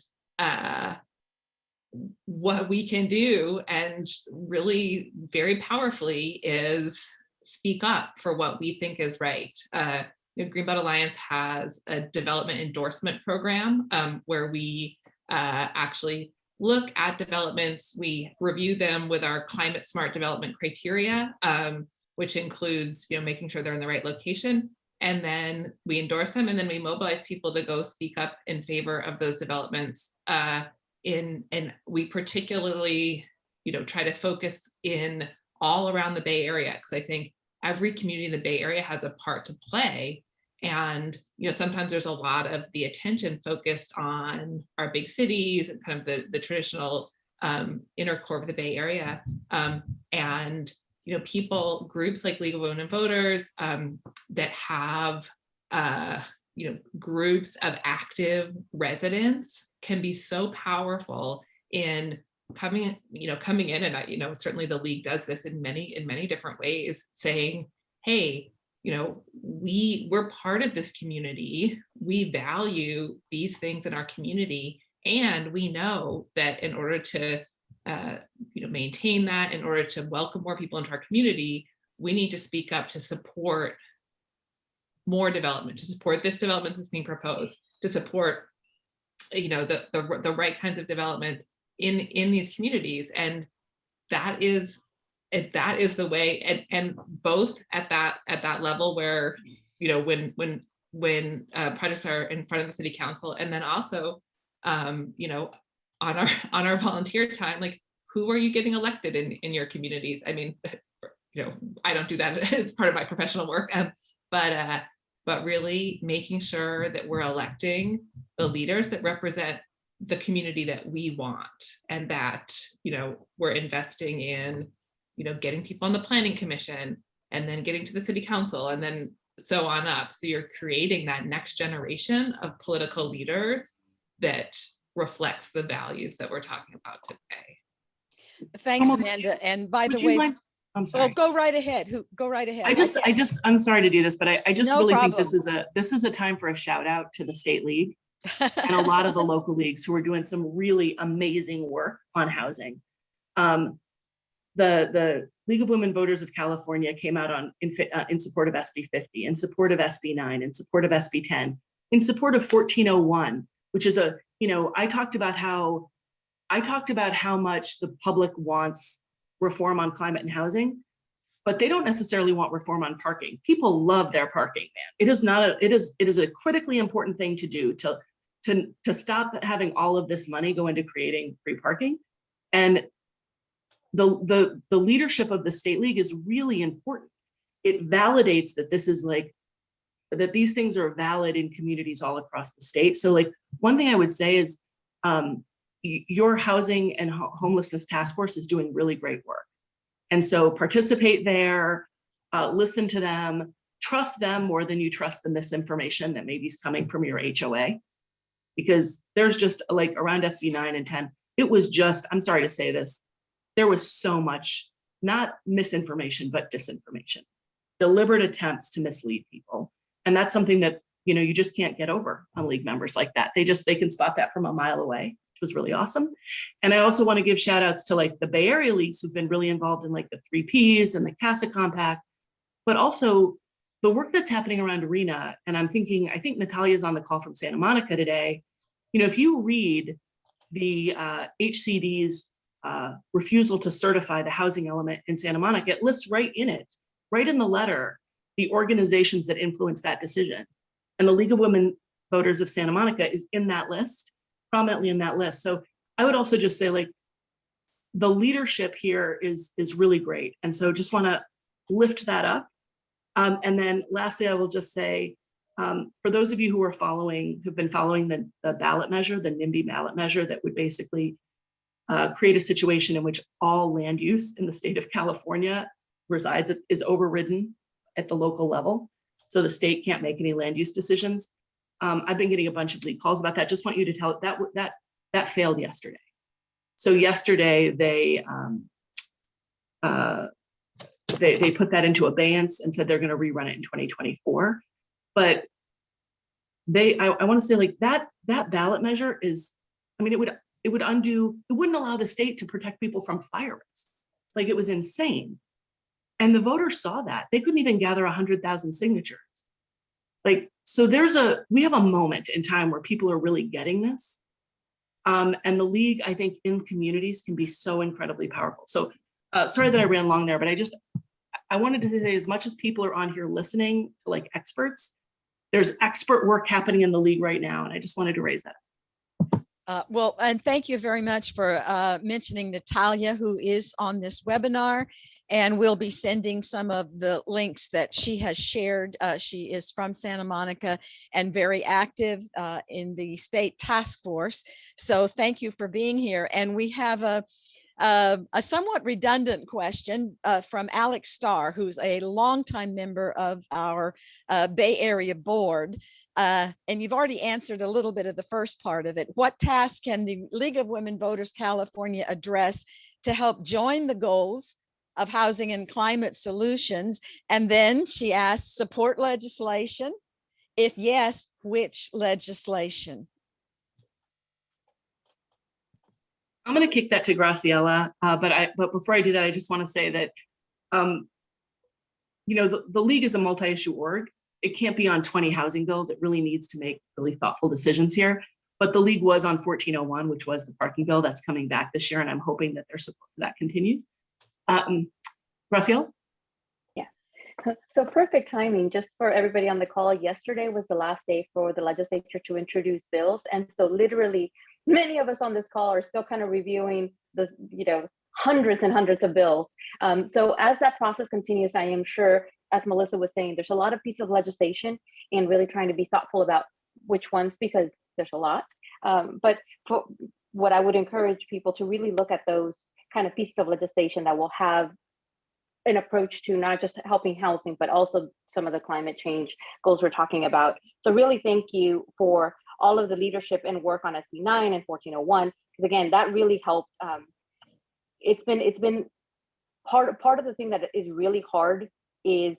S13: what we can do, and really very powerfully, is speak up for what we think is right. Greenbelt Alliance has a development endorsement program where we actually look at developments, we review them with our climate smart development criteria, which includes making sure they're in the right location, and then we endorse them, and then we mobilize people to go speak up in favor of those developments. And we particularly try to focus in all around the Bay Area, because I think every community in the Bay Area has a part to play. And sometimes there's a lot of the attention focused on our big cities and kind of the traditional inner core of the Bay Area. And groups like League of Women Voters that have groups of active residents can be so powerful in coming in, and certainly the League does this in many different ways, saying, hey, we're part of this community, we value these things in our community, and we know that in order to maintain that, in order to welcome more people into our community, we need to speak up to support more development, to support this development that's being proposed, to support the right kinds of development in these communities. And that is the way, and both at that level where when projects are in front of the city council, and then also on our volunteer time, like, who are you getting elected in your communities? I mean, I don't do that, it's part of my professional work, but really making sure that we're electing the leaders that represent the community that we want, and that we're investing in getting people on the planning commission, and then getting to the city council, and then so on up. So you're creating that next generation of political leaders that reflects the values that we're talking about today.
S9: Thanks, Amanda. And by the way,
S10: I'm sorry.
S9: Go right ahead. Go right ahead.
S10: I'm sorry to do this, but I just
S9: No
S10: really
S9: problem.
S10: think this is a time for a shout out to the State League and a lot of the local leagues who are doing some really amazing work on housing. The League of Women Voters of California came out in support of SB 50, in support of SB 9, in support of SB 10, in support of 1401, which is I talked about how much the public wants reform on climate and housing, but they don't necessarily want reform on parking. People love their parking, man. It is a critically important thing to do to stop having all of this money go into creating free parking. And the leadership of the State League is really important. It validates that that these things are valid in communities all across the state. So one thing I would say is your housing and homelessness task force is doing really great work. And so participate there, listen to them, trust them more than you trust the misinformation that maybe is coming from your HOA. because there's just like around SB 9 and 10, it was just, I'm sorry to say this, there was so much, not misinformation, but disinformation, deliberate attempts to mislead people. And that's something that, you know, you just can't get over on league members like that. They can spot that from a mile away, which was really awesome. And I also want to give shout outs to like the Bay Area leagues who've been really involved in like the 3Ps and the CASA Compact, but also the work that's happening around ARENA. And I'm thinking, I think Natalia's on the call from Santa Monica today. You know, if you read the HCD's refusal to certify the housing element in Santa Monica, it lists right in it, right in the letter, the organizations that influence that decision. And the League of Women Voters of Santa Monica is in that list, prominently in that list. So I would also just say, like, the leadership here is really great. And so just want to lift that up. And then lastly, I will just say, for those of you who've been following the ballot measure, the NIMBY ballot measure that would basically create a situation in which all land use in the state of California is overridden at the local level. So the state can't make any land use decisions. I've been getting a bunch of lead calls about that. Just want you to tell that failed yesterday. So yesterday they put that into abeyance and said they're going to rerun it in 2024. But I want to say, like, that ballot measure is, I mean, it wouldn't allow the state to protect people from fire risk. Like, it was insane. And the voters saw that. They couldn't even gather 100,000 signatures. Like, so we have a moment in time where people are really getting this. And the league, I think, in communities can be so incredibly powerful. So sorry that I ran long there, but I wanted to say, as much as people are on here listening to like experts, there's expert work happening in the league right now. And I just wanted to raise that.
S9: Well, and thank you very much for mentioning Natalia, who is on this webinar, and we'll be sending some of the links that she has shared. She is from Santa Monica and very active in the state task force. So thank you for being here. And we have a somewhat redundant question from Alex Starr, who's a longtime member of our Bay Area board. And you've already answered a little bit of the first part of it. What tasks can the League of Women Voters California address to help join the goals of housing and climate solutions? And then she asks, support legislation? If yes, which legislation?
S10: I'm going to kick that to Graciela, but before I do that, I just want to say that, you know, the league is a multi-issue org. It can't be on 20 housing bills. It really needs to make really thoughtful decisions here. But the league was on 1401, which was the parking bill that's coming back this year, and I'm hoping that their support for that continues. Graciela?
S12: Yeah, so perfect timing. Just for everybody on the call, yesterday was the last day for the legislature to introduce bills, and so literally many of us on this call are still kind of reviewing the, you know, hundreds and hundreds of bills. So as that process continues, I am sure, as Melissa was saying, there's a lot of pieces of legislation and really trying to be thoughtful about which ones, because there's a lot. But for what I would encourage people to really look at those kind of pieces of legislation that will have an approach to not just helping housing, but also some of the climate change goals we're talking about. So really thank you for all of the leadership and work on SB 9 and 1401, because again, that really helped. It's been part of the thing that is really hard is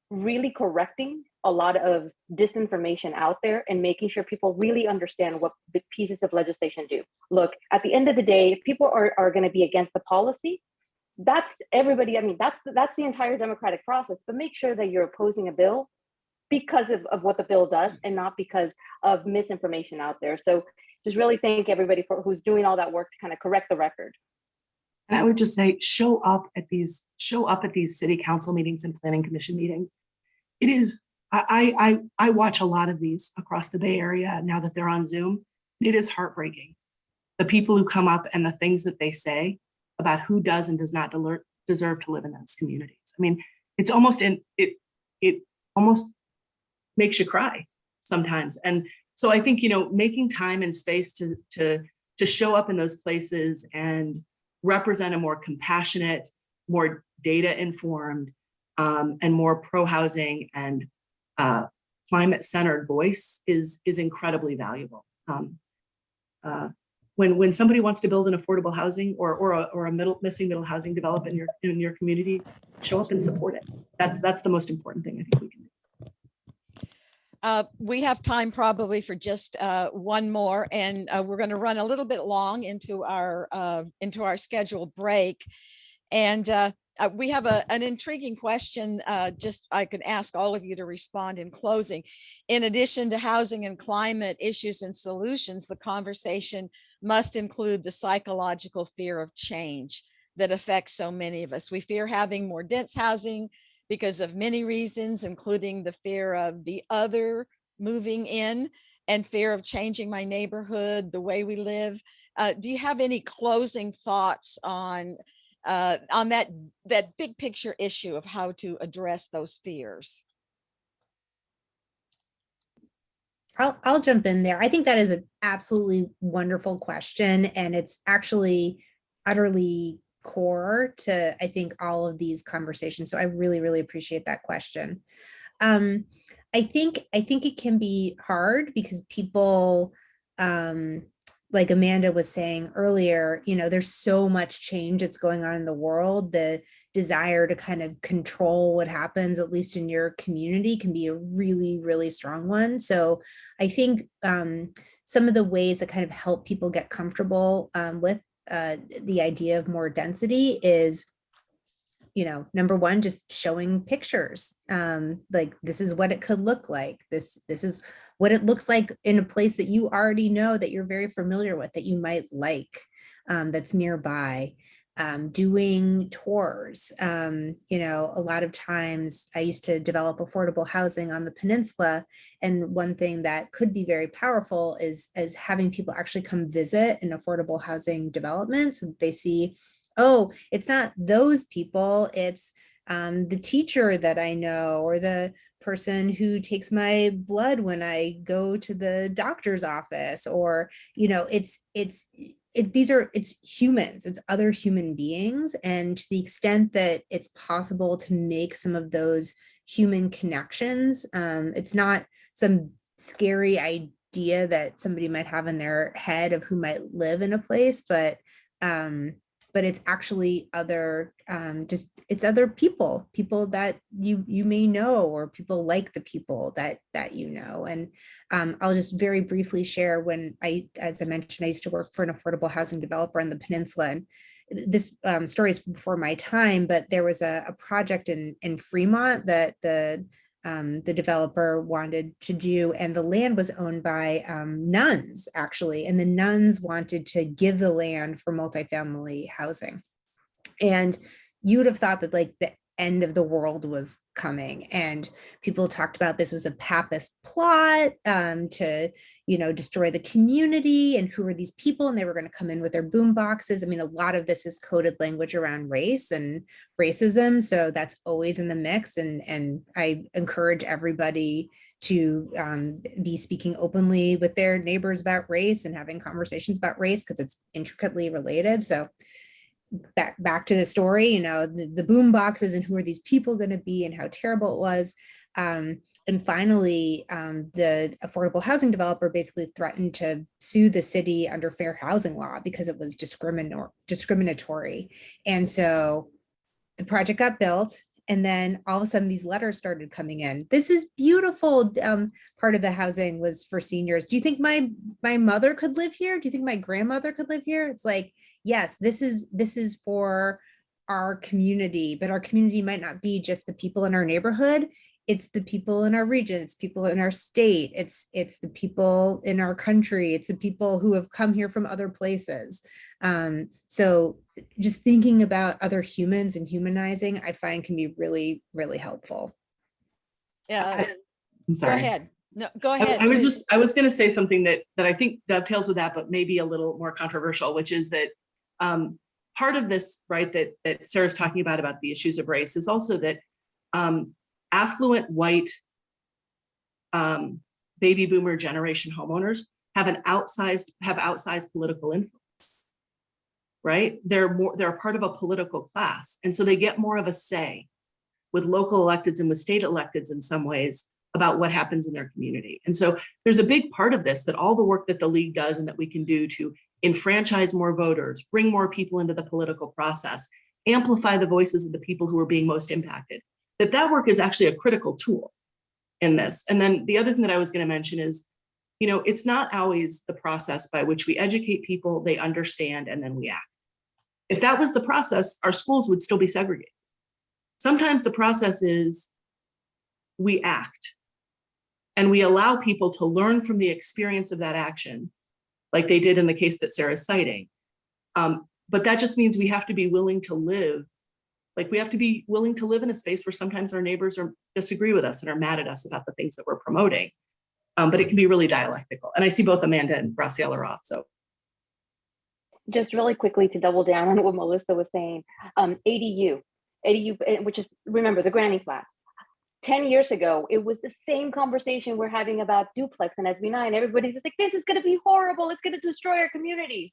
S12: really correcting a lot of disinformation out there and making sure people really understand what the pieces of legislation do. Look, at the end of the day, if people are going to be against the policy, that's everybody. I mean, that's the entire democratic process. But make sure that you're opposing a bill because of what the bill does and not because of misinformation out there. So just really thank everybody for who's doing all that work to kind of correct the record.
S10: And I would just say, show up at these city council meetings and planning commission meetings. It is, I watch a lot of these across the Bay Area now that they're on Zoom. It is heartbreaking. The people who come up and the things that they say about who does and does not deserve to live in those communities. I mean, it's almost it almost makes you cry sometimes. And so I think, you know, making time and space to show up in those places and represent a more compassionate, more data informed, and more pro-housing and climate-centered voice is incredibly valuable. When somebody wants to build an affordable housing or a missing middle housing development in your community, show up and support it. That's the most important thing I think we can do.
S9: We have time probably for just one more, and we're going to run a little bit long into our scheduled break. And we have an intriguing question. Just I could ask all of you to respond in closing. In addition to housing and climate issues and solutions, the conversation must include the psychological fear of change that affects so many of us. We fear having more dense housing because of many reasons, including the fear of the other moving in and fear of changing my neighborhood, the way we live. Do you have any closing thoughts on that big picture issue of how to address those fears?
S11: I'll jump in there. I think that is an absolutely wonderful question, and it's actually utterly core to, I think, all of these conversations. So I really, really appreciate that question. I think it can be hard because people, like Amanda was saying earlier, there's so much change that's going on in the world. The desire to kind of control what happens, at least in your community, can be a really, really strong one. So I think some of the ways that kind of help people get comfortable with the idea of more density is, number one, just showing pictures. Like, this is what it could look like. This is what it looks like in a place that you already know, that you're very familiar with, that you might like, that's nearby. Doing tours. A lot of times I used to develop affordable housing on the peninsula. And one thing that could be very powerful is having people actually come visit an affordable housing development so that they see, oh, it's not those people, it's the teacher that I know, or the person who takes my blood when I go to the doctor's office, or, it's humans, it's other human beings. And to the extent that it's possible to make some of those human connections, it's not some scary idea that somebody might have in their head of who might live in a place, but it's actually other, it's other people that you may know, or people like the people that you know. And I'll just very briefly share, as I mentioned, I used to work for an affordable housing developer on the peninsula. And this story is before my time, but there was a project in Fremont that the developer wanted to do, and the land was owned by nuns, actually, and the nuns wanted to give the land for multifamily housing. And you would have thought that, like, the end of the world was coming, and people talked about this was a papist plot to destroy the community, and who are these people, and they were going to come in with their boom boxes. I mean, a lot of this is coded language around race and racism, so that's always in the mix, and I encourage everybody to be speaking openly with their neighbors about race and having conversations about race, because it's intricately related. So back to the story, the boom boxes and who are these people going to be and how terrible it was. And finally, the affordable housing developer basically threatened to sue the city under fair housing law because it was discriminatory. And so the project got built. And then all of a sudden these letters started coming in. This is beautiful. Part of the housing was for seniors. Do you think my mother could live here? Do you think my grandmother could live here? It's like, yes, this is for our community, but our community might not be just the people in our neighborhood. It's the people in our region, it's people in our state, it's the people in our country, it's the people who have come here from other places. So just thinking about other humans and humanizing, I find, can be really, really helpful.
S9: Yeah.
S10: I'm sorry.
S9: Go ahead. No, go ahead.
S10: I was going to say something that I think dovetails with that, but maybe a little more controversial, which is that part of this, right, that Sarah's talking about the issues of race, is also that affluent white baby boomer generation homeowners have outsized political influence, right? They're a part of a political class. And so they get more of a say with local electeds and with state electeds in some ways about what happens in their community. And so there's a big part of this, that all the work that the league does and that we can do to enfranchise more voters, bring more people into the political process, amplify the voices of the people who are being most impacted, that work is actually a critical tool in this. And then the other thing that I was going to mention is, you know, it's not always the process by which we educate people, they understand, and then we act. If that was the process, our schools would still be segregated. Sometimes the process is we act and we allow people to learn from the experience of that action, like they did in the case that Sarah's citing. But that just means we have to be willing to live. Like we have to be willing to live in a space where sometimes our neighbors disagree with us and are mad at us about the things that we're promoting. But it can be really dialectical. And I see both Amanda and Graciela are off, so.
S12: Just really quickly to double down on what Melissa was saying, ADU, which is, remember, the granny flats. 10 years ago, it was the same conversation we're having about duplex and SB9. Everybody's just like, this is going to be horrible. It's going to destroy our communities.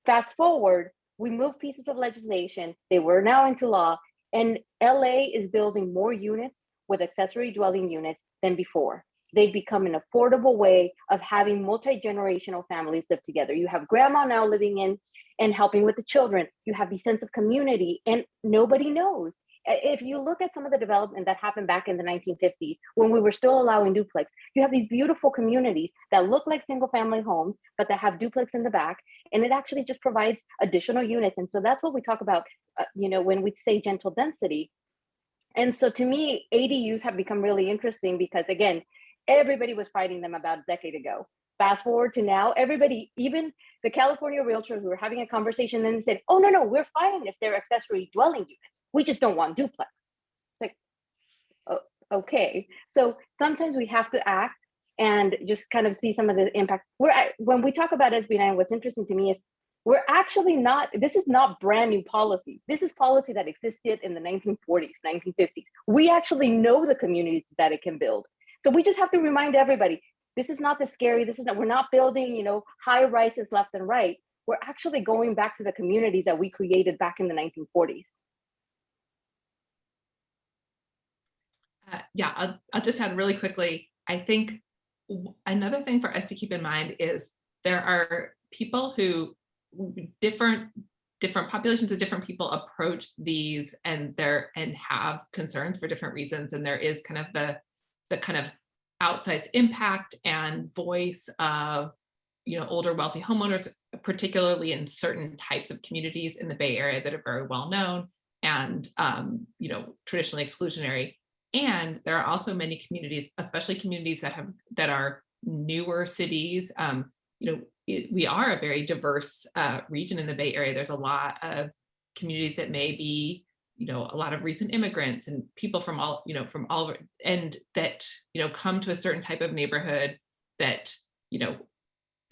S12: Fast forward, we moved pieces of legislation. They were now into law, and LA is building more units with accessory dwelling units than before. They've become an affordable way of having multi-generational families live together. You have grandma now living in and helping with the children. You have the sense of community, and nobody knows. If you look at some of the development that happened back in the 1950s, when we were still allowing duplex, you have these beautiful communities that look like single family homes, but that have duplex in the back. And it actually just provides additional units. And so that's what we talk about, you know, when we say gentle density. And so to me, ADUs have become really interesting because, again, everybody was fighting them about a decade ago. Fast forward to now, everybody, even the California realtors, we were having a conversation and they said, oh, no, we're fine if they're accessory dwelling units. We just don't want duplex. It's like, oh, okay. So sometimes we have to act and just kind of see some of the impact. When we talk about SB9, what's interesting to me is we're actually not, this is not brand new policy. This is policy that existed in the 1940s, 1950s. We actually know the communities that it can build. So we just have to remind everybody, this is not the scary, we're not building, you know, high rises left and right. We're actually going back to the communities that we created back in the 1940s.
S13: Yeah, I'll just add really quickly. I think another thing for us to keep in mind is there are people who different populations of different people approach these and have concerns for different reasons. And there is kind of the kind of outsized impact and voice of, you know, older wealthy homeowners, particularly in certain types of communities in the Bay Area that are very well known and, you know, traditionally exclusionary. And there are also many communities, especially communities that are newer cities. You know, we are a very diverse region in the Bay Area. There's a lot of communities that may be, you know, a lot of recent immigrants and people from all, and that, you know, come to a certain type of neighborhood that, you know,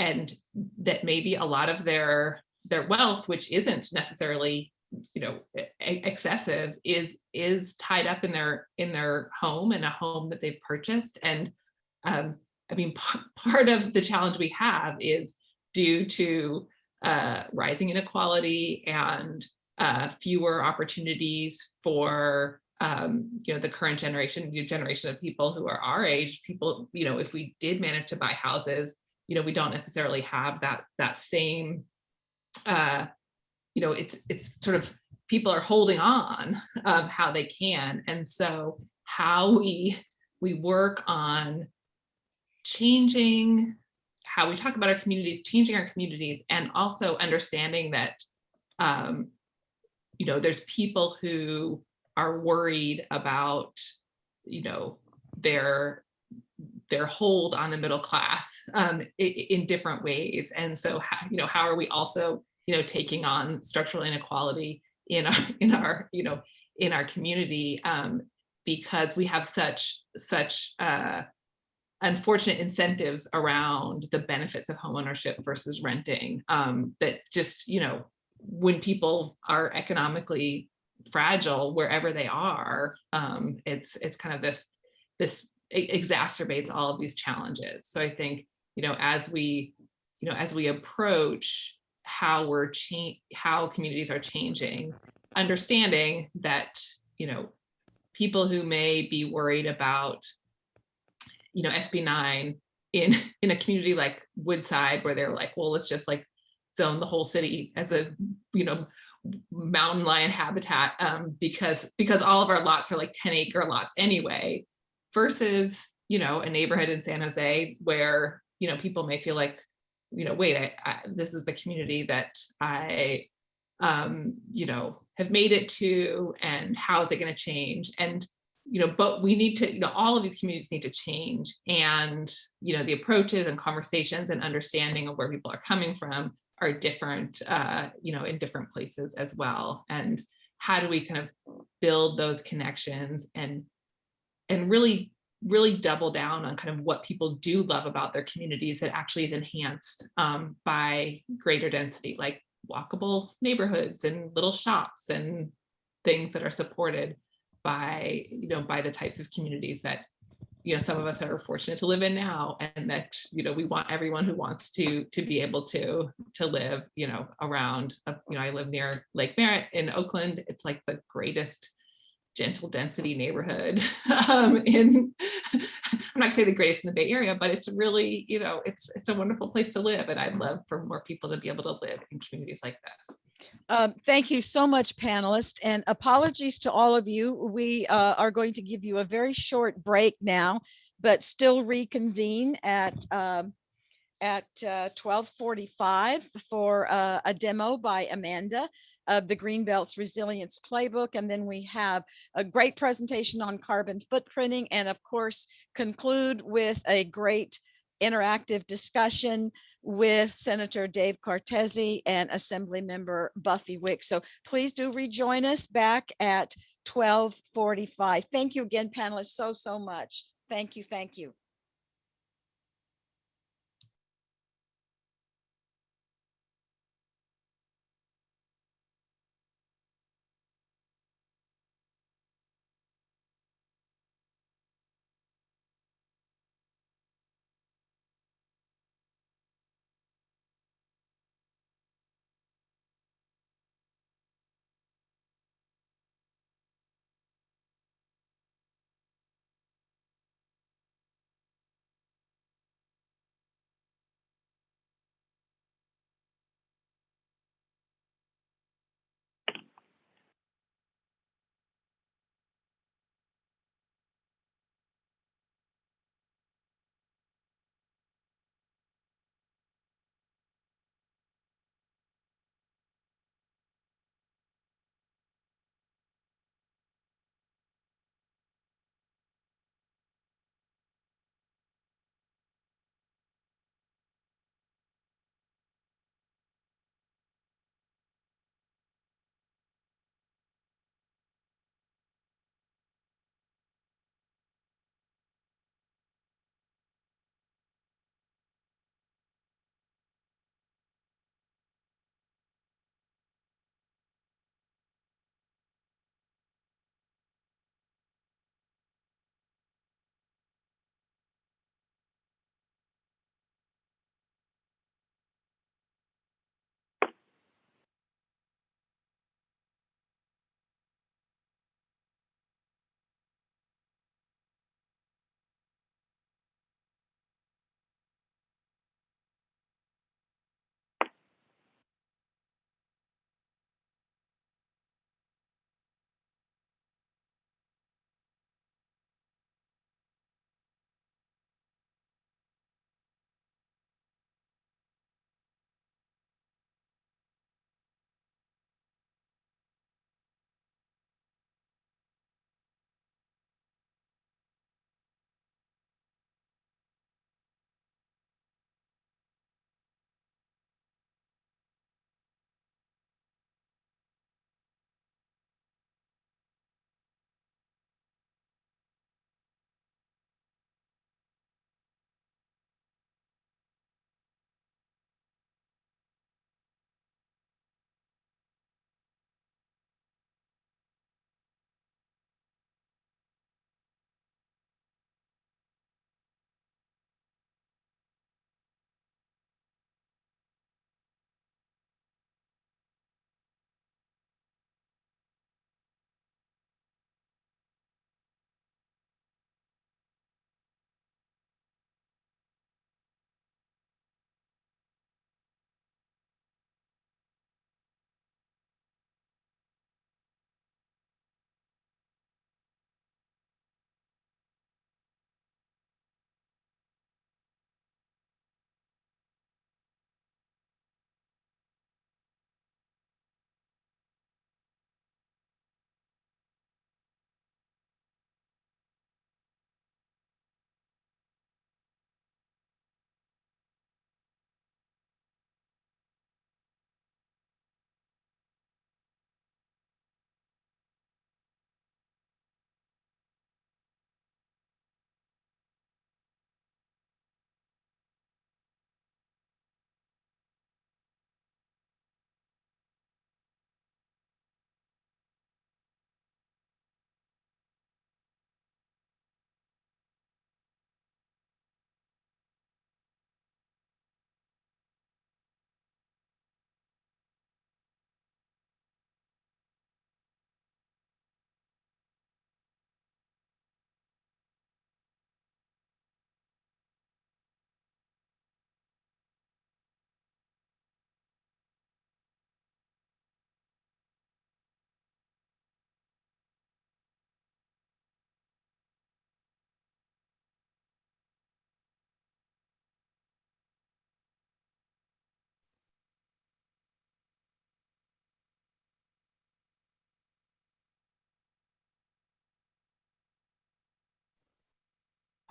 S13: and that maybe a lot of their wealth, which isn't necessarily, you know, excessive, is tied up in their home and a home that they've purchased. And I mean, part of the challenge we have is due to rising inequality and fewer opportunities for you know, the current generation, new generation of people who are our age. People, you know, if we did manage to buy houses, you know, we don't necessarily have that same you know, it's sort of, people are holding on how they can. And so how we work on changing how we talk about our communities, changing our communities, and also understanding that, you know, there's people who are worried about, you know, their hold on the middle class in different ways. And so, how are we also, you know, taking on structural inequality in our community, because we have such unfortunate incentives around the benefits of homeownership versus renting, that just, you know, when people are economically fragile wherever they are, it's kind of this exacerbates all of these challenges. So I think, you know, as we approach how communities are changing, understanding that, you know, people who may be worried about SB9 in a community like Woodside, where they're like, well, let's just like zone the whole city as a mountain lion habitat, because all of our lots are like 10-acre lots anyway, versus a neighborhood in San Jose where people may feel like, wait, this is the community that I have made it to, and how is it going to change? And but we need to, all of these communities need to change, and the approaches and conversations and understanding of where people are coming from are different, in different places as well. And how do we kind of build those connections and really double down on kind of what people do love about their communities that actually is enhanced by greater density, like walkable neighborhoods and little shops and things that are supported by the types of communities that some of us are fortunate to live in now, and that we want everyone who wants to be able to live around. I live near Lake Merritt in Oakland. It's like the greatest gentle density neighborhood in I'm not saying the greatest in the Bay Area, but it's really it's a wonderful place to live, and I'd love for more people to be able to live in communities like this.
S9: Thank you so much, panelists, and apologies to all of you. We are going to give you a very short break now, but still reconvene at 12:45 for a demo by Amanda of the Greenbelt's Resilience Playbook. And then we have a great presentation on carbon footprinting, and of course, conclude with a great interactive discussion with Senator Dave Cortese and Assemblymember Buffy Wick. So please do rejoin us back at 12:45. Thank you again, panelists, so much. Thank you. Thank you.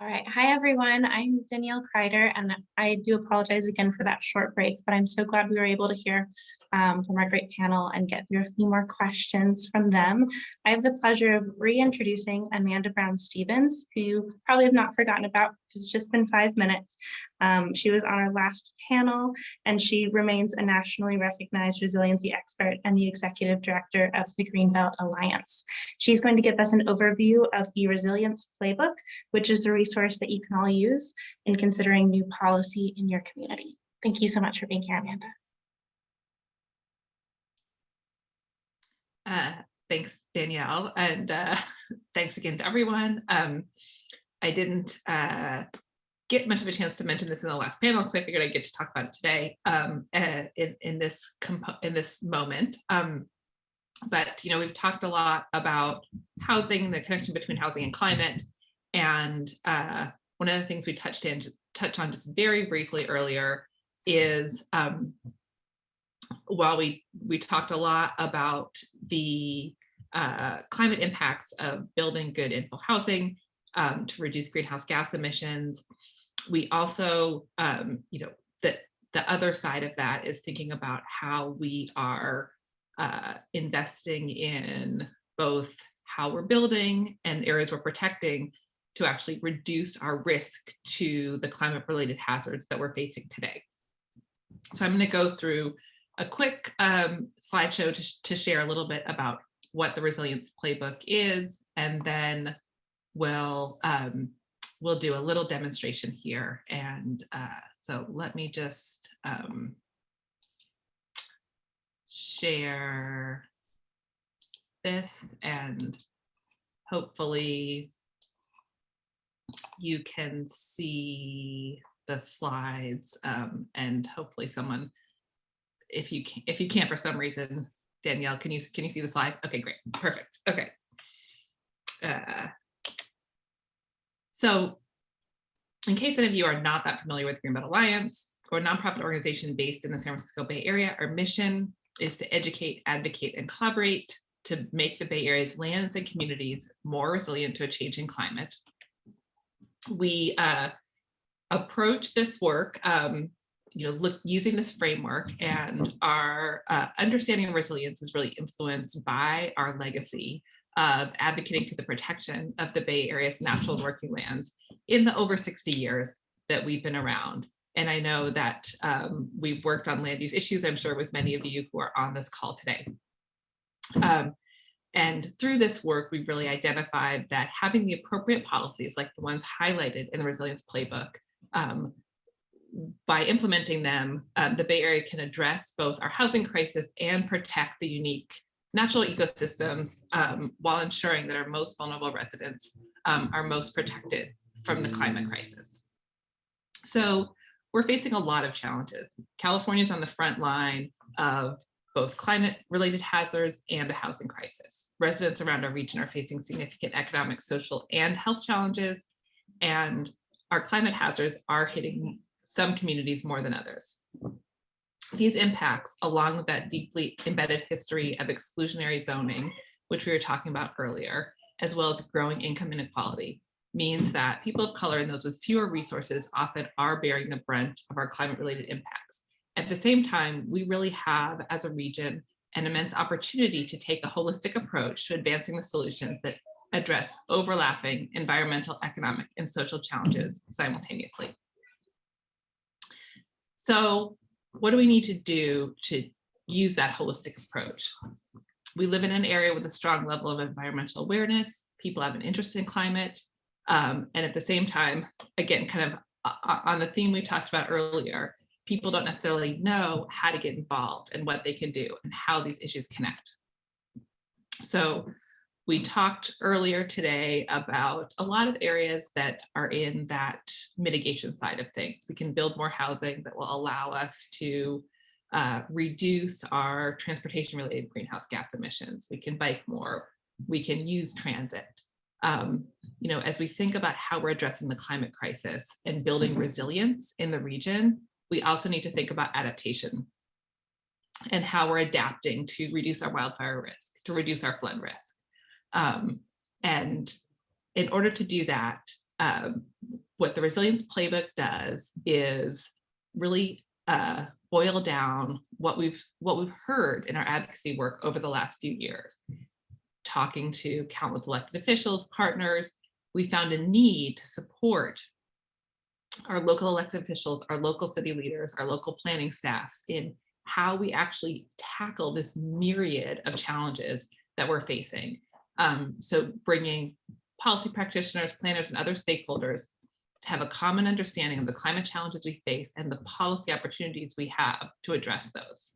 S14: All right. Hi, everyone. I'm Danielle Kreider, and I do apologize again for that short break, but I'm so glad we were able to hear from our great panel and get through a few more questions from them. I have the pleasure of reintroducing Amanda Brown-Stevens, who you probably have not forgotten about because it's just been 5 minutes. She was on our last panel, and she remains a nationally recognized resiliency expert and the executive director of the Greenbelt Alliance. She's going to give us an overview of the Resilience Playbook, which is a resource that you can all use in considering new policy in your community. Thank you so much for being here, Amanda.
S13: Thanks, Danielle, and thanks again to everyone. I didn't get much of a chance to mention this in the last panel because I figured I'd get to talk about it today in this moment. But we've talked a lot about housing, the connection between housing and climate, and one of the things we touched on just very briefly earlier is while we talked a lot about the climate impacts of building good infill housing to reduce greenhouse gas emissions, we also, the other side of that is thinking about how we are investing in both how we're building and areas we're protecting to actually reduce our risk to the climate-related hazards that we're facing today. So I'm going to go through a quick slideshow to share a little bit about what the Resilience Playbook is, and then we'll do a little demonstration here. And so let me just share this, and hopefully you can see the slides, and hopefully someone, if you can't for some reason, Danielle, can you see the slide? Okay, great, perfect. Okay. So in case any of you are not that familiar with Greenbelt Alliance, or a nonprofit organization based in the San Francisco Bay Area, our mission is to educate, advocate, and collaborate to make the Bay Area's lands and communities more resilient to a changing climate. We approach this work using this framework, and our understanding of resilience is really influenced by our legacy of advocating for the protection of the Bay Area's natural and working lands in the over 60 years that we've been around. And I know that we've worked on land use issues, I'm sure, with many of you who are on this call today. And through this work, we've really identified that having the appropriate policies like the ones highlighted in the Resilience Playbook, by implementing them, the Bay Area can address both our housing crisis and protect the unique natural ecosystems while ensuring that our most vulnerable residents are most protected from the climate crisis. So we're facing a lot of challenges. California's on the front line of both climate-related hazards and a housing crisis. Residents around our region are facing significant economic, social, and health challenges, and our climate hazards are hitting some communities more than others. These impacts, along with that deeply embedded history of exclusionary zoning, which we were talking about earlier, as well as growing income inequality, means that people of color and those with fewer resources often are bearing the brunt of our climate-related impacts. At the same time, we really have, as a region, an immense opportunity to take a holistic approach to advancing the solutions that address overlapping environmental, economic, and social challenges simultaneously. So what do we need to do to use that holistic approach? We live in an area with a strong level of environmental awareness. People have an interest in climate. And at the same time, again, kind of on the theme we talked about earlier, people don't necessarily know how to get involved and what they can do and how these issues connect. So we talked earlier today about a lot of areas that are in that mitigation side of things. We can build more housing that will allow us to reduce our transportation-related greenhouse gas emissions. We can bike more. We can use transit. As we think about how we're addressing the climate crisis and building resilience in the region, we also need to think about adaptation and how we're adapting to reduce our wildfire risk, to reduce our flood risk. And in order to do that, what the Resilience Playbook does is really boil down what we've heard in our advocacy work over the last few years. Talking to countless elected officials, partners, we found a need to support our local elected officials, our local city leaders, our local planning staffs in how we actually tackle this myriad of challenges that we're facing. So bringing policy practitioners, planners, and other stakeholders to have a common understanding of the climate challenges we face and the policy opportunities we have to address those.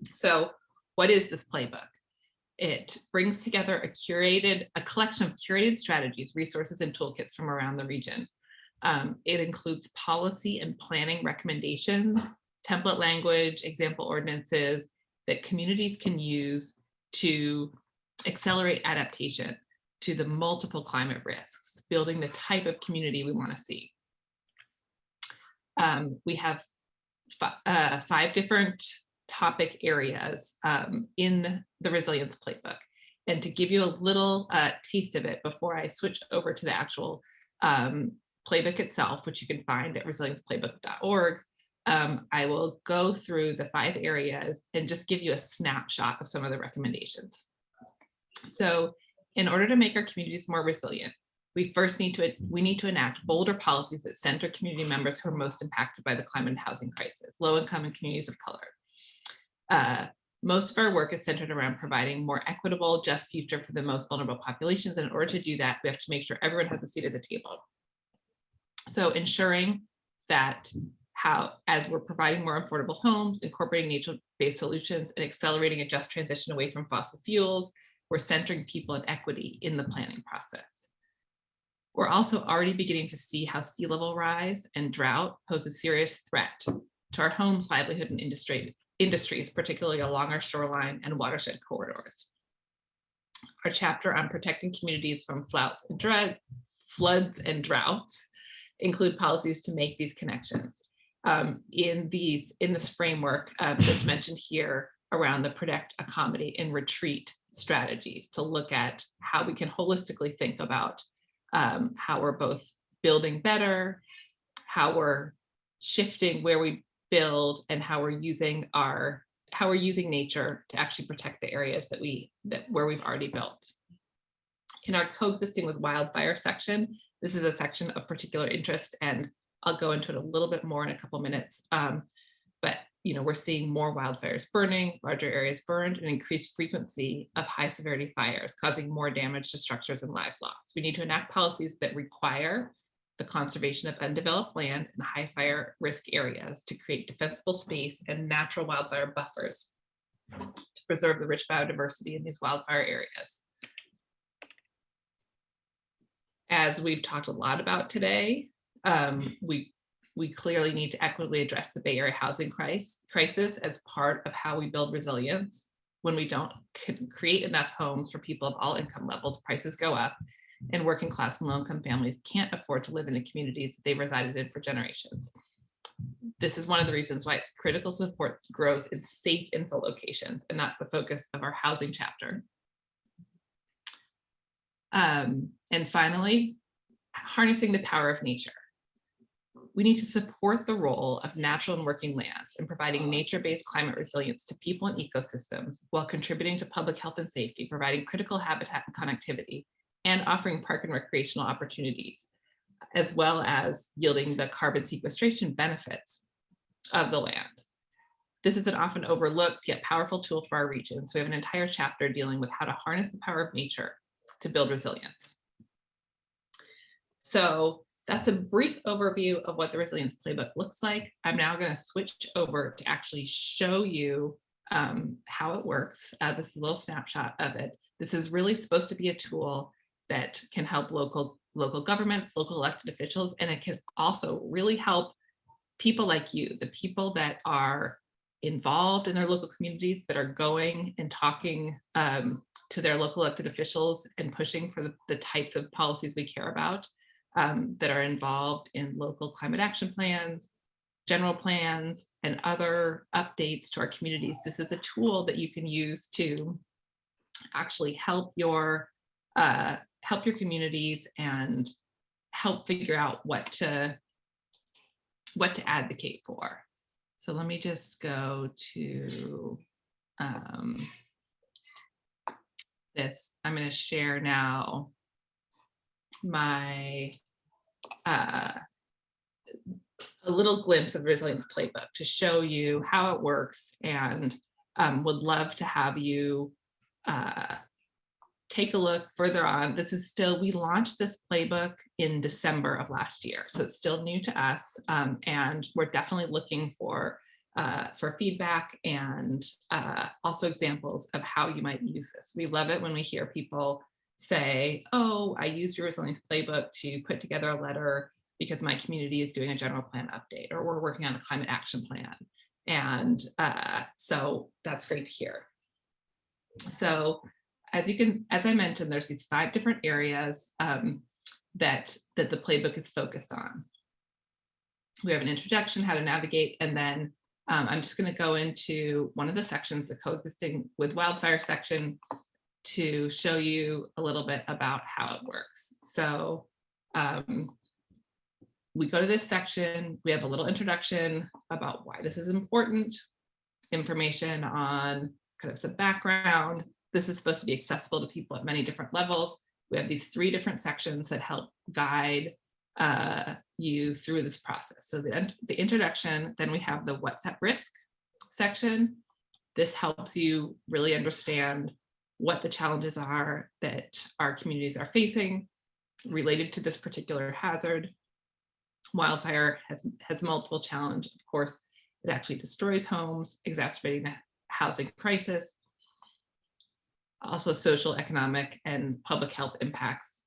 S13: So what is this playbook? It brings together a collection of curated strategies, resources, and toolkits from around the region. It includes policy and planning recommendations, template language, example ordinances that communities can use to accelerate adaptation to the multiple climate risks, building the type of community we want to see. We have 5 different topic areas in the Resilience Playbook. And to give you a little taste of it before I switch over to the actual playbook itself, which you can find at resilienceplaybook.org, I will go through the 5 areas and just give you a snapshot of some of the recommendations. So in order to make our communities more resilient, we need to enact bolder policies that center community members who are most impacted by the climate and housing crisis, low income and communities of color. Most of our work is centered around providing more equitable, just future for the most vulnerable populations. And in order to do that, we have to make sure everyone has a seat at the table. So ensuring that as we're providing more affordable homes, incorporating nature-based solutions, and accelerating a just transition away from fossil fuels, we're centering people and equity in the planning process. We're also already beginning to see how sea level rise and drought pose a serious threat to our homes, livelihood, and industries, particularly along our shoreline and watershed corridors. Our chapter on protecting communities from floods and droughts include policies to make these connections. In this framework that's mentioned here around the protect, accommodate, and retreat strategies to look at how we can holistically think about how we're both building better, how we're shifting where we build, and how we're using nature to actually protect the areas where we've already built. In our coexisting with wildfire section, this is a section of particular interest, and I'll go into it a little bit more in a couple minutes. But we're seeing more wildfires burning, larger areas burned, and increased frequency of high severity fires, causing more damage to structures and life loss. We need to enact policies that require the conservation of undeveloped land and high fire risk areas to create defensible space and natural wildfire buffers to preserve the rich biodiversity in these wildfire areas. As we've talked a lot about today, we clearly need to equitably address the Bay Area housing crisis as part of how we build resilience. When we don't create enough homes for people of all income levels, prices go up, and working class and low income families can't afford to live in the communities that they've resided in for generations. This is one of the reasons why it's critical to support growth in safe infill locations, and that's the focus of our housing chapter. And finally, harnessing the power of nature. We need to support the role of natural and working lands in providing nature-based climate resilience to people and ecosystems while contributing to public health and safety, providing critical habitat and connectivity, and offering park and recreational opportunities, as well as yielding the carbon sequestration benefits of the land. This is an often overlooked yet powerful tool for our region, so we have an entire chapter dealing with how to harness the power of nature to build resilience. So that's a brief overview of what the Resilience Playbook looks like. I'm now going to switch over to actually show you how it works. This is a little snapshot of it. This is really supposed to be a tool that can help local governments, local elected officials, and it can also really help people like you, the people that are involved in their local communities, that are going and talking to their local elected officials and pushing for the types of policies we care about, that are involved in local climate action plans, general plans, and other updates to our communities. This is a tool that you can use to actually help your communities and help figure out what to advocate for. So let me just go to this. I'm going to share now my a little glimpse of Resilience Playbook to show you how it works, and would love to have you take a look further on. This is still, we launched this playbook in December of last year, so it's still new to us, and we're definitely looking for feedback and also examples of how you might use this. We love it when we hear people say, oh, I used your Resilience Playbook to put together a letter because my community is doing a general plan update, or we're working on a climate action plan. And so that's great to hear. So as I mentioned, there's these 5 different areas that the playbook is focused on. We have an introduction, how to navigate, and then I'm just going to go into one of the sections, the coexisting with wildfire section, to show you a little bit about how it works. So we go to this section, we have a little introduction about why this is important, information on kind of some background. This is supposed to be accessible to people at many different levels. We have these 3 different sections that help guide you through this process. So the introduction, then we have the what's at risk section. This helps you really understand what the challenges are that our communities are facing related to this particular hazard. Wildfire has multiple challenges. Of course, it actually destroys homes, exacerbating the housing crisis. Also social, economic, and public health impacts.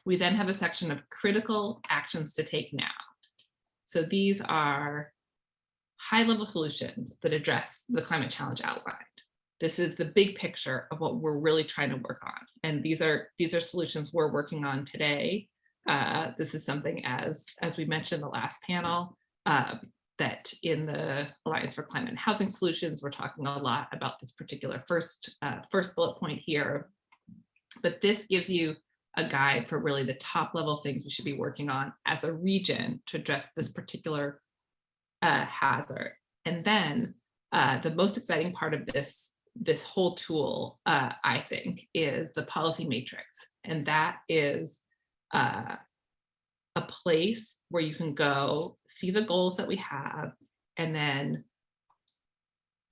S13: We then have a section of critical actions to take now. So these are high-level solutions that address the climate challenge outlined. This is the big picture of what we're really trying to work on. And these are solutions we're working on today. This is something, as we mentioned in the last panel, that in the Alliance for Climate and Housing Solutions, we're talking a lot about this particular first bullet point here. But this gives you a guide for really the top level things we should be working on as a region to address this particular hazard. And then the most exciting part of this whole tool, I think, is the policy matrix. And that is a place where you can go see the goals that we have and then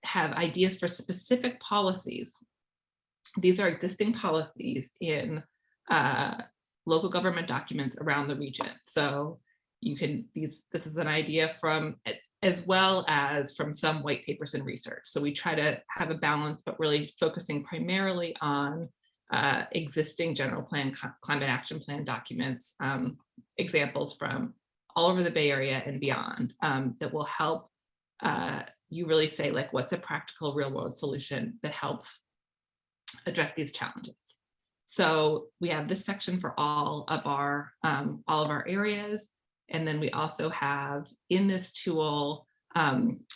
S13: have ideas for specific policies. These are existing policies in local government documents around the region. So you can, this is an idea from, as well as from some white papers and research. So we try to have a balance, but really focusing primarily on existing general plan, climate action plan documents, examples from all over the Bay Area and beyond, that will help you really say, like, what's a practical real world solution that helps address these challenges. So we have this section for all of our areas. And then we also have in this tool,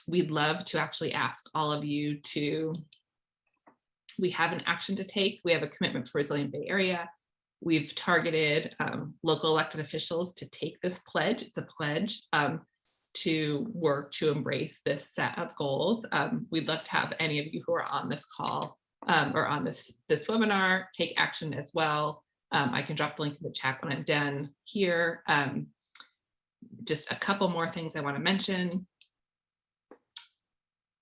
S13: we'd love to actually ask all of you to, we have an action to take. We have a commitment for Resilient Bay Area. We've targeted local elected officials to take this pledge. It's a pledge to work to embrace this set of goals. We'd love to have any of you who are on this call or on this webinar take action as well. I can drop the link in the chat when I'm done here. Just a couple more things I want to mention.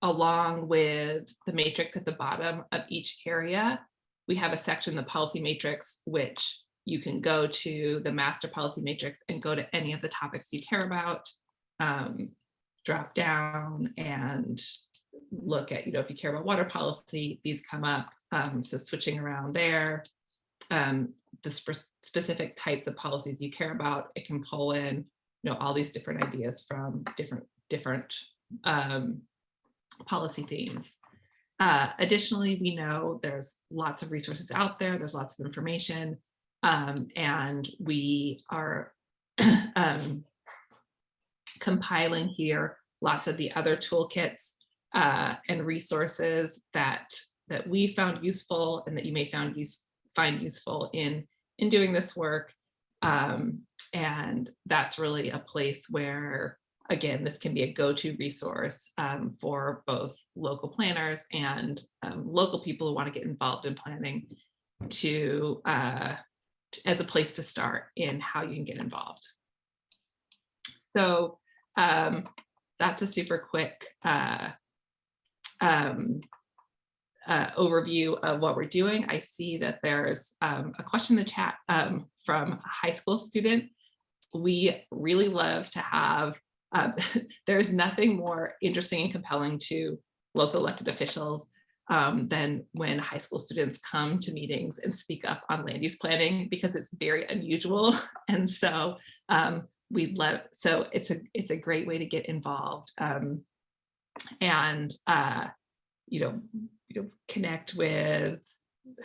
S13: Along with the matrix at the bottom of each area, we have a section, the policy matrix, which you can go to the master policy matrix and go to any of the topics you care about, drop down and look at, if you care about water policy, these come up. So switching around there, the specific types of policies you care about, it can pull in, all these different ideas from different policy themes. Additionally, we know there's lots of resources out there, there's lots of information, and we are compiling here lots of the other toolkits and resources that we found useful and that you may find useful in doing this work. And that's really a place where, again, this can be a go-to resource for both local planners and local people who want to get involved in planning to as a place to start in how you can get involved. So that's a super quick overview of what we're doing. I see that there's a question in the chat from a high school student. We really love to have, there's nothing more interesting and compelling to local elected officials than when high school students come to meetings and speak up on land use planning, because it's very unusual. And so we'd love, so it's a great way to get involved and connect with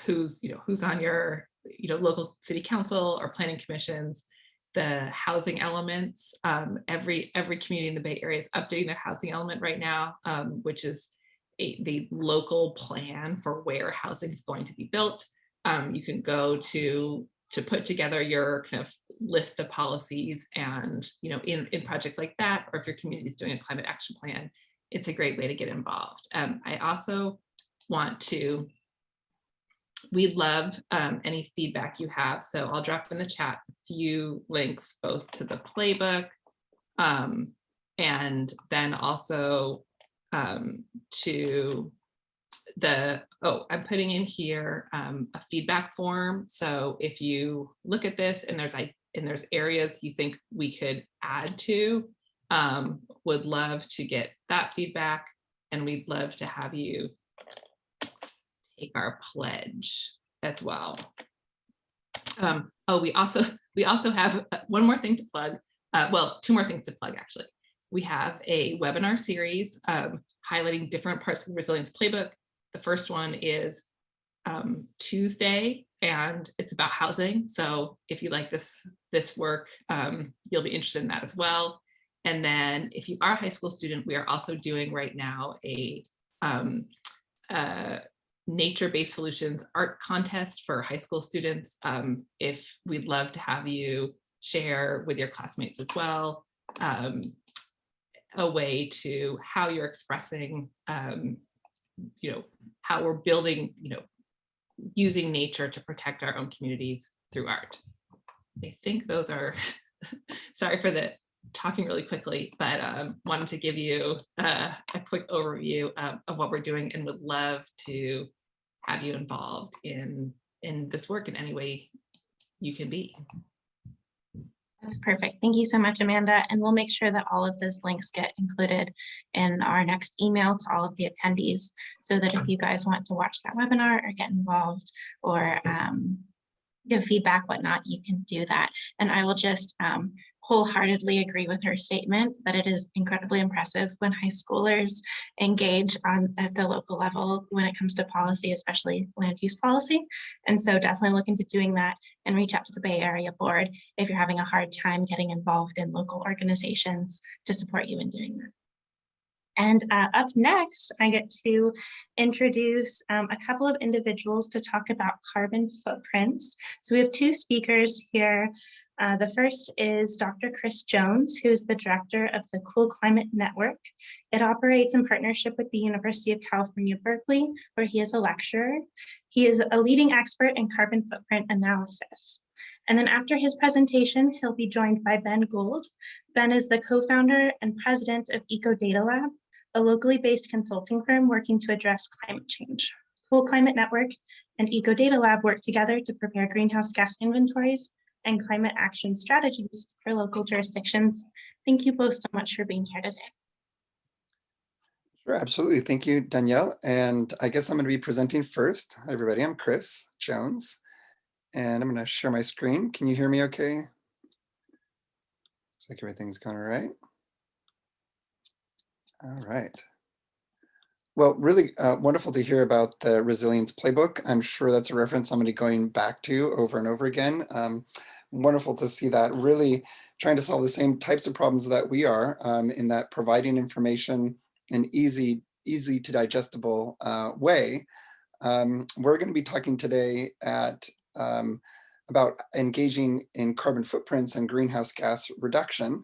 S13: who's on your local city council or planning commissions. The housing elements, every community in the Bay Area is updating their housing element right now, which is the local plan for where housing is going to be built. You can go to put together your kind of list of policies, and in projects like that, or if your community is doing a climate action plan, it's a great way to get involved. I also want to, we'd love any feedback you have. So I'll drop in the chat a few links both to the playbook and then also to the, I'm putting in here a feedback form. So if you look at this and there's areas you think we could add to, would love to get that feedback, and we'd love to have you take our pledge as well. We also have one more thing to plug. Well, two more things to plug actually. We have a webinar series highlighting different parts of the Resilience Playbook. The first one is Tuesday, and it's about housing. So if you like this work, you'll be interested in that as well. And then if you are a high school student, we are also doing right now a nature-based solutions art contest for high school students. If we'd love to have you share with your classmates as well, a way to how you're expressing, how we're building, using nature to protect our own communities through art. I think those are, sorry for the talking really quickly, but wanted to give you a quick overview of what we're doing, and would love to have you involved in this work in any way you can be.
S14: That's perfect. Thank you so much, Amanda. And we'll make sure that all of those links get included in our next email to all of the attendees, so that if you guys want to watch that webinar or get involved or give feedback, whatnot, you can do that. And I will just wholeheartedly agree with her statement that it is incredibly impressive when high schoolers engage at the local level when it comes to policy, especially land use policy. And so definitely look into doing that, and reach out to the Bay Area Board if you're having a hard time getting involved in local organizations to support you in doing that. And up next, I get to introduce a couple of individuals to talk about carbon footprints. So we have two speakers here. The first is Dr. Chris Jones, who is the director of the Cool Climate Network. It operates in partnership with the University of California, Berkeley, where he is a lecturer. He is a leading expert in carbon footprint analysis. And then after his presentation, he'll be joined by Ben Gould. Ben is the co-founder and president of Eco Data Lab, a locally based consulting firm working to address climate change. Cool Climate Network and Eco Data Lab work together to prepare greenhouse gas inventories and climate action strategies for local jurisdictions. Thank you both so much for being here today.
S15: Sure, absolutely. Thank you, Danielle. And I guess I'm going to be presenting first. Hi, everybody. I'm Chris Jones, and I'm going to share my screen. Can you hear me okay? Looks like everything's going all right. All right. Well, really wonderful to hear about the Resilience Playbook. I'm sure that's a reference I'm going to be going back to over and over again. Wonderful to see that, really trying to solve the same types of problems that we are, in that providing information in easy to digestible way. We're going to be talking today at about engaging in carbon footprints and greenhouse gas reduction,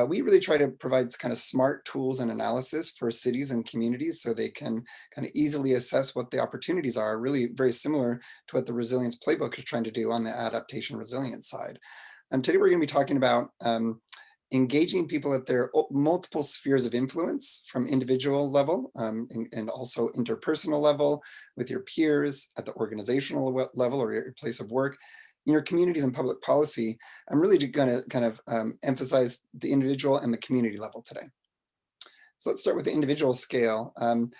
S15: we really try to provide kind of smart tools and analysis for cities and communities so they can kind of easily assess what the opportunities are, really very similar to what the Resilience Playbook is trying to do on the adaptation resilience side. Today we're going to be talking about engaging people at their multiple spheres of influence, from individual level and also interpersonal level with your peers, at the organizational level or your place of work, in your communities and public policy. I'm really going to kind of emphasize the individual and the community level today. So let's start with the individual scale. One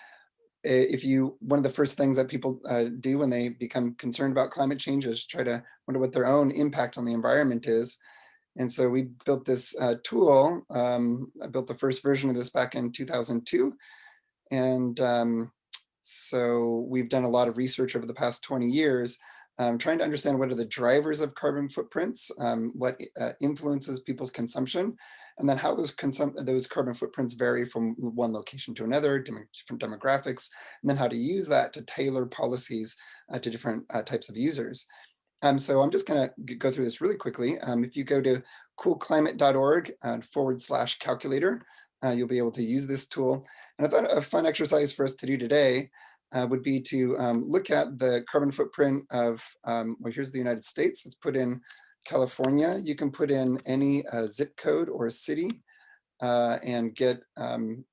S15: of the first things that people do when they become concerned about climate change is try to wonder what their own impact on the environment is. And so we built this tool. I built the first version of this back in 2002. And so we've done a lot of research over the past 20 years, trying to understand what are the drivers of carbon footprints, what influences people's consumption, and then how those carbon footprints vary from one location to another, different demographics, and then how to use that to tailor policies to different types of users. So I'm just going to go through this really quickly. If you go to coolclimate.org/calculator, you'll be able to use this tool. And I thought a fun exercise for us to do today would be to look at the carbon footprint of, well, here's the United States. Let's put in California. You can put in any zip code or city and get, even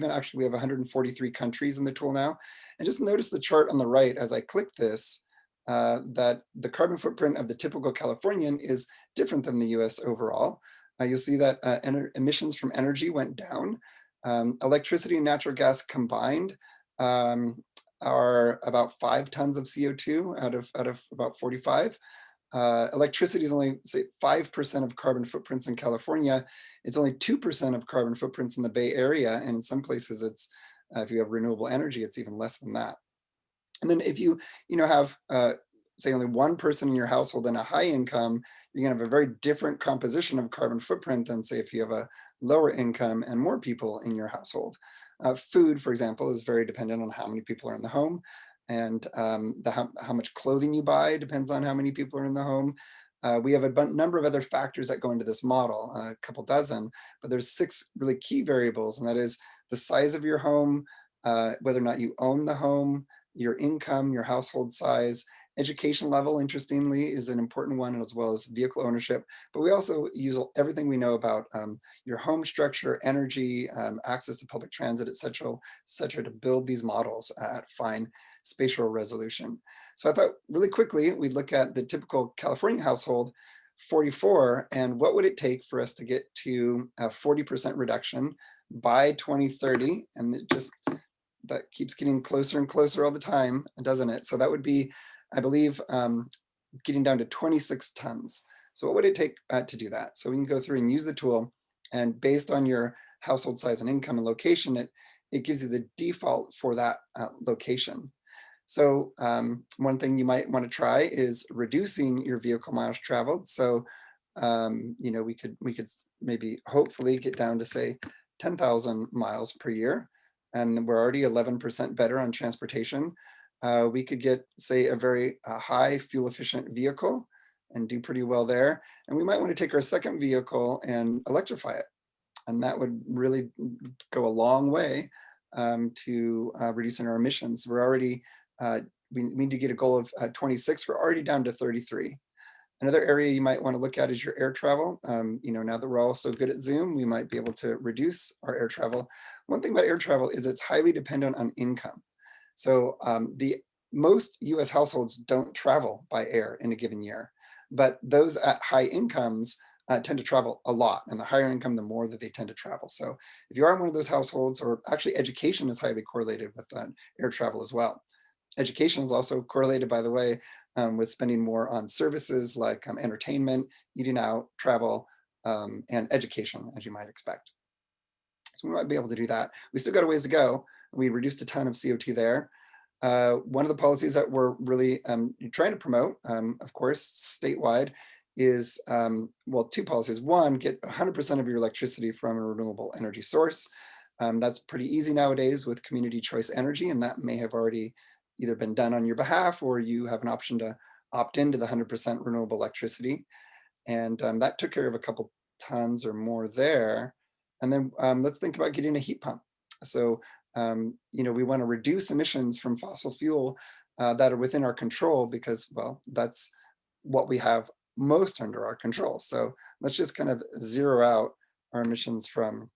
S15: actually we have 143 countries in the tool now. And just notice the chart on the right as I click this, that the carbon footprint of the typical Californian is different than the US overall. You'll see that emissions from energy went down. Electricity and natural gas combined are about 5 tons of CO2 out of about 45. Electricity is only, say, 5% of carbon footprints in California. It's only 2% of carbon footprints in the Bay Area. And in some places, it's if you have renewable energy, it's even less than that. And then if you have, say, only one person in your household and a high income, you're going to have a very different composition of carbon footprint than, say, if you have a lower income and more people in your household. Food, for example, is very dependent on how many people are in the home, and how much clothing you buy depends on how many people are in the home. We have a number of other factors that go into this model, a couple dozen, but there's 6 really key variables, and that is the size of your home, whether or not you own the home, your income, your household size. Education level, interestingly, is an important one, as well as vehicle ownership. But we also use everything we know about your home structure, energy, access to public transit, et cetera, to build these models at fine spatial resolution. So I thought really quickly, we'd look at the typical California household, 44, and what would it take for us to get to a 40% reduction by 2030? And that keeps getting closer and closer all the time, doesn't it? So that would be, I believe, getting down to 26 tons. So what would it take to do that? So we can go through and use the tool, and based on your household size and income and location, it gives you the default for that location. So one thing you might want to try is reducing your vehicle miles traveled. So we could maybe hopefully get down to, say, 10,000 miles per year. And we're already 11% better on transportation. We could get, say, a very high fuel efficient vehicle and do pretty well there. And we might want to take our second vehicle and electrify it. And that would really go a long way to reducing our emissions. We're already, we need to get a goal of 26. We're already down to 33. Another area you might want to look at is your air travel. Now that we're all so good at Zoom, we might be able to reduce our air travel. One thing about air travel is it's highly dependent on income. So the most US households don't travel by air in a given year, but those at high incomes tend to travel a lot, and the higher income, the more that they tend to travel. So if you are in one of those households, or actually education is highly correlated with air travel as well. Education is also correlated, by the way, with spending more on services like entertainment, eating out, travel, and education, as you might expect. So we might be able to do that. We still got a ways to go. We reduced a ton of CO2 there. One of the policies that we're really trying to promote, of course, statewide, is, well, 2 policies. One, get 100% of your electricity from a renewable energy source. That's pretty easy nowadays with community choice energy, and that may have already either been done on your behalf, or you have an option to opt into the 100% renewable electricity. And that took care of a couple tons or more there. And then let's think about getting a heat pump. So, we want to reduce emissions from fossil fuel that are within our control because, well, that's what we have most under our control. So let's just kind of zero out our emissions from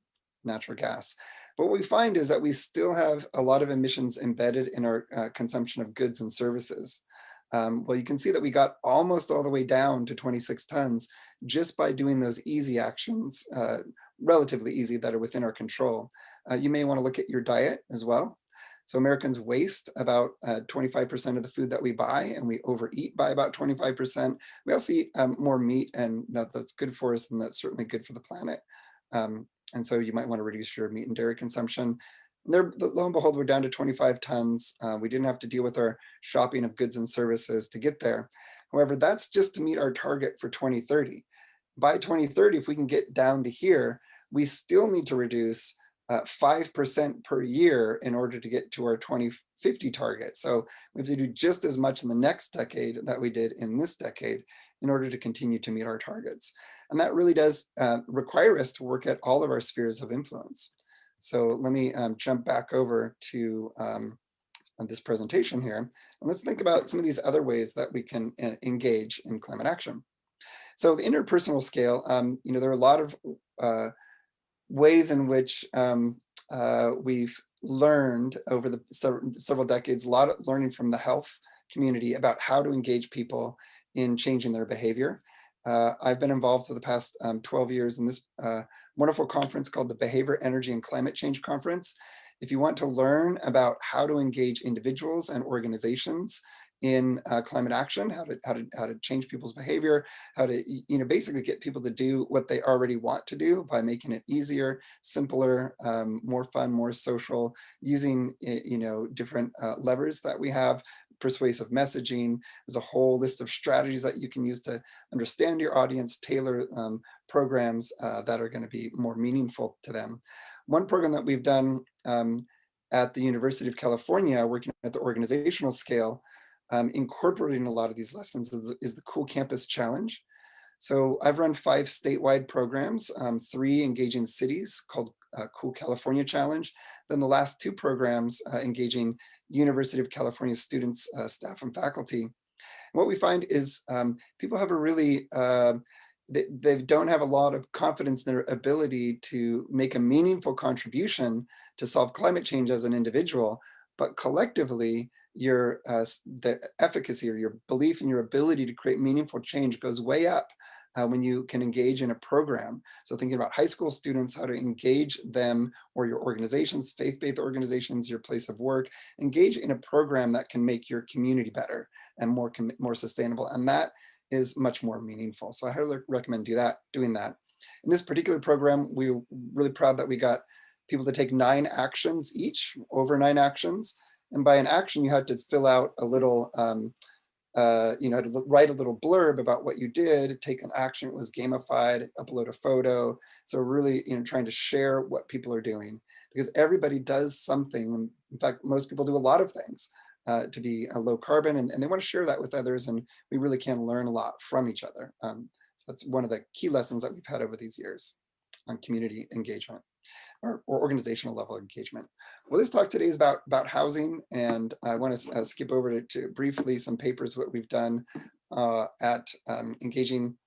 S15: natural gas. But what we find is that we still have a lot of emissions embedded in our consumption of goods and services. Well, you can see that we got almost all the way down to 26 tons just by doing those easy actions, relatively easy, that are within our control. You may want to look at your diet as well. So Americans waste about 25% of the food that we buy, and we overeat by about 25%. We also eat more meat, and that's good for us, and that's certainly good for the planet. And so you might want to reduce your meat and dairy consumption. There, lo and behold, we're down to 25 tons. We didn't have to deal with our shopping of goods and services to get there. However, that's just to meet our target for 2030. By 2030, if we can get down to here, we still need to reduce 5% per year in order to get to our 2050 target. So we have to do just as much in the next decade that we did in this decade in order to continue to meet our targets. And that really does require us to work at all of our spheres of influence. So let me jump back over to this presentation here. And let's think about some of these other ways that we can engage in climate action. So the interpersonal scale, there are a lot of ways in which we've learned over the several decades, a lot of learning from the health community about how to engage people in changing their behavior. I've been involved for the past 12 years in this wonderful conference called the Behavior, Energy, and Climate Change Conference. If you want to learn about how to engage individuals and organizations in climate action, how to change people's behavior, how to basically get people to do what they already want to do by making it easier, simpler, more fun, more social, using different levers that we have, persuasive messaging. There's a whole list of strategies that you can use to understand your audience, tailor programs that are going to be more meaningful to them. One program that we've done at the University of California, working at the organizational scale, incorporating a lot of these lessons is the Cool Campus Challenge. So I've run 5 statewide programs, 3 engaging cities called Cool California Challenge. Then the last 2 programs engaging University of California students, staff, and faculty. And what we find is people have a really, they don't have a lot of confidence in their ability to make a meaningful contribution to solve climate change as an individual, but collectively, the efficacy or your belief in your ability to create meaningful change goes way up when you can engage in a program. So thinking about high school students, how to engage them or your organizations, faith-based organizations, your place of work, engage in a program that can make your community better and more sustainable. And that is much more meaningful. So I highly recommend doing that. In this particular program, we were really proud that we got people to take 9 actions each, over 9 actions. And by an action, you had to fill out a little, had to write a little blurb about what you did, take an action. It was gamified, upload a photo. So really, trying to share what people are doing, because everybody does something. In fact, most people do a lot of things to be low carbon, and they want to share that with others. And we really can learn a lot from each other. So that's one of the key lessons that we've had over these years on community engagement. Or organizational level engagement. Well, this talk today is about housing, and I want to skip over to briefly some papers what we've done at getting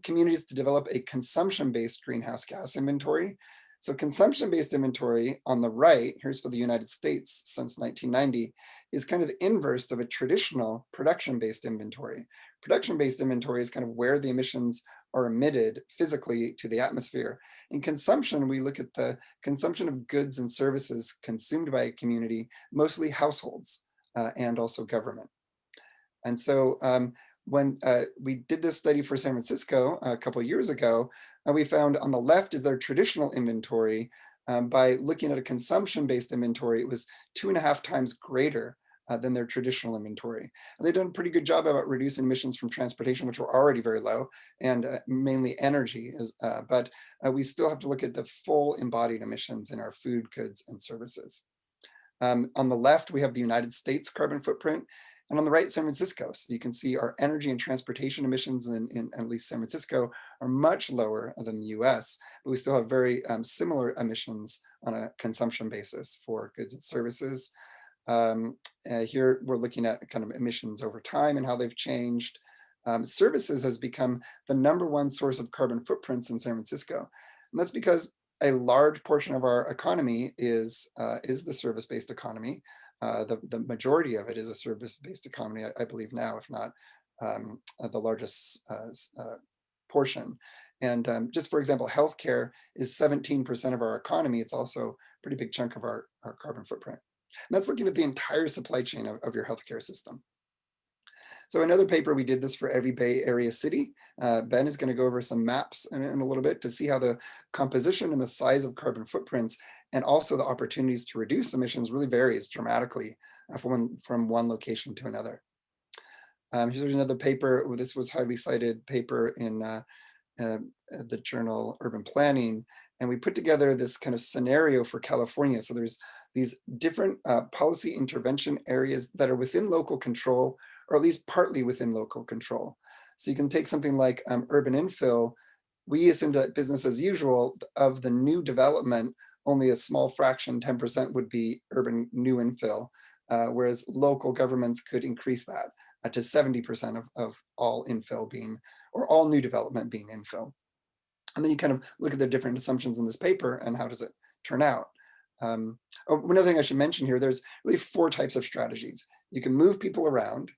S15: communities to develop a consumption-based greenhouse gas inventory. So consumption-based inventory on the right, here's for the United States since 1990, is kind of the inverse of a traditional production-based inventory. Production-based inventory is kind of where the emissions are emitted physically to the atmosphere. In consumption, we look at the consumption of goods and services consumed by a community, mostly households and also government. And so when we did this study for San Francisco a couple of years ago, we found on the left is their traditional inventory. By looking at a consumption-based inventory, it was 2.5 times greater than their traditional inventory. And they've done a pretty good job about reducing emissions from transportation, which were already very low, and mainly energy. But we still have to look at the full embodied emissions in our food, goods, and services. On the left, we have the United States carbon footprint. And on the right, San Francisco. So you can see our energy and transportation emissions in at least San Francisco are much lower than the US, but we still have very similar emissions on a consumption basis for goods and services. Here we're looking at kind of emissions over time and how they've changed. Services has become the #1 source of carbon footprints in San Francisco. And that's because a large portion of our economy is the service-based economy. The majority of it is a service-based economy, I believe now, if not the largest portion. And just for example, healthcare is 17% of our economy. It's also a pretty big chunk of our carbon footprint. And that's looking at the entire supply chain of your healthcare system. So another paper, we did this for every Bay Area city. Ben is going to go over some maps in a little bit to see how the composition and the size of carbon footprints and also the opportunities to reduce emissions really varies dramatically from one location to another. Here's another paper. This was highly cited paper in the journal Urban Planning. And we put together this kind of scenario for California. So there's these different policy intervention areas that are within local control, or at least partly within local control. So you can take something like urban infill. We assumed that business as usual of the new development, only a small fraction, 10% would be urban new infill, whereas local governments could increase that to 70% of all infill being, or all new development being infill. And then you kind of look at the different assumptions in this paper and how does it turn out. Another thing I should mention here, there's really 4 types of strategies. You can move people around,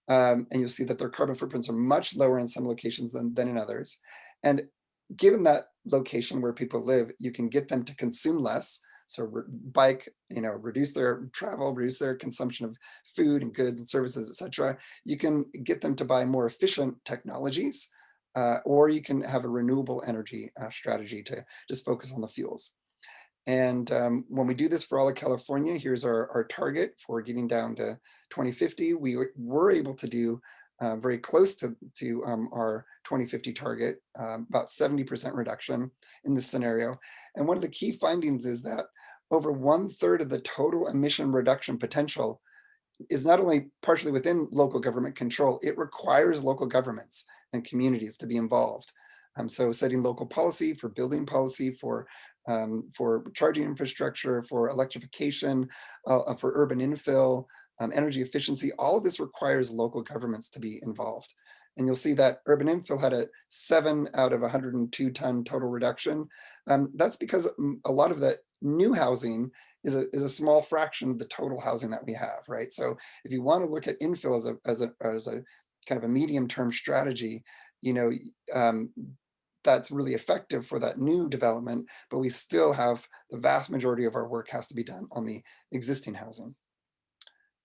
S15: and you'll see that their carbon footprints are much lower in some locations than in others. And given that location where people live, you can get them to consume less. So bike, reduce their travel, reduce their consumption of food and goods and services, et cetera. You can get them to buy more efficient technologies, or you can have a renewable energy strategy to just focus on the fuels. And when we do this for all of California, here's our target for getting down to 2050. We were able to do very close to our 2050 target, about 70% reduction in this scenario. And one of the key findings is that over 1/3 of the total emission reduction potential is not only partially within local government control, it requires local governments and communities to be involved. So setting local policy, for building policy, for charging infrastructure, for electrification, for urban infill, energy efficiency, all of this requires local governments to be involved. And you'll see that urban infill had a 7 out of 102 ton total reduction. That's because a lot of the new housing is a small fraction of the total housing that we have, right? So if you want to look at infill as a kind of a medium-term strategy, that's really effective for that new development, but we still have the vast majority of our work has to be done on the existing housing.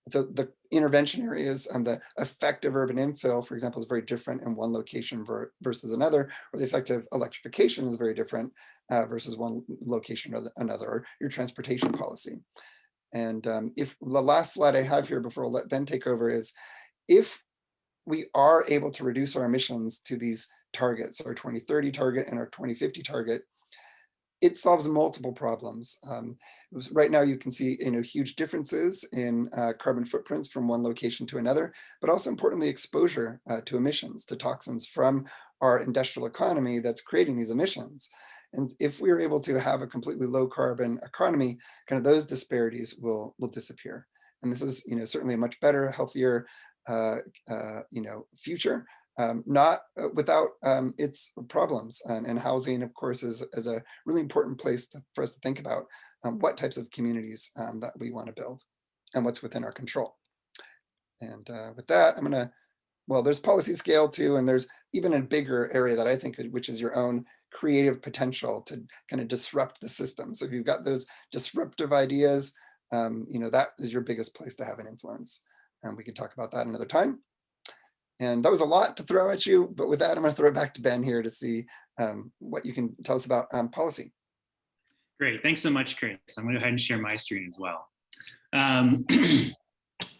S15: So the intervention areas and the effective urban infill, for example, is very different in one location versus another, or the effective electrification is very different versus one location or another, or your transportation policy. And if the last slide I have here before I'll let Ben take over is, if we are able to reduce our emissions to these targets, our 2030 target and our 2050 target, it solves multiple problems. Right now you can see huge differences in carbon footprints from one location to another, but also importantly exposure to emissions, to toxins from our industrial economy that's creating these emissions. And if we're able to have a completely low carbon economy, kind of those disparities will disappear. And this is certainly a much better, healthier future. Not without its problems, and housing, of course, is a really important place for us to think about what types of communities that we want to build and what's within our control. And with that, there's policy scale too, and there's even a bigger area that I think, which is your own creative potential to kind of disrupt the system. So if you've got those disruptive ideas, that is your biggest place to have an influence. And we can talk about that another time. And that was a lot to throw at you, but with that, I'm going to throw it back to Ben here to see what you can tell us about policy.
S16: Great, thanks so much, Chris. I'm going to go ahead and share my screen as well.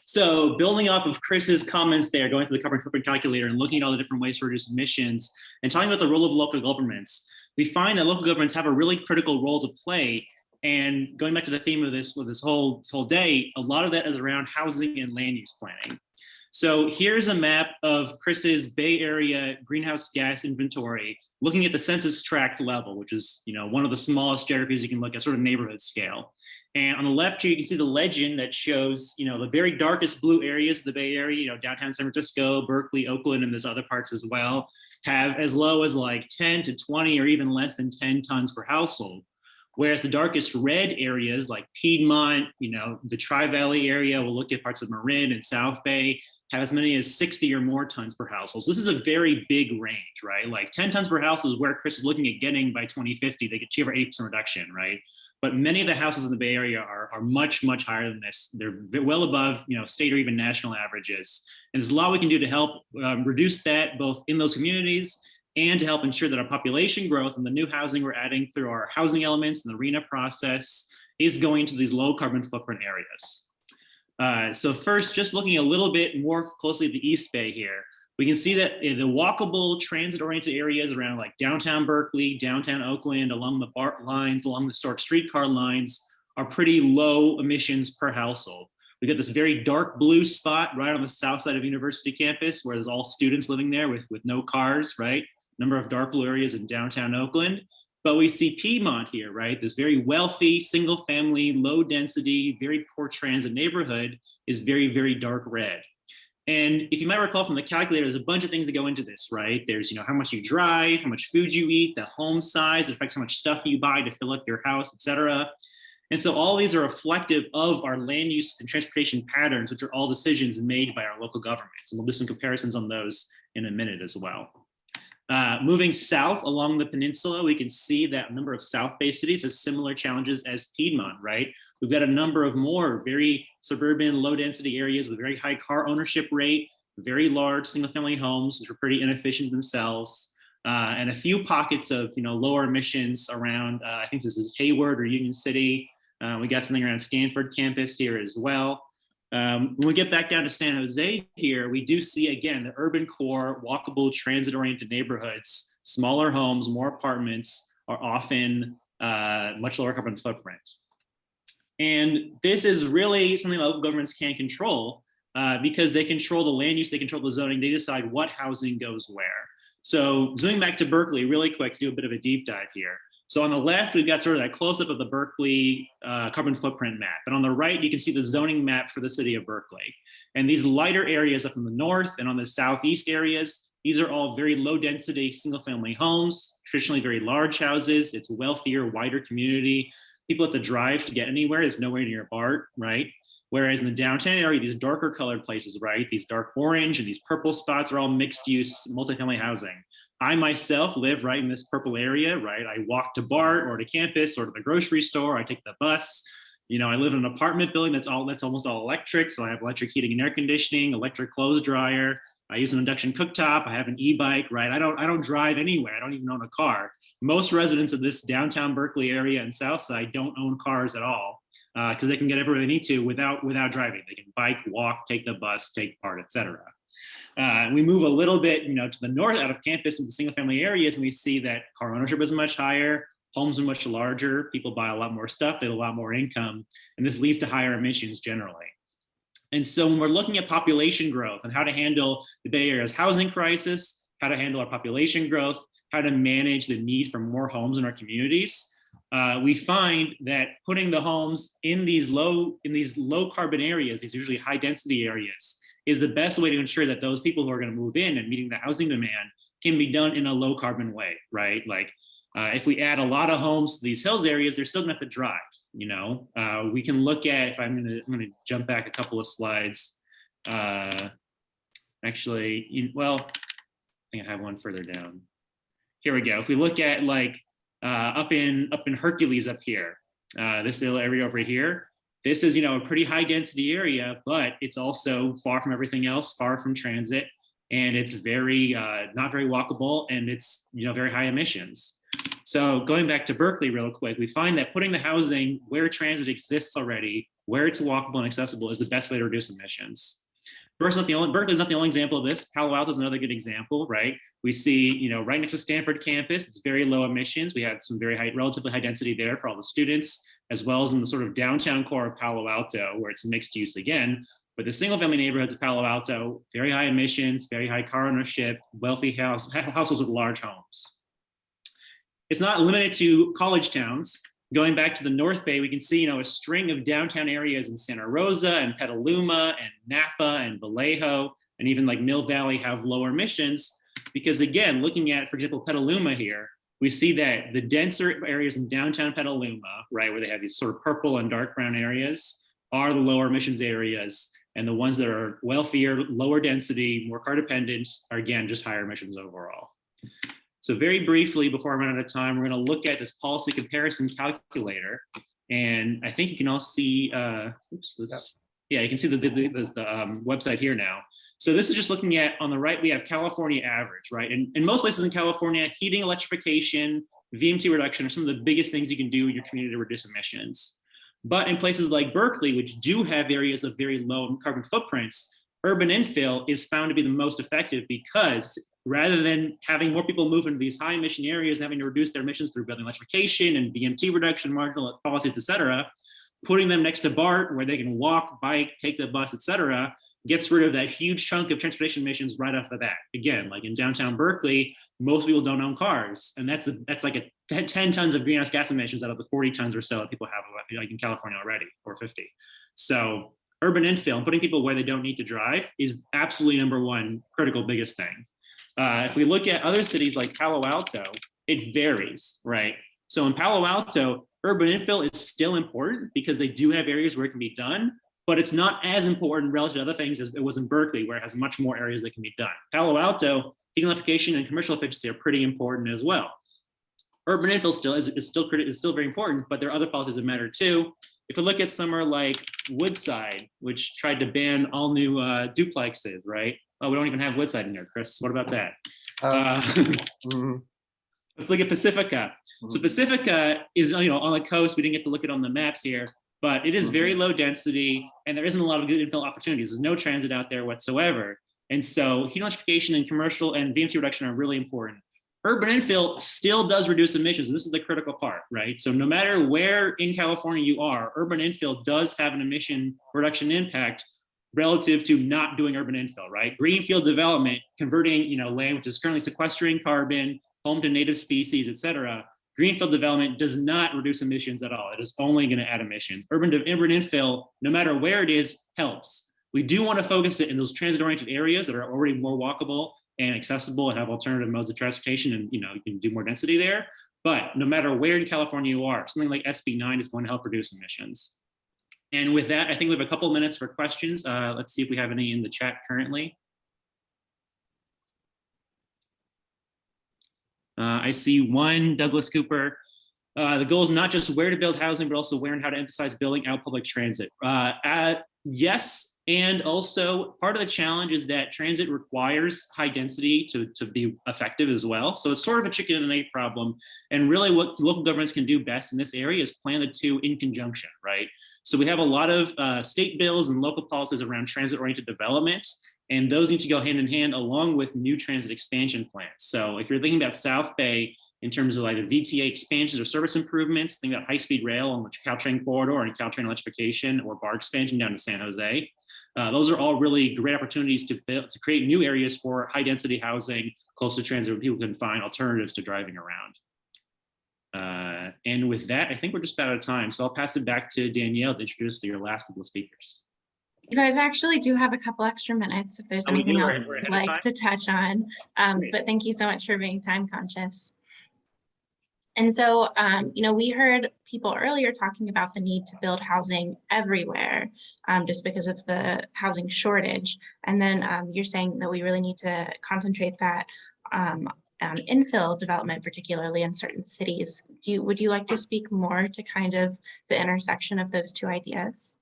S16: So building off of Chris's comments there, going through the carbon footprint calculator and looking at all the different ways to reduce emissions and talking about the role of local governments, we find that local governments have a really critical role to play. And going back to the theme of this whole day, a lot of that is around housing and land use planning. So here's a map of Chris's Bay Area greenhouse gas inventory, looking at the census tract level, which is, one of the smallest geographies you can look at, sort of neighborhood scale. And on the left here, you can see the legend that shows, the very darkest blue areas of the Bay Area, downtown San Francisco, Berkeley, Oakland, and there's other parts as well, have as low as like 10 to 20 or even less than 10 tons per household. Whereas the darkest red areas like Piedmont, the Tri-Valley area, we'll look at parts of Marin and South Bay, have as many as 60 or more tons per household. So this is a very big range, right? Like 10 tons per household is where Chris is looking at getting by 2050. They could achieve our 80% reduction, right? But many of the houses in the Bay Area are much, much higher than this. They're well above, state or even national averages. And there's a lot we can do to help reduce that, both in those communities and to help ensure that our population growth and the new housing we're adding through our housing elements and the RHNA process is going to these low carbon footprint areas. So first, just looking a little bit more closely at the East Bay here, we can see that the walkable transit-oriented areas around like downtown Berkeley, downtown Oakland, along the BART lines, along the historic streetcar lines, are pretty low emissions per household. We got this very dark blue spot right on the south side of University campus, where there's all students living there with no cars, right? Number of dark blue areas in downtown Oakland. But we see Piedmont here, right? This very wealthy, single family, low density, very poor transit neighborhood is very, very dark red. And if you might recall from the calculator, there's a bunch of things that go into this, right? There's, how much you drive, how much food you eat, the home size, it affects how much stuff you buy to fill up your house, et cetera. And so all these are reflective of our land use and transportation patterns, which are all decisions made by our local governments. And we'll do some comparisons on those in a minute as well. Moving south along the peninsula, we can see that a number of South Bay cities has similar challenges as Piedmont, right? We've got a number of more very suburban, low density areas with very high car ownership rate, very large single family homes, which are pretty inefficient themselves, and a few pockets of lower emissions around, I think this is Hayward or Union City. We got something around Stanford campus here as well. When we get back down to San Jose here, we do see, again, the urban core, walkable, transit-oriented neighborhoods, smaller homes, more apartments are often much lower carbon footprint. And this is really something that local governments can control because they control the land use, they control the zoning, they decide what housing goes where. So zooming back to Berkeley really quick to do a bit of a deep dive here. So on the left, we've got sort of that close-up of the Berkeley carbon footprint map. And on the right, you can see the zoning map for the city of Berkeley. And these lighter areas up in the north and on the southeast areas, these are all very low density single-family homes, traditionally very large houses. It's a wealthier, wider community. People have to drive to get anywhere. There's nowhere near BART, right? Whereas in the downtown area, these darker colored places, right? These dark orange and these purple spots are all mixed use multifamily housing. I myself live right in this purple area, right? I walk to BART or to campus or to the grocery store. I take the bus. I live in an apartment building that's almost all electric. So I have electric heating and air conditioning, electric clothes dryer. I use an induction cooktop. I have an e-bike, right? I don't drive anywhere. I don't even own a car. Most residents of this downtown Berkeley area and South Side don't own cars at all because they can get everywhere they need to without driving. They can bike, walk, take the bus, take BART, et cetera. We move a little bit, to the north out of campus into single family areas, and we see that car ownership is much higher, homes are much larger, people buy a lot more stuff, they have a lot more income, and this leads to higher emissions generally. And so when we're looking at population growth and how to handle the Bay Area's housing crisis, how to handle our population growth, how to manage the need for more homes in our communities, we find that putting the homes in these low carbon areas, these usually high density areas, is the best way to ensure that those people who are going to move in and meeting the housing demand can be done in a low carbon way, right? Like if we add a lot of homes to these hills areas, they're still gonna have to drive, we can look at, if I'm gonna jump back a couple of slides. Actually, well, I think I have one further down. Here we go. If we look at like up in Hercules up here, this little area over here, this is, a pretty high density area, but it's also far from everything else, far from transit, and it's very, not very walkable, and it's, very high emissions. So going back to Berkeley real quick, we find that putting the housing where transit exists already, where it's walkable and accessible is the best way to reduce emissions. Berkeley's not the only example of this. Palo Alto is another good example, right? We see, right next to Stanford campus, it's very low emissions. We had some relatively high density there for all the students, as well as in the sort of downtown core of Palo Alto, where it's mixed use again. But the single family neighborhoods of Palo Alto, very high emissions, very high car ownership, wealthy households with large homes. It's not limited to college towns. Going back to the North Bay, we can see, a string of downtown areas in Santa Rosa and Petaluma and Napa and Vallejo, and even like Mill Valley have lower emissions. Because again, looking at, for example, Petaluma here, we see that the denser areas in downtown Petaluma, right, where they have these sort of purple and dark brown areas, are the lower emissions areas. And the ones that are wealthier, lower density, more car dependent are, again, just higher emissions overall. So very briefly, before I run out of time, we're going to look at this policy comparison calculator. And I think you can all see, yeah, you can see the website here now. So this is just looking at, on the right, we have California average, right? And in most places in California, heating, electrification, VMT reduction are some of the biggest things you can do in your community to reduce emissions. But in places like Berkeley, which do have areas of very low carbon footprints, urban infill is found to be the most effective, because rather than having more people move into these high emission areas and having to reduce their emissions through building electrification and VMT reduction, marginal policies, et cetera, putting them next to BART where they can walk, bike, take the bus, et cetera, gets rid of that huge chunk of transportation emissions right off the bat. Again, like in downtown Berkeley, most people don't own cars. And that's like 10 tons of greenhouse gas emissions out of the 40 tons or so that people have like in California already, or 50. So urban infill and putting people where they don't need to drive is absolutely number one critical biggest thing. If we look at other cities like Palo Alto, it varies, right? So in Palo Alto, urban infill is still important because they do have areas where it can be done, but it's not as important relative to other things as it was in Berkeley, where it has much more areas that can be done. Palo Alto, heating, electrification, and commercial efficiency are pretty important as well. Urban infill is still very important, but there are other policies that matter too. If we look at somewhere like Woodside, which tried to ban all new duplexes, right? Oh, we don't even have Woodside in there, Chris. What about that? Let's look at Pacifica. So Pacifica is, on the coast. We didn't get to look at it on the maps here, but it is very low density, and there isn't a lot of good infill opportunities. There's no transit out there whatsoever. And so heat electrification and commercial and VMT reduction are really important. Urban infill still does reduce emissions. And this is the critical part, right? So no matter where in California you are, urban infill does have an emission reduction impact relative to not doing urban infill, right? Greenfield development, converting, land which is currently sequestering carbon, home to native species, et cetera. Greenfield development does not reduce emissions at all. It is only going to add emissions. Urban infill, no matter where it is, helps. We do want to focus it in those transit-oriented areas that are already more walkable and accessible and have alternative modes of transportation, and you can do more density there. But no matter where in California you are, something like SB9 is going to help reduce emissions. And with that, I think we have a couple of minutes for questions. Let's see if we have any in the chat currently. I see one, Douglas Cooper. The goal is not just where to build housing, but also where and how to emphasize building out public transit. Yes, and also part of the challenge is that transit requires high density to be effective as well. So it's sort of a chicken and egg problem. And really what local governments can do best in this area is plan the two in conjunction, right? So we have a lot of state bills and local policies around transit-oriented development, and those need to go hand in hand along with new transit expansion plans. So if you're thinking about South Bay in terms of like the VTA expansions or service improvements, think about high-speed rail on which Caltrain corridor and Caltrain electrification or BART expansion down to San Jose. Those are all really great opportunities to create new areas for high-density housing close to transit where people can find alternatives to driving around. And with that, I think we're just about out of time. So I'll pass it back to Danielle to introduce your last couple of speakers.
S14: You guys actually do have a couple extra minutes if there's anything else you'd like to touch on. But thank you so much for being time conscious. And so, we heard people earlier talking about the need to build housing everywhere just because of the housing shortage. And then you're saying that we really need to concentrate that infill development, particularly in certain cities. Would you like to speak more to kind of the intersection of those two ideas?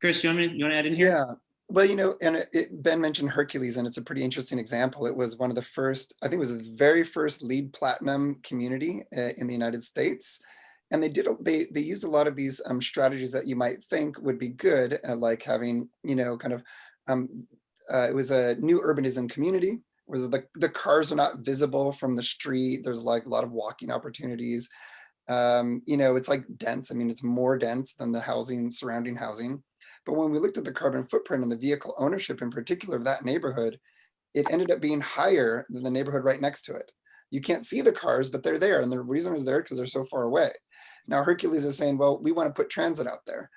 S16: Chris, you want to add in here?
S15: Yeah. Well, and Ben mentioned Hercules, and it's a pretty interesting example. It was one of the first, I think it was the very first LEED Platinum community in the United States. And they used a lot of these strategies that you might think would be good, like having, it was a new urbanism community where the cars are not visible from the street. There's like a lot of walking opportunities. It's like dense. I mean, it's more dense than the surrounding housing. But when we looked at the carbon footprint and the vehicle ownership in particular of that neighborhood, it ended up being higher than the neighborhood right next to it. You can't see the cars, but they're there. And the reason is there because they're so far away. Now Hercules is saying, well, we want to put transit out there.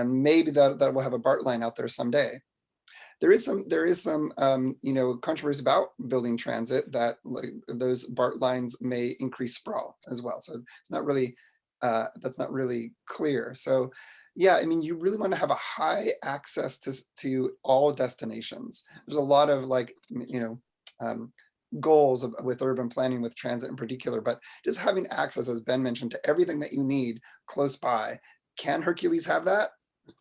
S15: Maybe that will have a BART line out there someday. There is some controversy about building transit, that like, those BART lines may increase sprawl as well. So it's not really, that's not really clear. So yeah, I mean, you really want to have a high access to all destinations. There's a lot of like, goals with urban planning, with transit in particular, but just having access, as Ben mentioned, to everything that you need close by. Can Hercules have that?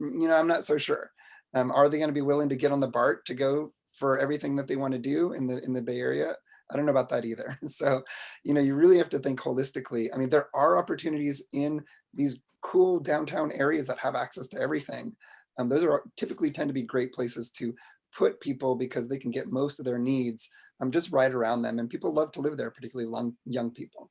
S15: I'm not so sure. Are they going to be willing to get on the BART to go for everything that they want to do in the Bay Area? I don't know about that either. So, you really have to think holistically. I mean, there are opportunities in these cool downtown areas that have access to everything. Those are typically tend to be great places to put people because they can get most of their needs just right around them. And people love to live there, particularly young people.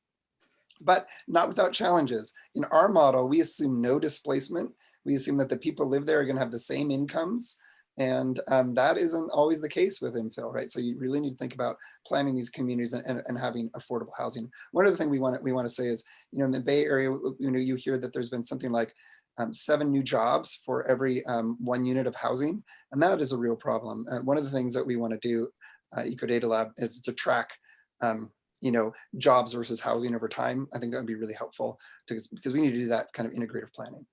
S15: But not without challenges. In our model, we assume no displacement. We assume that the people live there are going to have the same incomes. And that isn't always the case with infill, right? So you really need to think about planning these communities and having affordable housing. One other thing we want to say is, in the Bay Area, you hear that there's been something like 7 new jobs for every 1 unit of housing. And that is a real problem. One of the things that we want to do at Ecodata Lab is to track jobs versus housing over time. I think that would be really helpful because we need to do that kind of integrative planning.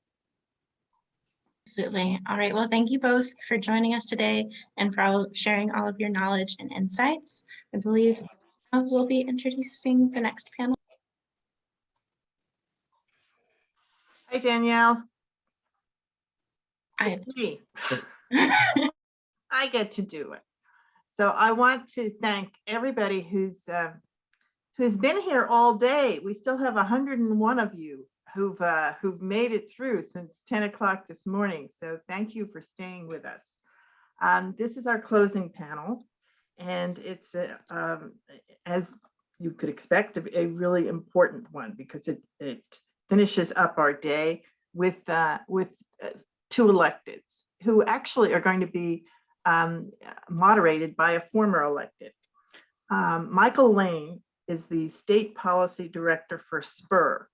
S14: Absolutely. All right. Well, thank you both for joining us today and for sharing all of your knowledge and insights. I believe we'll be introducing the next panel.
S4: Hi, Danielle.
S14: It's
S4: me. I get to do it. So I want to thank everybody who's been here all day. We still have 101 of you who've made it through since 10 o'clock this morning. So thank you for staying with us. This is our closing panel, and it's as you could expect, a really important one because it finishes up our day with 2 electeds who actually are going to be moderated by a former elected. Michael Lane is the State Policy Director for SPUR,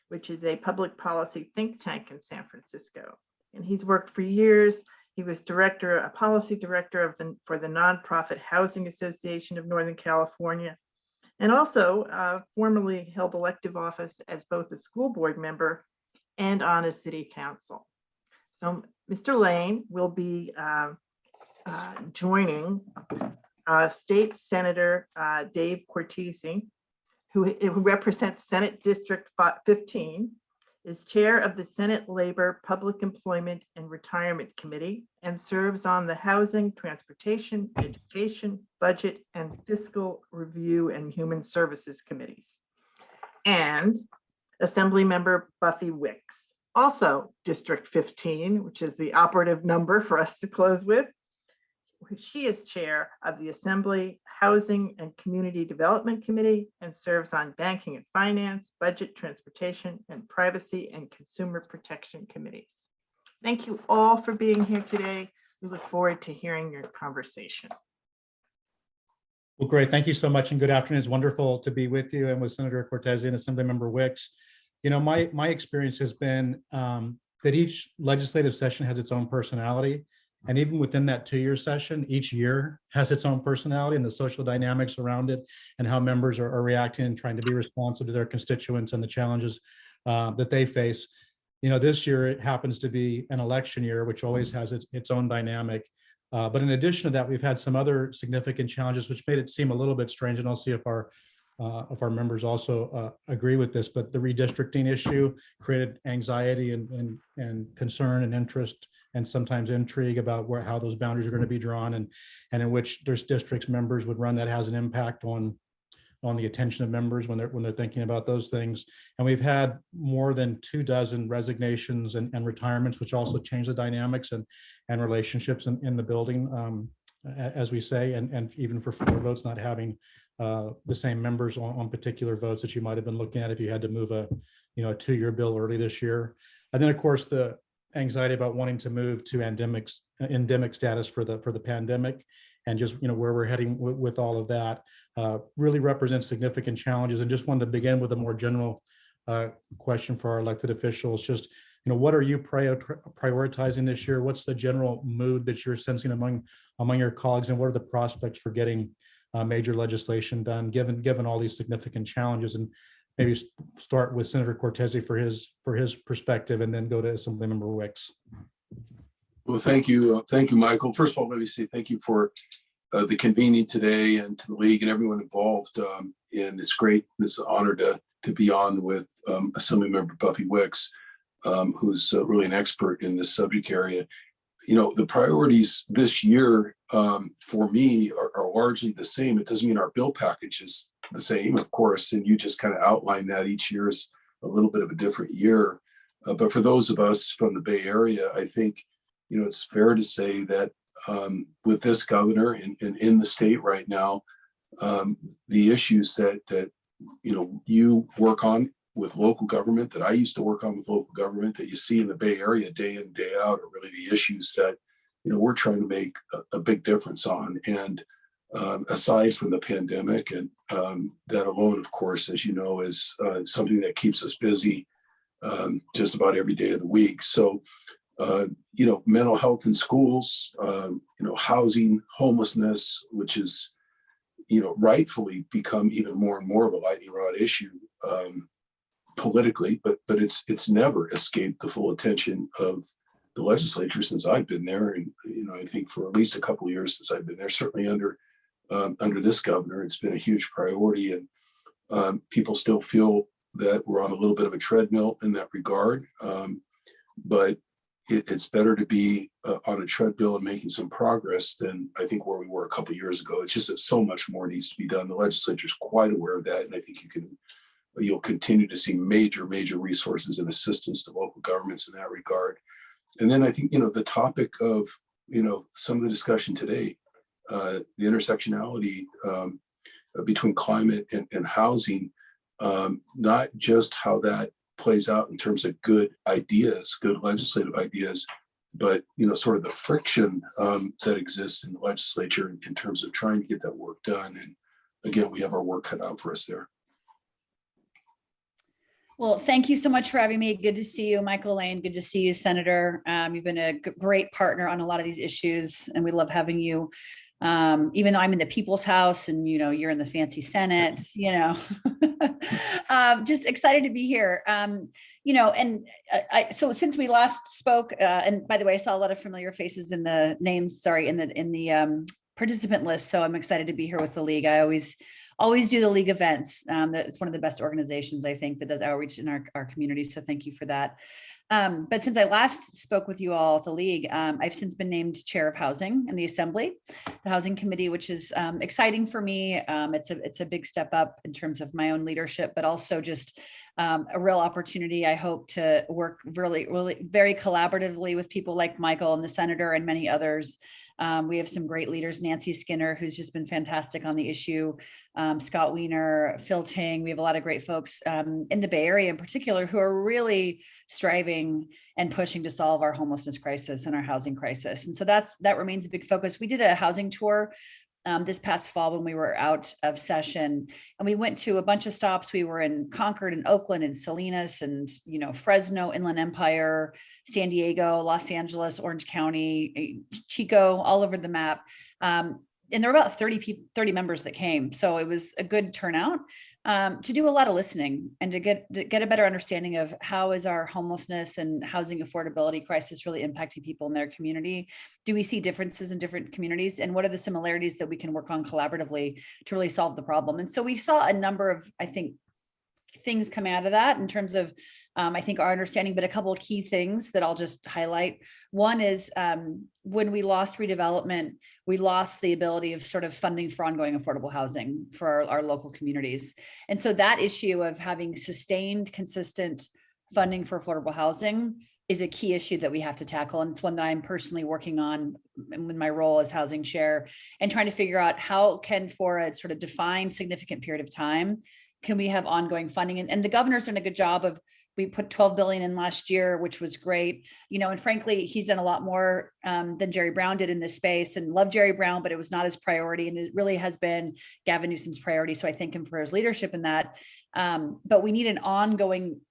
S4: which is a public policy think tank in San Francisco. And he's worked for years. He was a policy director for the nonprofit Housing Association of Northern California, and also formerly held elective office as both a school board member and on a city council. So Mr. Lane will be joining State Senator Dave Cortese, who represents Senate District 15, is chair of the Senate Labor, Public Employment and Retirement Committee, and serves on the Housing, Transportation, Education, Budget, and Fiscal Review and Human Services Committees. And Assembly Member Buffy Wicks, also District 15, which is the operative number for us to close with. She is chair of the Assembly Housing and Community Development Committee and serves on Banking and Finance, Budget, Transportation, and Privacy and Consumer Protection Committees. Thank you all for being here today. We look forward to hearing your conversation.
S17: Well, great. Thank you so much, and good afternoon. It's wonderful to be with you and with Senator Cortese and Assemblymember Wicks. My experience has been that each legislative session has its own personality. And even within that 2-year session, each year has its own personality and the social dynamics around it and how members are reacting and trying to be responsive to their constituents and the challenges that they face. This year it happens to be an election year, which always has its own dynamic. But in addition to that, we've had some other significant challenges, which made it seem a little bit strange. And I'll see if our members also agree with this, but the redistricting issue created anxiety and concern and interest and sometimes intrigue about how those boundaries are going to be drawn and in which there's districts members would run. That has an impact on the attention of members when they're thinking about those things. And we've had more than 24 resignations and retirements, which also change the dynamics and relationships in the building, as we say, and even for floor votes, not having the same members on particular votes that you might have been looking at if you had to move a 2-year bill early this year. And then of course the anxiety about wanting to move to endemic status for the pandemic, and just where we're heading with all of that really represents significant challenges. And just wanted to begin with a more general question for our elected officials. Just what are you prioritizing this year? What's the general mood that you're sensing among your colleagues, and what are the prospects for getting major legislation done, given all these significant challenges? And maybe start with Senator Cortese for his perspective, and then go to Assemblymember Wicks.
S18: Well, thank you, Michael. First of all, let me say thank you for the convening today, and to the league and everyone involved. And it's great. It's an honor to be on with Assemblymember Buffy Wicks, who's really an expert in this subject area. The priorities this year for me are largely the same. It doesn't mean our bill package is the same, of course, and you just kind of outline that each year is a little bit of a different year. But for those of us from the Bay Area, I think, it's fair to say that with this governor and in the state right now, the issues that you work on with local government, that I used to work on with local government, that you see in the Bay Area day in, day out, are really the issues that, we're trying to make a big difference on. And aside from the pandemic, and that alone, of course, as you know, is something that keeps us busy just about every day of the week. So, mental health in schools, housing, homelessness, which is, rightfully become even more and more of a lightning rod issue politically, but it's never escaped the full attention of the legislature since I've been there. And, I think for at least a couple of years since I've been there, certainly under this governor, it's been a huge priority. And people still feel that we're on a little bit of a treadmill in that regard. But it's better to be on a treadmill and making some progress than I think where we were a couple of years ago. It's just that so much more needs to be done. The legislature is quite aware of that. And I think you'll continue to see major resources and assistance to local governments in that regard. And then I think, the topic of, some of the discussion today, the intersectionality between climate and housing, not just how that plays out in terms of good ideas, good legislative ideas, but, sort of the friction that exists in the legislature in terms of trying to get that work done. And again, we have our work cut out for us there.
S19: Well, thank you so much for having me. Good to see you, Michael Lane. Good to see you, Senator. You've been a great partner on a lot of these issues, and we love having you. Even though I'm in the People's House and, you're in the fancy Senate, just excited to be here. So since we last spoke, and by the way, I saw a lot of familiar faces in the names, in the participant list. So I'm excited to be here with the league. I always do the league events. It's one of the best organizations, I think, that does outreach in our community. So thank you for that. But since I last spoke with you all at the league, I've since been named chair of housing in the Assembly, the Housing Committee, which is exciting for me. It's a big step up in terms of my own leadership, but also just a real opportunity. I hope to work really very collaboratively with people like Michael and the senator and many others. We have some great leaders, Nancy Skinner, who's just been fantastic on the issue, Scott Wiener, Phil Ting. We have a lot of great folks in the Bay Area in particular who are really striving and pushing to solve our homelessness crisis and our housing crisis. And so that remains a big focus. We did a housing tour this past fall when we were out of session, and we went to a bunch of stops. We were in Concord and Oakland and Salinas and, Fresno, Inland Empire, San Diego, Los Angeles, Orange County, Chico, all over the map. And there were about 30 members that came. So it was a good turnout to do a lot of listening and to get a better understanding of how is our homelessness and housing affordability crisis really impacting people in their community. Do we see differences in different communities, and what are the similarities that we can work on collaboratively to really solve the problem? And so we saw a number of, I think, things come out of that in terms of, I think, our understanding, but a couple of key things that I'll just highlight. One is when we lost redevelopment, we lost the ability of sort of funding for ongoing affordable housing for our local communities. And so that issue of having sustained, consistent funding for affordable housing is a key issue that we have to tackle. And it's one that I'm personally working on in my role as housing chair, and trying to figure out how can, for a sort of defined significant period of time, can we have ongoing funding? And the governor's done a good job of, we put 12 billion in last year, which was great, you know, and frankly, he's done a lot more than Jerry Brown did in this space, and love Jerry Brown, but it was not his priority. And it really has been Gavin Newsom's priority. So I thank him for his leadership in that. But we need an ongoing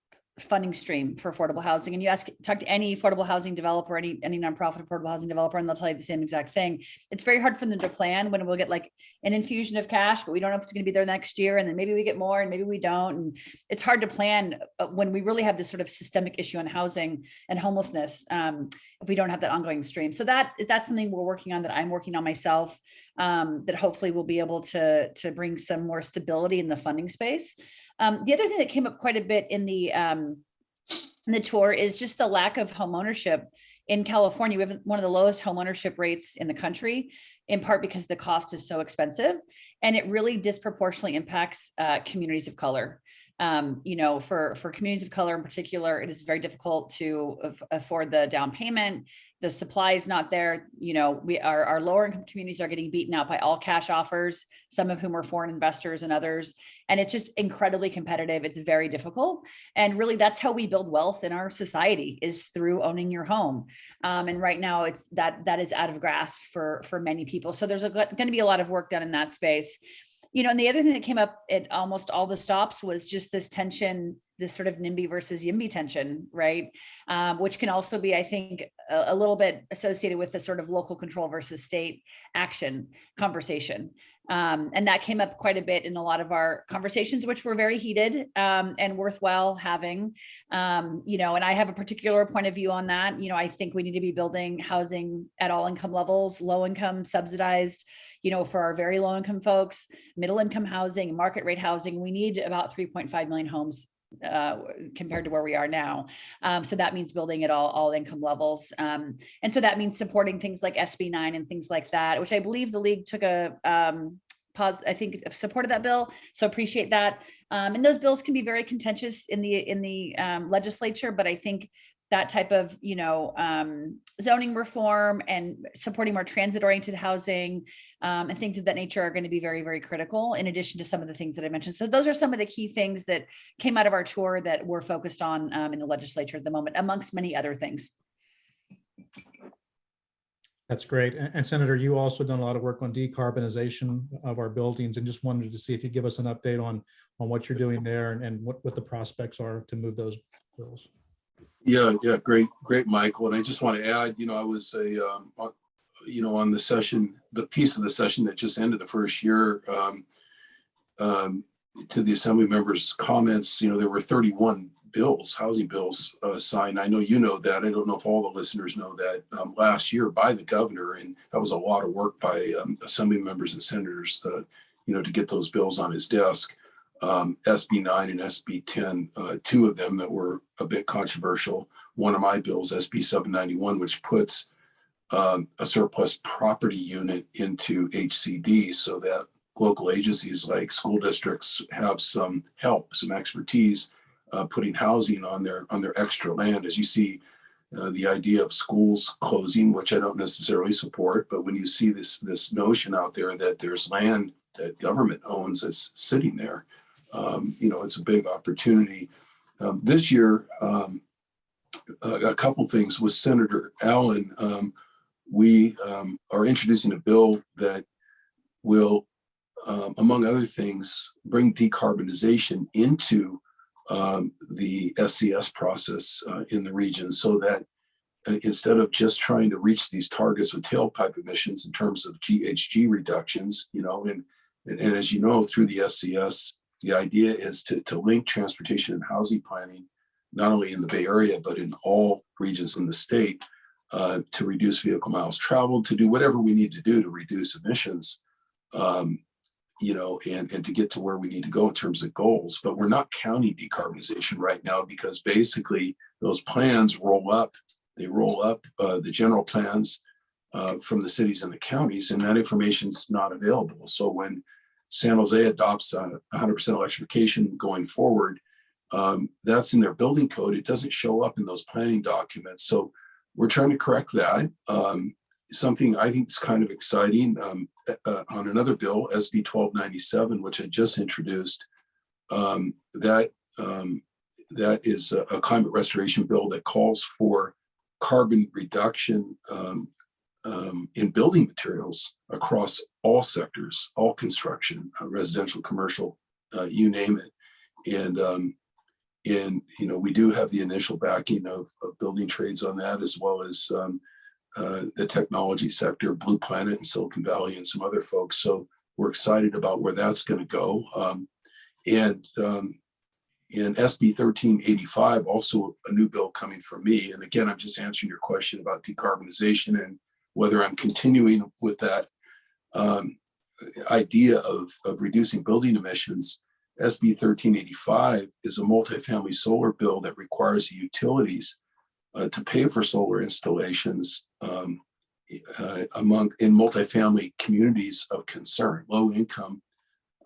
S19: funding stream for affordable housing. And you talk to any affordable housing developer, any nonprofit affordable housing developer, and they'll tell you the same exact thing. It's very hard for them to plan when we'll get like an infusion of cash, but we don't know if it's going to be there next year. And then maybe we get more and maybe we don't. And it's hard to plan when we really have this sort of systemic issue on housing and homelessness if we don't have that ongoing stream. So that's something we're working on, that I'm working on myself, that hopefully we'll be able to bring some more stability in the funding space. The other thing that came up quite a bit in the tour is just the lack of home ownership in California. We have one of the lowest home ownership rates in the country, in part because the cost is so expensive, and it really disproportionately impacts communities of color. You know, for communities of color in particular, it is very difficult to afford the down payment. The supply is not there. You know, our lower income communities are getting beaten out by all cash offers, some of whom are foreign investors and others. And it's just incredibly competitive. It's very difficult. And really, that's how we build wealth in our society, is through owning your home. And right now, it's that is out of grasp for many people. So there's going to be a lot of work done in that space. You know, and the other thing that came up at almost all the stops was just this tension, this sort of NIMBY versus YIMBY tension, right? Which can also be, I think, a little bit associated with the sort of local control versus state action conversation. And that came up quite a bit in a lot of our conversations, which were very heated and worthwhile having. You know, and I have a particular point of view on that. You know, I think we need to be building housing at all income levels, low income, subsidized, you know, for our very low income folks, middle income housing, market rate housing. We need about 3.5 million homes compared to where we are now. So that means building at all income levels. And so that means supporting things like SB 9 and things like that, which I believe the league took a pause, I think supported that bill. So appreciate that. And those bills can be very contentious in the legislature, but I think that type of, you know, zoning reform and supporting more transit oriented housing and things of that nature are going to be very, very critical, in addition to some of the things that I mentioned. So those are some of the key things that came out of our tour that we're focused on in the legislature at the moment, amongst many other things.
S17: That's great. And Senator, you also done a lot of work on decarbonization of our buildings, and just wanted to see if you give us an update on what you're doing there and what the prospects are to move those bills.
S18: Yeah, great, Michael. And I just want to add, you know, I was on the session, the piece of the session that just ended the first year, to the Assembly members' comments. You know, there were 31 bills, housing bills signed. I know you know that. I don't know if all the listeners know that, last year by the governor, and that was a lot of work by Assembly members and senators, you know, to get those bills on his desk. SB 9 and SB 10, two of them that were a bit controversial. One of my bills, SB 791, which puts a surplus property unit into HCD so that local agencies like school districts have some help, some expertise putting housing on their extra land. As you see, the idea of schools closing, which I don't necessarily support, but when you see this notion out there that there's land that government owns that's sitting there, you know, it's a big opportunity. This year, a couple things with Senator Allen. We are introducing a bill that will, among other things, bring decarbonization into the SCS process in the region, so that instead of just trying to reach these targets with tailpipe emissions in terms of GHG reductions, you know, and as you know, through the SCS, the idea is to link transportation and housing planning, not only in the Bay Area, but in all regions in the state, to reduce vehicle miles traveled, to do whatever we need to do to reduce emissions, you know, and to get to where we need to go in terms of goals. But we're not counting decarbonization right now, because basically those plans roll up. They roll up the general plans from the cities and the counties, and that information's not available. So when San Jose adopts 100% electrification going forward, that's in their building code. It doesn't show up in those planning documents. So we're trying to correct that. Something I think is kind of exciting on another bill, SB 1297, which I just introduced, that is a climate restoration bill that calls for carbon reduction in building materials across all sectors, all construction, residential, commercial, you name it. And we do have the initial backing of building trades on that, as well as the technology sector, Blue Planet and Silicon Valley and some other folks. So we're excited about where that's going to go. And in SB 1385, also a new bill coming from me. And again, I'm just answering your question about decarbonization and whether I'm continuing with that idea of reducing building emissions. SB 1385 is a multifamily solar bill that requires the utilities to pay for solar installations in multifamily communities of concern, low income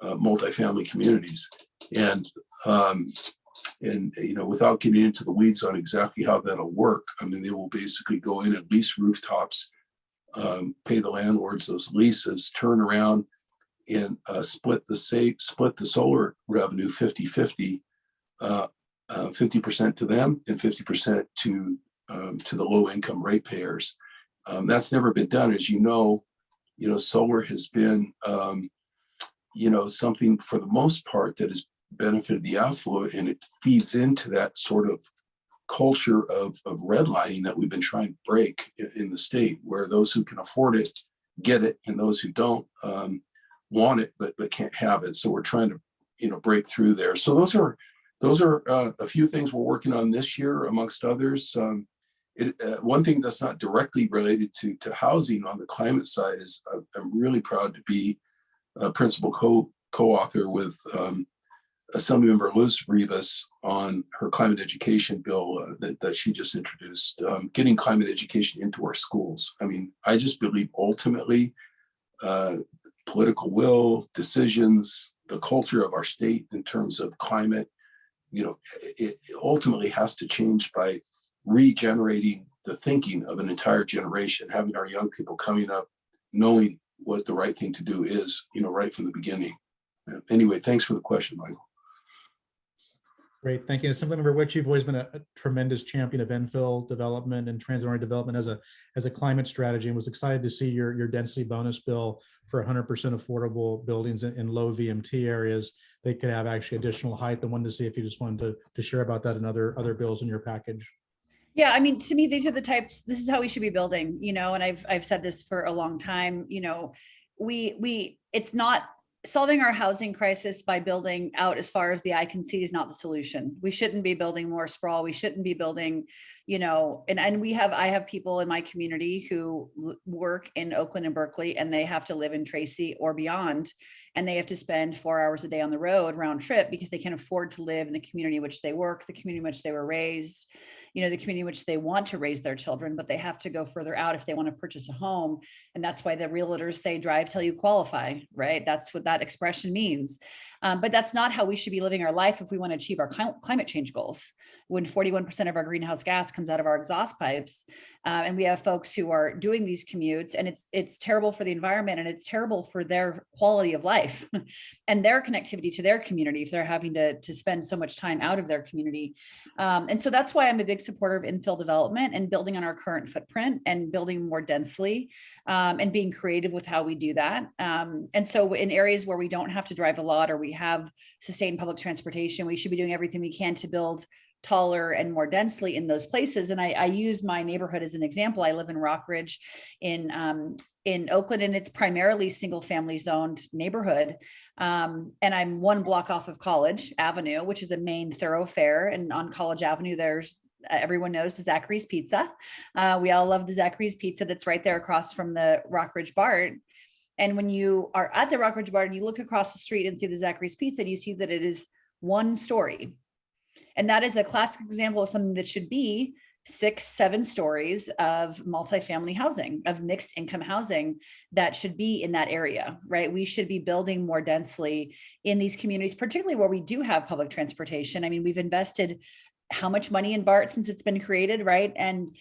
S18: multifamily communities. And without getting into the weeds on exactly how that'll work, I mean, they will basically go in and lease rooftops, pay the landlords those leases, turn around and split the solar revenue 50-50, 50% to them and 50% to the low income ratepayers. That's never been done. As you know, solar has been something for the most part that has benefited the affluent, and it feeds into that sort of culture of redlining that we've been trying to break in the state, where those who can afford it get it, and those who don't want it but can't have it. So we're trying to break through there. So those are a few things we're working on this year, amongst others. One thing that's not directly related to housing on the climate side is I'm really proud to be a principal co-author with Assemblymember Luz Rivas on her climate education bill that she just introduced, getting climate education into our schools. I mean, I just believe ultimately political will, decisions, the culture of our state in terms of climate, it ultimately has to change by regenerating the thinking of an entire generation, having our young people coming up knowing what the right thing to do is, right from the beginning. Anyway, thanks for the question, Michael.
S17: Great, thank you. Assemblymember Witt, you've always been a tremendous champion of infill development and transit-oriented development as a climate strategy, and was excited to see your density bonus bill for 100% affordable buildings in low VMT areas. They could have actually additional height. I wanted to see if you just wanted to share about that and other bills in your package.
S19: Yeah, I mean, to me, these are the types, this is how we should be building, and I've said this for a long time, it's not solving our housing crisis by building out as far as the eye can see is not the solution. We shouldn't be building more sprawl. We shouldn't be building, and I have people in my community who work in Oakland and Berkeley, and they have to live in Tracy or beyond, and they have to spend 4 hours a day on the road round trip because they can't afford to live in the community in which they work, the community in which they were raised, the community in which they want to raise their children, but they have to go further out if they want to purchase a home. And that's why the realtors say, drive till you qualify, right? That's what that expression means. But that's not how we should be living our life if we want to achieve our climate change goals. When 41% of our greenhouse gas comes out of our exhaust pipes, and we have folks who are doing these commutes, and it's terrible for the environment, and it's terrible for their quality of life and their connectivity to their community if they're having to spend so much time out of their community. And so that's why I'm a big supporter of infill development and building on our current footprint and building more densely, and being creative with how we do that. And so in areas where we don't have to drive a lot or we have sustained public transportation, we should be doing everything we can to build taller and more densely in those places. And I use my neighborhood as an example. I live in Rockridge in Oakland, and it's primarily single family zoned neighborhood. And I'm one block off of College Avenue, which is a main thoroughfare. And on College Avenue, there's everyone knows the Zachary's Pizza. We all love the Zachary's Pizza that's right there across from the Rockridge BART. And when you are at the Rockridge BART and you look across the street and see the Zachary's Pizza, and you see that it is one story. And that is a classic example of something that should be 6-7 stories of multifamily housing, of mixed income housing that should be in that area, right? We should be building more densely in these communities, particularly where we do have public transportation. I mean, we've invested how much money in BART since it's been created, right? And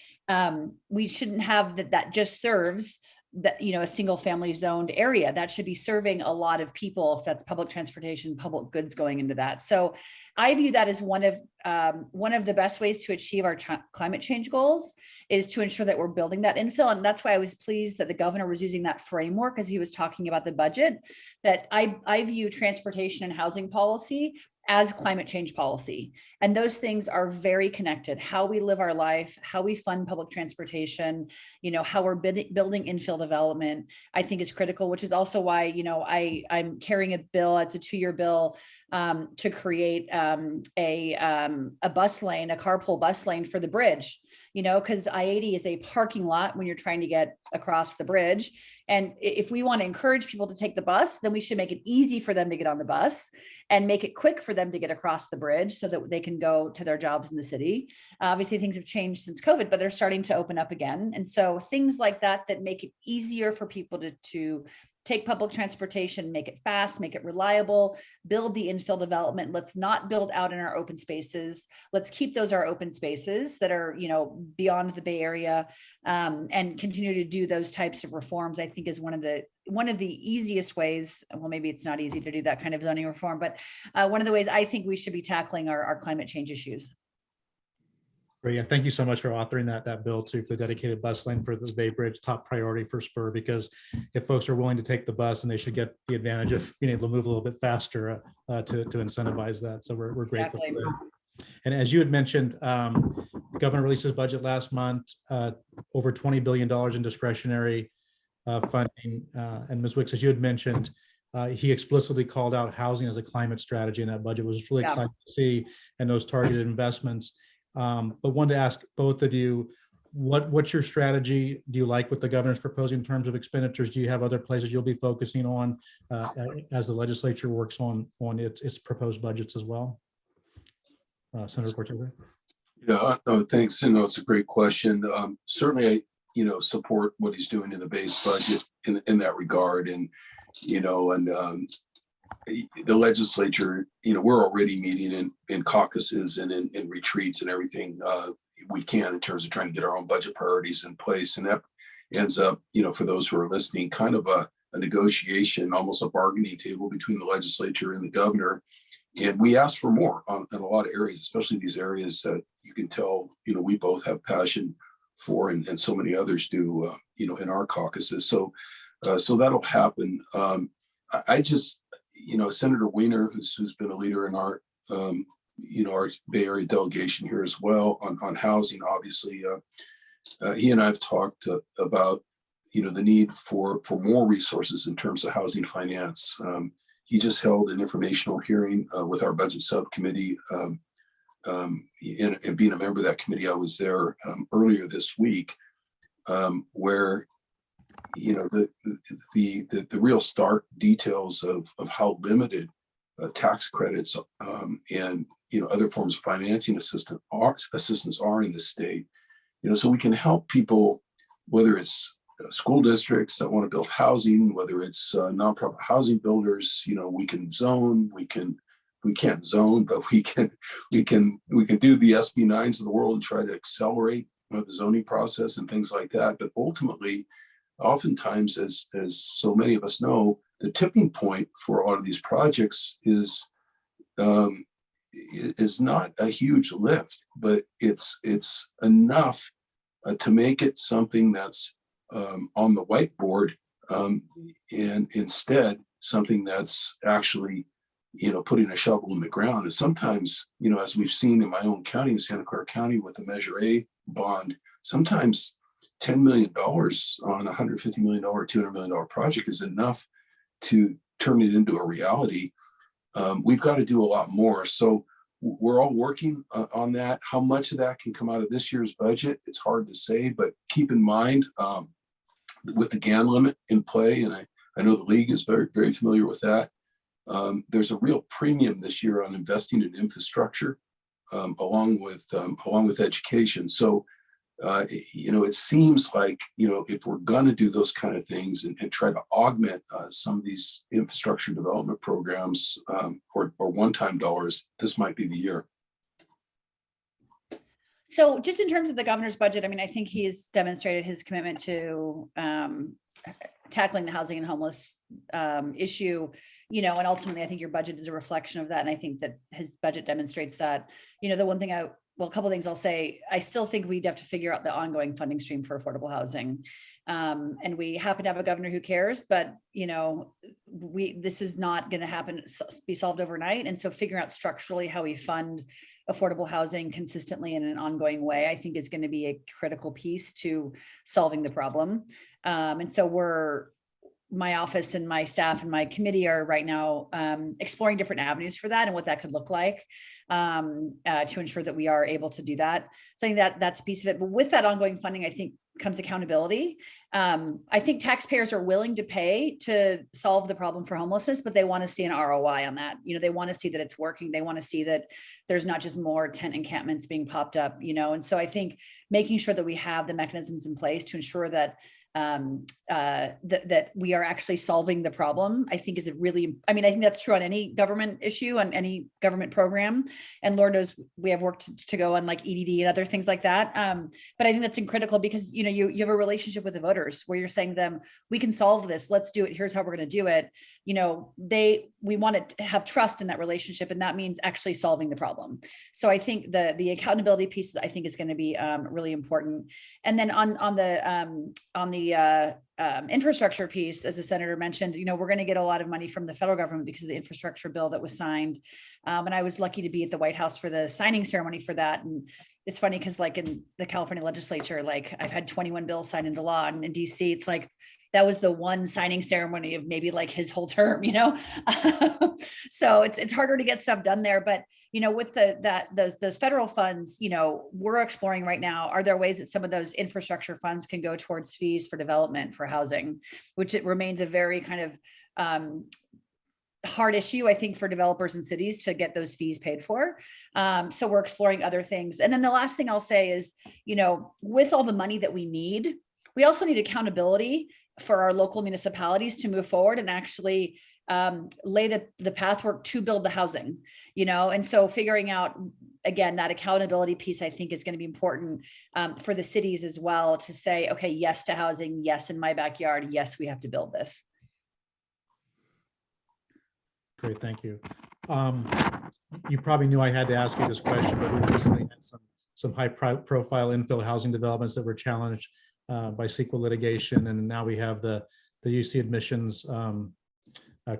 S19: we shouldn't have that just serves that, you know, a single family zoned area that should be serving a lot of people, if that's public transportation, public goods going into that. So I view that as one of the best ways to achieve our climate change goals is to ensure that we're building that infill. And that's why I was pleased that the governor was using that framework as he was talking about the budget, that I view transportation and housing policy as climate change policy. And those things are very connected. How we live our life, how we fund public transportation, you know, how we're building infill development, I think is critical, which is also why, you know, I'm carrying a bill, it's a 2-year bill to create a bus lane, a carpool bus lane for the bridge, you know, because I-80 is a parking lot when you're trying to get across the bridge. And if we want to encourage people to take the bus, then we should make it easy for them to get on the bus and make it quick for them to get across the bridge so that they can go to their jobs in the city. Obviously, things have changed since COVID, but they're starting to open up again. And so things like that make it easier for people to take public transportation, make it fast, make it reliable, build the infill development. Let's not build out in our open spaces. Let's keep those our open spaces that are, you know, beyond the Bay Area, and continue to do those types of reforms. I think is one of the easiest ways. Well, maybe it's not easy to do that kind of zoning reform, but one of the ways I think we should be tackling our climate change issues.
S17: Great. Yeah, thank you so much for authoring that bill too, for the dedicated bus lane for the Bay Bridge, top priority for Spur, because if folks are willing to take the bus, and they should get the advantage of being able to move a little bit faster to incentivize that. So we're grateful for that. And as you had mentioned, the governor released his budget last month, over $20 billion in discretionary funding. And Ms. Wicks, as you had mentioned, he explicitly called out housing as a climate strategy in that budget, which was really exciting to see, and those targeted investments. But wanted to ask both of you, what's your strategy? Do you like what the governor's proposing in terms of expenditures? Do you have other places you'll be focusing on as the legislature works on its proposed budgets as well? Senator Cortez.
S18: Yeah, no, thanks. You know, it's a great question. Certainly, I support what he's doing in the base budget in that regard, and the legislature, we're already meeting in caucuses and in retreats and everything we can in terms of trying to get our own budget priorities in place. And that ends up, for those who are listening, kind of a negotiation, almost a bargaining table between the legislature and the governor. And we ask for more in a lot of areas, especially these areas that you can tell, we both have passion for, and so many others do, in our caucuses. So that'll happen. I just, Senator Weiner, who's been a leader in our, our Bay Area delegation here as well on housing, obviously, he and I have talked about, the need for more resources in terms of housing finance. He just held an informational hearing with our budget subcommittee, and being a member of that committee, I was there earlier this week, where the real stark details of how limited tax credits and other forms of financing assistance are in the state. So we can help people, whether it's school districts that want to build housing, whether it's nonprofit housing builders. We can zone, we can't zone, but we can do the SB9s of the world and try to accelerate the zoning process and things like that. But ultimately, oftentimes, as so many of us know, the tipping point for a lot of these projects is not a huge lift, but it's enough to make it something that's on the whiteboard, and instead something that's actually, putting a shovel in the ground. And sometimes, as we've seen in my own county, in Santa Clara County, with the Measure A bond, sometimes $10 million on a $150 million, $200 million project is enough to turn it into a reality. We've got to do a lot more. So we're all working on that. How much of that can come out of this year's budget, it's hard to say, but keep in mind, with the GAN limit in play, and I know the league is very, very familiar with that, there's a real premium this year on investing in infrastructure, along with education. So it seems like, if we're going to do those kind of things and try to augment some of these infrastructure development programs, or one-time dollars, this might be the year.
S19: So just in terms of the governor's budget, I mean, I think he's demonstrated his commitment to tackling the housing and homeless issue, you know, and ultimately I think your budget is a reflection of that. And I think that his budget demonstrates that. You know, the one thing well, a couple of things I'll say, I still think we'd have to figure out the ongoing funding stream for affordable housing. And we happen to have a governor who cares, but you know, this is not going to be solved overnight. And so figuring out structurally how we fund affordable housing consistently in an ongoing way, I think is going to be a critical piece to solving the problem. And so my office and my staff and my committee are right now exploring different avenues for that and what that could look like to ensure that we are able to do that. So I think that's a piece of it. But with that ongoing funding, I think comes accountability. I think taxpayers are willing to pay to solve the problem for homelessness, but they want to see an ROI on that. You know, they want to see that it's working. They want to see that there's not just more tent encampments being popped up, you know. And so I think making sure that we have the mechanisms in place to ensure that that we are actually solving the problem, I think is I think that's true on any government issue, on any government program. And Lord knows we have work to go on like EDD and other things like that. But I think that's critical because, you know, you have a relationship with the voters where you're saying to them, we can solve this, let's do it, here's how we're going to do it. You know, we want to have trust in that relationship, and that means actually solving the problem. So I think the accountability piece, I think, is going to be really important. And then on the infrastructure piece, as the senator mentioned, you know, we're going to get a lot of money from the federal government because of the infrastructure bill that was signed. And I was lucky to be at the White House for the signing ceremony for that. And it's funny because like in the California legislature, like I've had 21 bills signed into law, and in DC, it's like, that was the one signing ceremony of maybe like his whole term, you know? So it's harder to get stuff done there. But, you know, with those federal funds, you know, we're exploring right now, are there ways that some of those infrastructure funds can go towards fees for development for housing, which it remains a very kind of hard issue, I think, for developers and cities to get those fees paid for. So we're exploring other things. And then the last thing I'll say is, you know, with all the money that we need, we also need accountability for our local municipalities to move forward and actually lay the pathwork to build the housing, you know. And so figuring out, again, that accountability piece, I think, is going to be important for the cities as well, to say, okay, yes to housing, yes in my backyard, yes, we have to build this.
S17: Great, thank you. You probably knew I had to ask you this question, but we recently had some high-profile infill housing developments that were challenged by CEQA litigation, and now we have the UC admissions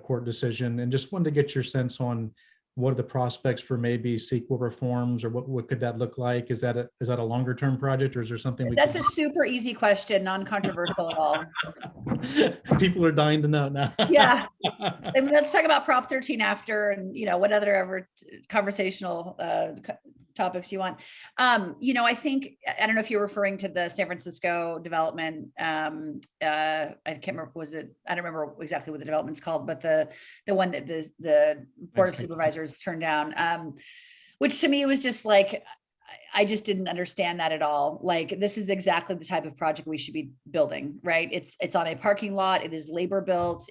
S17: court decision. And just wanted to get your sense on what are the prospects for maybe CEQA reforms, or what could that look like? Is that a longer term project, or is there something
S19: That's a super easy question, non-controversial at all.
S17: People are dying to know now.
S19: Yeah, and let's talk about Prop 13 after, and you know, what other conversational topics you want. You know, I think, I don't know if you're referring to the San Francisco development. I can't remember, I don't remember exactly what the development's called, but the one that the Board of Supervisors turned down, which to me was just like, I just didn't understand that at all. Like, this is exactly the type of project we should be building, right? It's on a parking lot. It is labor built.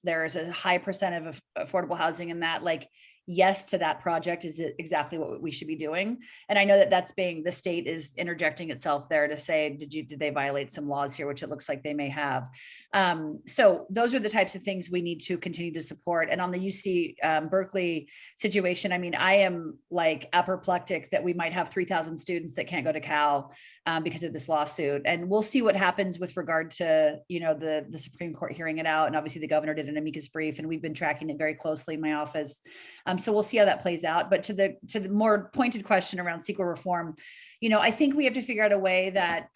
S19: There is a high percent of affordable housing in that. Like, yes to that project is exactly what we should be doing. And I know that the state is interjecting itself there to say, did they violate some laws here, which it looks like they may have. So those are the types of things we need to continue to support. And on the UC Berkeley situation, I mean, I am like apoplectic that we might have 3,000 students that can't go to Cal because of this lawsuit. And we'll see what happens with regard to, you know, the Supreme Court hearing it out. And obviously the governor did an amicus brief, and we've been tracking it very closely in my office. So we'll see how that plays out. But to the more pointed question around CEQA reform, you know, I think we have to figure out a way that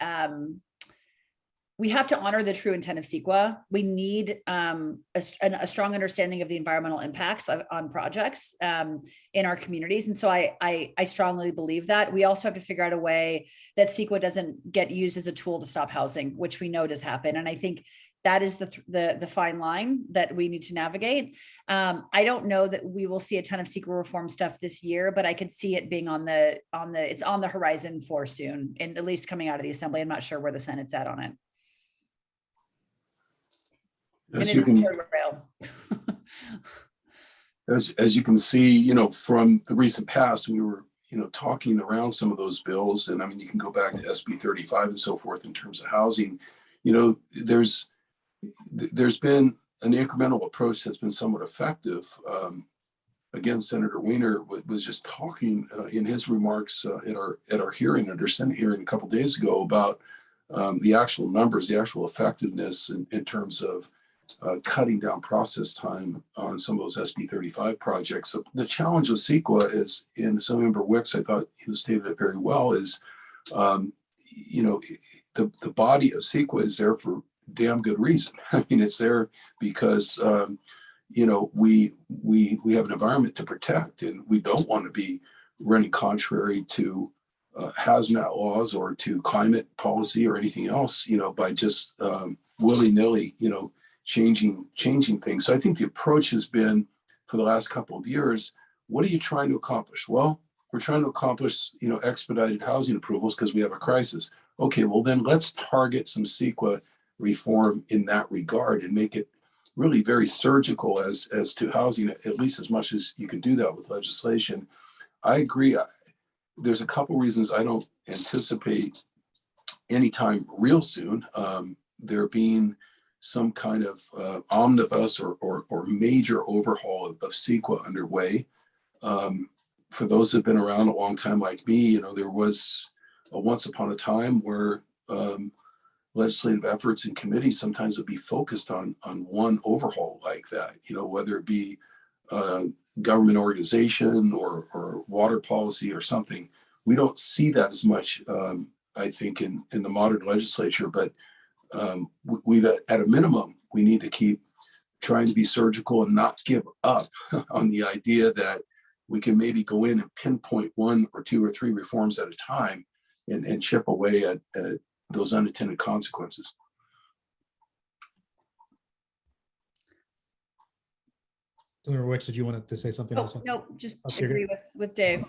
S19: we have to honor the true intent of CEQA. We need a strong understanding of the environmental impacts on projects in our communities. And so I strongly believe that. We also have to figure out a way that CEQA doesn't get used as a tool to stop housing, which we know does happen. And I think that is the fine line that we need to navigate. I don't know that we will see a ton of CEQA reform stuff this year, but I could see it being it's on the horizon for soon, and at least coming out of the Assembly. I'm not sure where the Senate's at on it.
S18: As you can see, you know, from the recent past, we were, talking around some of those bills, and I mean, you can go back to SB 35 and so forth in terms of housing. There's been an incremental approach that's been somewhat effective. Again, Senator Weiner was just talking in his remarks at our hearing, at our Senate hearing a couple of days ago, about the actual numbers, the actual effectiveness in terms of cutting down process time on some of those SB 35 projects. So the challenge with CEQA is, and Assemblymember Wicks, I thought stated it very well, is the body of CEQA is there for damn good reason. I mean, it's there because we have an environment to protect, and we don't want to be running contrary to hazmat laws or to climate policy or anything else, by just willy-nilly, changing things. So I think the approach has been, for the last couple of years, what are you trying to accomplish? Well, we're trying to accomplish, expedited housing approvals because we have a crisis. Okay, well then let's target some CEQA reform in that regard and make it really very surgical as to housing, at least as much as you can do that with legislation. I agree. There's a couple reasons I don't anticipate anytime real soon there being some kind of omnibus or major overhaul of CEQA underway. For those that have been around a long time like me, there was a once upon a time where legislative efforts in committees sometimes would be focused on one overhaul like that, whether it be government organization or water policy or something. We don't see that as much, I think, in the modern legislature, but we at a minimum, we need to keep trying to be surgical and not give up on the idea that we can maybe go in and pinpoint 1 or 2 or 3 reforms at a time and chip away at those unintended consequences.
S17: Senator Wicks, did you want to say something else?
S19: No, just
S17: Okay,
S19: agree with Dave.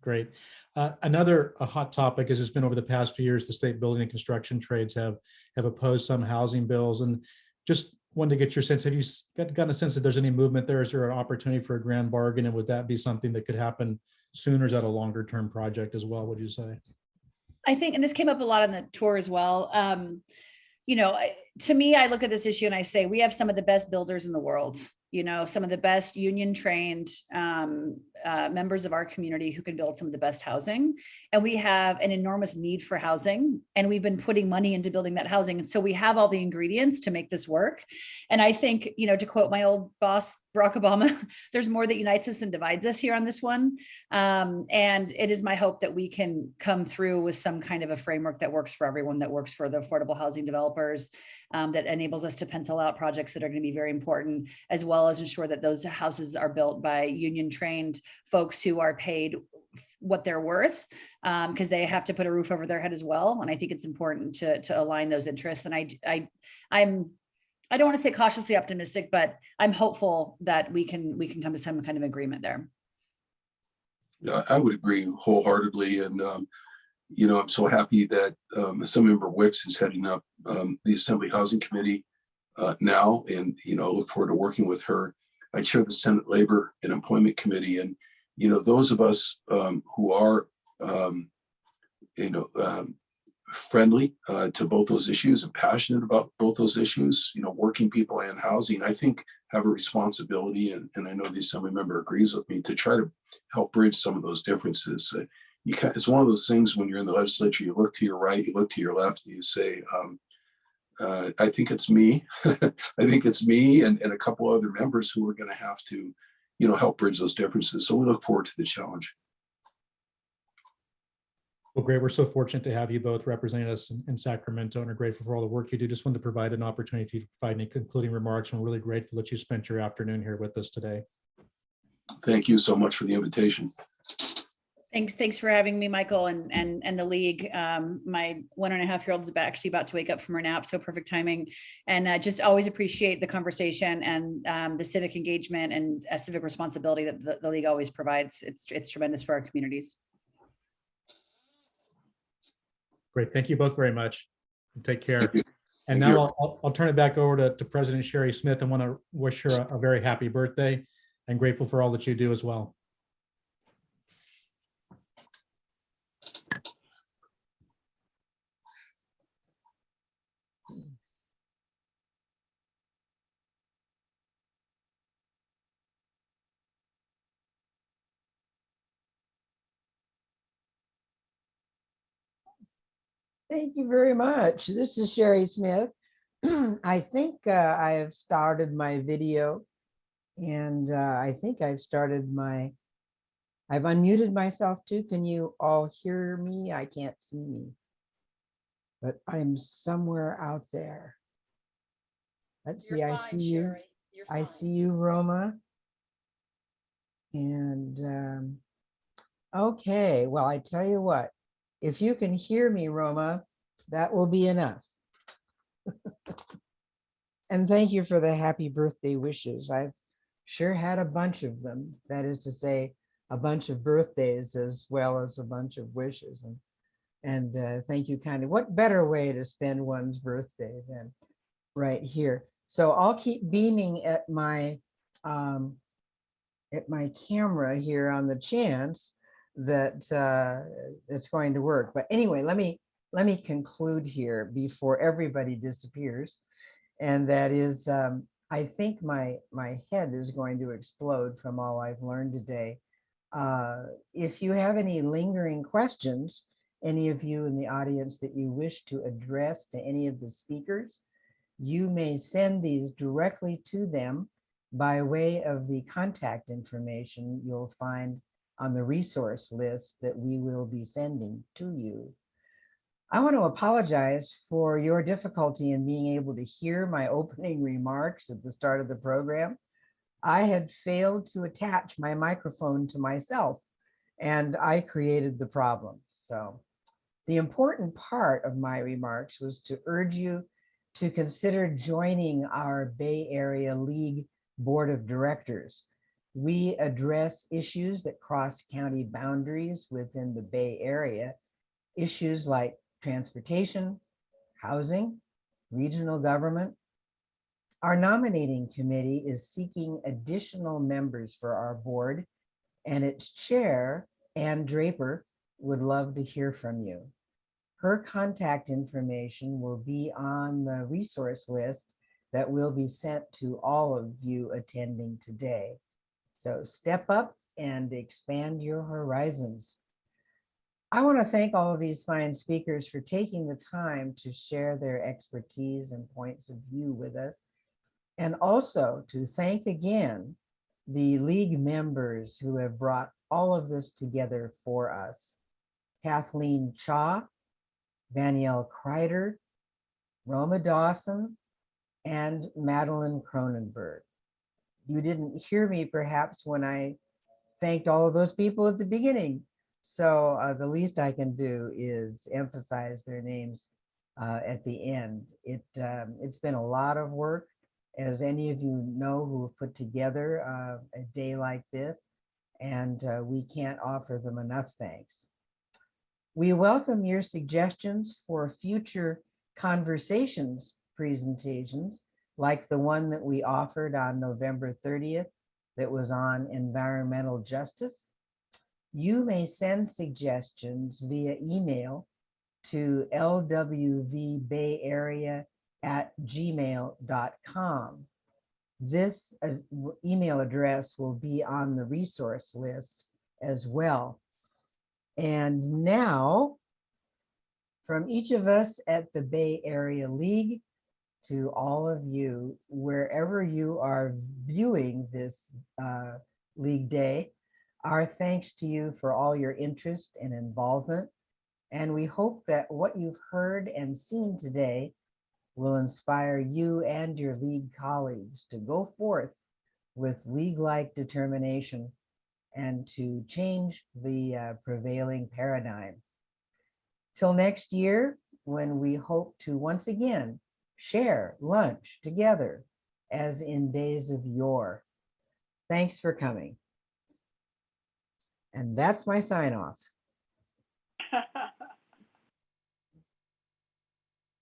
S17: Great. Another hot topic has just been over the past few years, the state building and construction trades have opposed some housing bills, and just wanted to get your sense. Have you gotten a sense that there's any movement there? Is there an opportunity for a grand bargain, and would that be something that could happen sooner? Is that a longer term project as well, would you say?
S19: I think, and this came up a lot on the tour as well. To me, I look at this issue and I say, we have some of the best builders in the world, some of the best union trained members of our community who can build some of the best housing. And we have an enormous need for housing, and we've been putting money into building that housing. And so we have all the ingredients to make this work. And I think, to quote my old boss, Barack Obama, there's more that unites us than divides us here on this one. And it is my hope that we can come through with some kind of a framework that works for everyone, that works for the affordable housing developers, that enables us to pencil out projects that are going to be very important, as well as ensure that those houses are built by union trained folks who are paid what they're worth, because they have to put a roof over their head as well. And I think it's important to align those interests. And I don't want to say cautiously optimistic, but I'm hopeful that we can come to some kind of agreement there.
S18: Yeah, I would agree wholeheartedly. And, I'm so happy that Assemblymember Wicks is heading up the Assembly Housing Committee now. And, look forward to working with her. I chair the Senate Labor and Employment Committee. And, those of us who are, friendly to both those issues and passionate about both those issues, working people and housing, I think have a responsibility, and I know the Assembly member agrees with me, to try to help bridge some of those differences. It's one of those things when you're in the legislature, you look to your right, you look to your left, and you say, I think it's me. I think it's me and a couple other members who are going to have to, help bridge those differences. So we look forward to the challenge.
S17: Well, great. We're so fortunate to have you both representing us in Sacramento, and are grateful for all the work you do. Just wanted to provide an opportunity to provide any concluding remarks. And we're really grateful that you spent your afternoon here with us today.
S18: Thank you so much for the invitation.
S19: Thanks for having me, Michael, and the league. My 1.5-year-old is actually about to wake up from her nap, so perfect timing. And just always appreciate the conversation and the civic engagement and civic responsibility that the league always provides. It's tremendous for our communities.
S17: Great. Thank you both very much. Take care. And now I'll turn it back over to President Sherry Smith, and want to wish her a very happy birthday, and grateful for all that you do as well.
S1: Thank you very much. This is Sherry Smith. I think I have started my video, and I think I've unmuted myself too. Can you all hear me? I can't see me, but I'm somewhere out there. Let's see, I see you. I see you, Roma. And okay, well, I tell you what, if you can hear me, Roma, that will be enough. And thank you for the happy birthday wishes. I've sure had a bunch of them. That is to say, a bunch of birthdays as well as a bunch of wishes. And thank you kindly. What better way to spend one's birthday than right here? So I'll keep beaming at my camera here on the chance that it's going to work. But anyway, let me conclude here before everybody disappears. And that is, I think my head is going to explode from all I've learned today. If you have any lingering questions, any of you in the audience that you wish to address to any of the speakers, you may send these directly to them by way of the contact information you'll find on the resource list that we will be sending to you. I want to apologize for your difficulty in being able to hear my opening remarks at the start of the program. I had failed to attach my microphone to myself, and I created the problem. So the important part of my remarks was to urge you to consider joining our Bay Area League Board of Directors. We address issues that cross county boundaries within the Bay Area, issues like transportation, housing, regional government. Our nominating committee is seeking additional members for our board, and its chair, Ann Draper, would love to hear from you. Her contact information will be on the resource list that will be sent to all of you attending today. So step up and expand your horizons. I want to thank all of these fine speakers for taking the time to share their expertise and points of view with us. And also to thank again the league members who have brought all of this together for us. Kathleen Shaw, Danielle Kreider, Roma Dawson, and Madeline Cronenberg. You didn't hear me perhaps when I thanked all of those people at the beginning. So the least I can do is emphasize their names at the end. It's been a lot of work, as any of you know who have put together a day like this, and we can't offer them enough thanks. We welcome your suggestions for future conversations presentations, like the one that we offered on November 30th that was on environmental justice. You may send suggestions via email to lwvbayarea@gmail.com. This email address will be on the resource list as well. And now, from each of us at the Bay Area League to all of you, wherever you are viewing this League Day, our thanks to you for all your interest and involvement. And we hope that what you've heard and seen today will inspire you and your league colleagues to go forth with league-like determination and to change the prevailing paradigm. Till next year, when we hope to once again share lunch together as in days of yore. Thanks for coming. And that's my sign off.